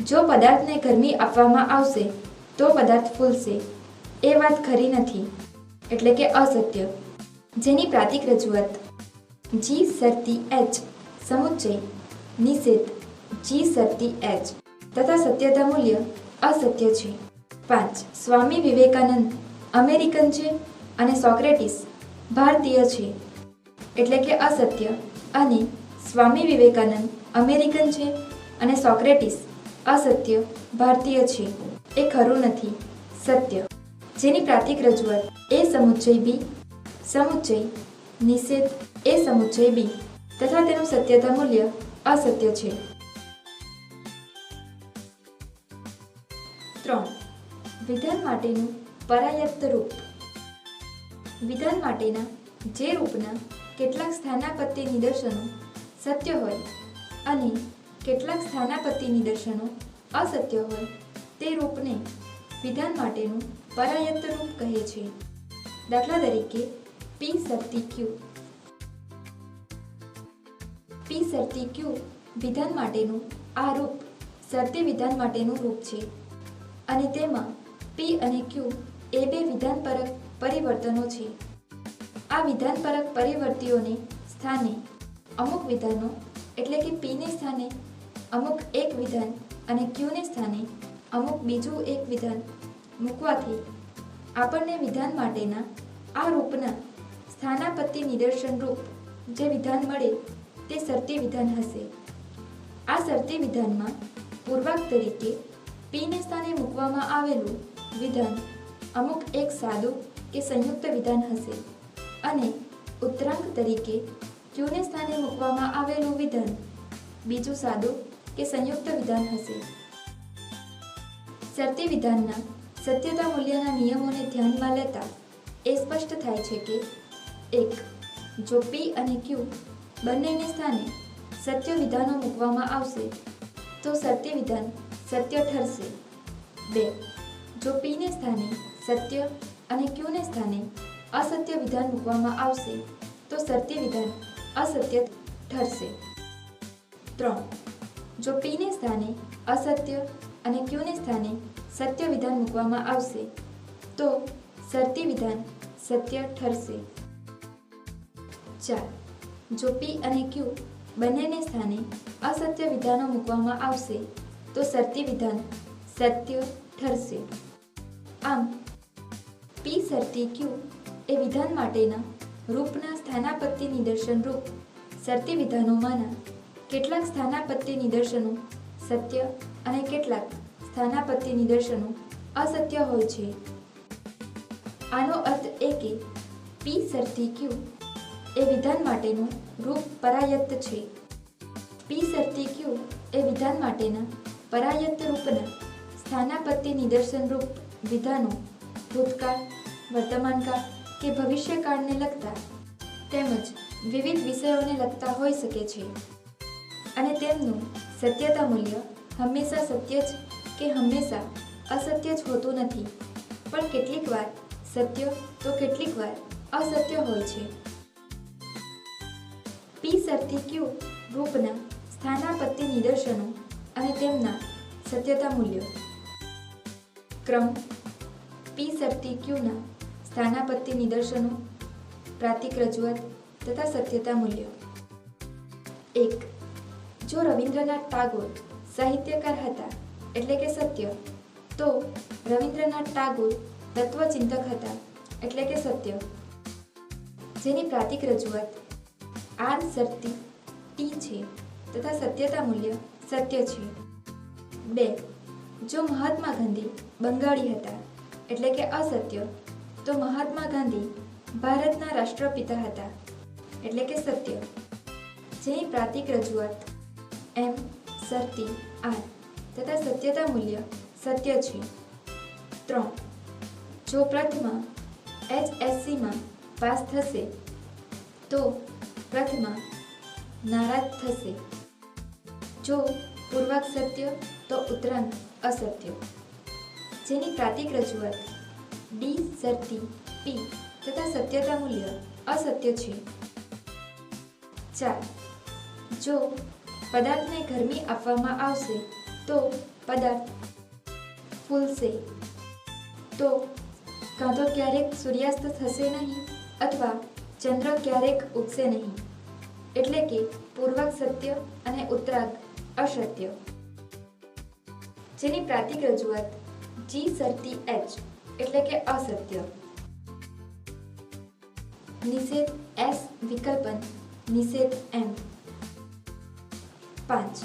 જો પદાર્થને ગરમી આપવામાં આવશે તો પદાર્થ ફૂલશે એ વાત ખરી નથી, એટલે કે અસત્ય. જેની પ્રાતિક રજૂઆત જી શરતી એચ સમુચ્ચય નિષેધ જી શરતી એચ તથા સત્યતા મૂલ્ય અસત્ય છે. 5. સ્વામી વિવેકાનંદ અમેરિકન છે અને સોક્રેટિસ ભારતીય છે, એટલે કે અસત્ય, અને સ્વામી વિવેકાનંદ અમેરિકન છે અને સોક્રેટિસ અસત્ય ભારતીય છે એ ખરું નથી, સત્ય. જેની પ્રાતિક રજૂઆત એ સમુચ્ચય બી સમુચ્ચય નિષેધ એ સમુચ્ચય બી તથા તેનું સત્યતા મૂલ્ય અસત્ય છે. 3. વિધાન માટેનું પરાયત્ત રૂપ. વિધાન માટેના જે રૂપના કેટલાક સ્થાનાપત્તિ નિદર્શનો સત્ય હોય અને કેટલાક સ્થાનાપત્તિ નિદર્શનો અસત્ય હોય તે રૂપને વિધાન માટેનું પરાયત્ત રૂપ કહે છે. દાખલા તરીકે પી શરતી ક્યુ. પી શરતી ક્યુ વિધાન માટેનું આ રૂપ શરતી વિધાન માટેનું રૂપ છે, અને તેમાં પી અને ક્યુ એ બે વિધાનપરક પરિવર્તનો છે. આ વિધાનપરક પરિવર્તીઓને સ્થાને અમુક વિધાનો, એટલે કે પીને સ્થાને અમુક એક વિધાન અને ક્યુને સ્થાને અમુક બીજું એક વિધાન મૂકવાથી આપણને વિધાન માટેના આ રૂપના સ્થાનાપત્તિ નિદર્શન રૂપ જે વિધાન મળે તે શરતી વિધાન હશે. આ શરતી વિધાનમાં પૂર્વાંક તરીકે પીને સ્થાને મૂકવામાં આવેલું વિધાન અમુક એક સાદું કે સંયુક્ત વિધાન હશે, અને ઉત્તરાંક તરીકે ક્યુને સ્થાને મૂકવામાં આવેલું વિધાન બીજું સાદું કે સંયુક્ત વિધાન હશે. શરતી વિધાનના સત્યતા મૂલ્યના નિયમોને ધ્યાનમાં લેતા એ સ્પષ્ટ થાય છે કે 1. જો પી અને ક્યુ બંનેને સ્થાને સત્ય વિધાનો મૂકવામાં આવશે તો શરતી વિધાન સત્ય ઠરશે. 2. જો પીને સ્થાને સત્ય અને ક્યુને સ્થાને અસત્ય વિધાન મૂકવામાં આવશે તો શરતી વિધાન અસત્ય ઠરશે. 3. જો પીને સ્થાને અસત્ય અને ક્યુને સ્થાને સત્ય વિધાન મૂકવામાં આવશે તો શરતી વિધાન સત્ય ઠરશે. 4. જો પી અને ક્યુ બંનેને સ્થાને અસત્ય વિધાનો મૂકવામાં આવશે તો શરતી વિધાન સત્ય ઠરશે. આમ પી શરતી ક્યુ એ વિધાન માટેના રૂપના સ્થાનાપત્તિ નિદર્શન રૂપ શરતી વિધાનોમાંના કેટલાક સ્થાનાપત્તિ નિદર્શનો સત્ય અને કેટલાક સ્થાનાપત્તિ નિદર્શનો અસત્ય હોય છે. આનો અર્થ એ કે પી શરતી ક્યુ એ વિધાન માટેનું રૂપ પરાયત્ત છે. પી શરતી ક્યુ એ વિધાન માટેના પરાયત્ત રૂપના સ્થાનાપત્તિ નિદર્શન રૂપ વિધાનો ભૂતકાળ, વર્તમાનકાળ કે ભવિષ્યકાળને લગતા તેમજ વિવિધ વિષયોને લગતા હોઈ શકે છે, અને તેમનું સત્યતા મૂલ્ય હંમેશા સત્ય જ કે હંમેશા અસત્ય જ હોતું નથી, પણ કેટલીક વાર સત્ય તો કેટલીક વાર અસત્ય હોય છે. પી શરતી ક્યુ રૂપના સ્થાનાપત્તિ નિદર્શનો અને તેમના સત્યતા મૂલ્યો. ક્રમ પી શરતી ક્યુના સ્થાનાપત્તિ નિદર્શનો, પ્રાતિક રજૂઆત તથા સત્યતા મૂલ્યો. 1. જો રવિન્દ્રનાથ ટાગોર સાહિત્યકાર હતા એટલે કે સત્ય, તો રવિન્દ્રનાથ ટાગોર તત્વચિંતક હતા એટલે કે સત્ય. જેની પ્રાતિક રજૂઆત આર શરતી ટી છે તથા સત્યતા મૂલ્ય સત્ય છે. 2. જો મહાત્મા ગાંધી બંગાળી હતા એટલે કે અસત્ય, તો મહાત્મા ગાંધી ભારતના રાષ્ટ્રપિતા હતા એટલે કે સત્ય. જેની પ્રાતિક રજૂઆત એમ શરતી આર તથા સત્યતા મૂલ્ય સત્ય છે. 3. જો પ્રથમા HSCમાં પાસ થશે તો પ્રથમા નારાજ થશે. જો પૂર્વાંક સત્ય તો ઉત્તરાંક અસત્ય. જેની પ્રાતિક રજૂઆત ડી શરતી P તથા સત્યતા મૂલ્ય અસત્ય છે. 4. જો પદાર્થને ગરમી આપવામાં આવશે તો પદાર્થ ફૂલશે. તો કાં તો ક્યારેક સૂર્યાસ્ત થશે નહીં અથવા ચંદ્ર ક્યારેક ઉગશે નહીં. એટલે કે પૂર્વાંક સત્ય અને ઉત્તરાંક અસત્ય. જેની પ્રાતિક રજૂઆત જી શરતી H એટલે કે અસત્ય. નિષેધ S વિકલ્પન નિષેધ M. 5.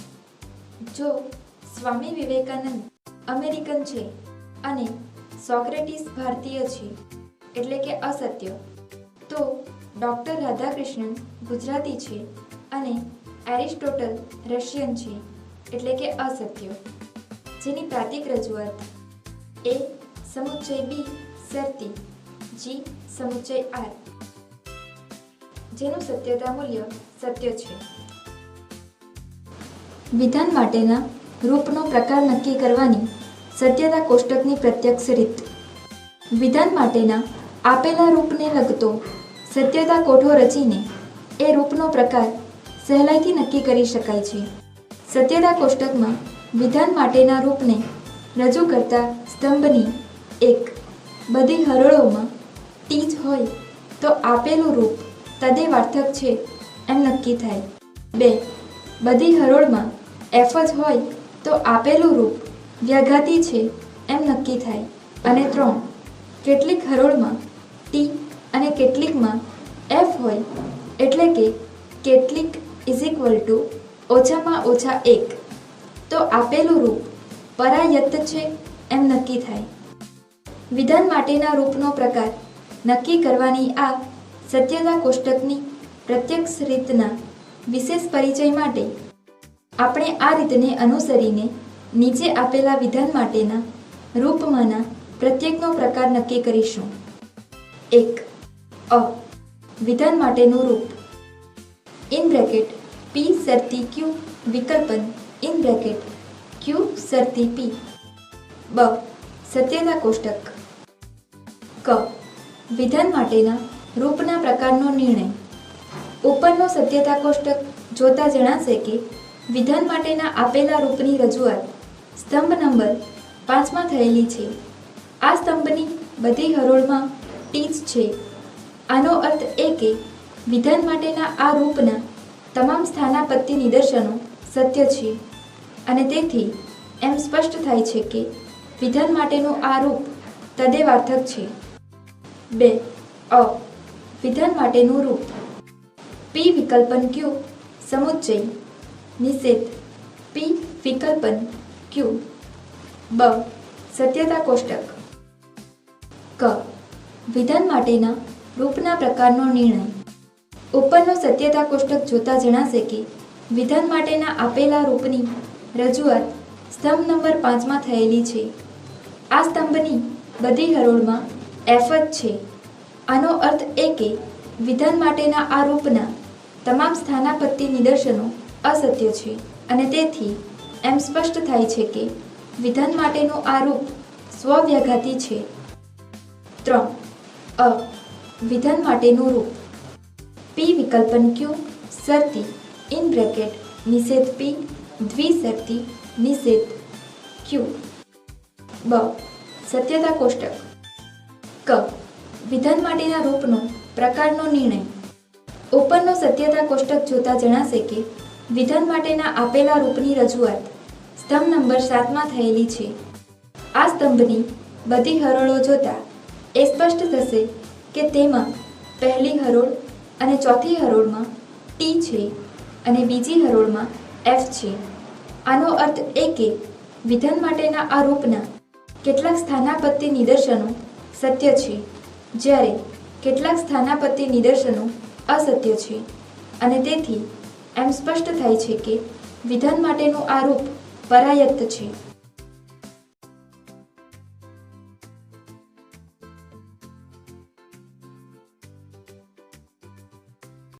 જો સ્વામી વિવેકાનંદ અમેરિકન છે અને સોક્રેટિસ ભારતીય છે એટલે કે અસત્ય. તો ડૉક્ટર રાધાકૃષ્ણન ગુજરાતી છે અને એરિસ્ટોટલ રશિયન છે એટલે કે અસત્ય. જેની પ્રાતિક રજૂઆત A સમુચ્ચય B શરતી G સમુચ્ચય R. જેનું સત્યતા મૂલ્ય સત્ય છે. વિધાન માટેના રૂપનો પ્રકાર નક્કી કરવાની સત્યતા કોષ્ટકની પ્રત્યક્ષ રીત. વિધાન માટેના આપેલા રૂપને લગતો સત્યતા કોઠો રચીને એ રૂપનો પ્રકાર સહેલાઈથી નક્કી કરી શકાય છે. સત્યતા કોષ્ટકમાં વિધાન માટેના રૂપને રજૂ કરતા સ્તંભની 1. બધી હરોળોમાં T જ હોય તો આપેલું રૂપ તદેવાર્થક છે એમ નક્કી થાય. 2. બધી હરોળમાં F જ હોય તો આપેલું રૂપ વ્યાઘાતી છે એમ નક્કી થાય. અને 3. કેટલીક હરોળમાં T અને કેટલીકમાં F હોય એટલે કે કેટલીક ઓછામાં ઓછા 1 તો આપેલું રૂપ પરાયત્ત છે એમ નક્કી થાય. વિધાન માટેના રૂપનો પ્રકાર નક્કી કરવાની આ સત્યતા કોષ્ટકની પ્રત્યક્ષ રીતના વિશેષ પરિચય માટે આપણે આ રીતને અનુસરીને નીચે આપેલા વિધાન માટેના રૂપમાંના પ્રત્યેકનો પ્રકાર નક્કી કરીશું. 1. અ વિધાન માટેનું રૂપ P શરતી Q વિકલ્પન Q શરતી P. બ સત્યતા કોષ્ટક. ક વિધાન માટેના રૂપના પ્રકારનો નિર્ણય. ઉપરનો સત્યતા કોષ્ટક જોતા જણાશે કે વિધાન માટેના આપેલા રૂપની રજૂઆત સ્તંભ નંબર 5માં થયેલી છે. આ સ્તંભની બધી હરોળમાં T જ છે. આનો અર્થ એ કે વિધાન માટેના આ રૂપના તમામ સ્થાનાપત્તિ નિદર્શનો સત્ય છે અને તેથી એમ સ્પષ્ટ થાય છે કે વિધાન માટેનું આ રૂપ તદેવાર્થક છે. 2. અ વિધાન માટેનું રૂપ P વિકલ્પન Q સમુચ્ચય નિષેધ P વિકલ્પન Q. બ સત્યતા કોષ્ટક. ક વિધાન માટેના રૂપના પ્રકારનો નિર્ણય. ઉપરનો સત્યતા કોષ્ટક જોતા જણાશે કે વિધાન માટેના આપેલા રૂપની રજૂઆત સ્તંભ નંબર 5માં થયેલી છે. આ સ્તંભની બધી હરોળમાં F જ છે. આનો અર્થ એ કે વિધાન માટેના આ રૂપના તમામ સ્થાનાપત્તિ નિદર્શનો અસત્ય છે અને તેથી એમ સ્પષ્ટ થાય છે કે વિધાન માટેનું આ રૂપ સ્વવ્યાઘાતી છે. 3. અ વિધાન માટેનું રૂપ P વિકલ્પન Q શરતી નિષેધ P દ્વિશરતી નિષેધ Q. બ સત્યતા કોષ્ટક. ક વિધાન માટેના રૂપનો પ્રકારનો નિર્ણય. ઉપરનો સત્યતા કોષ્ટક જોતા જણાશે કે વિધાન માટેના આપેલા રૂપની રજૂઆત સ્તંભ નંબર 7માં થયેલી છે. આ સ્તંભની બધી હરોળો જોતા એ સ્પષ્ટ થશે કે તેમાં પહેલી હરોળ અને ચોથી હરોળમાં T છે અને બીજી હરોળમાં F છે. આનો અર્થ એ કે વિધાન માટેના આ રૂપના કેટલાક સ્થાનાપત્તિ નિદર્શનો સત્ય છે જ્યારે કેટલાક સ્થાનાપત્તિ નિદર્શનો અસત્ય છે અને તેથી એમ સ્પષ્ટ થાય છે કે વિધાન માટેનું આ રૂપ પરાયત્ત છે.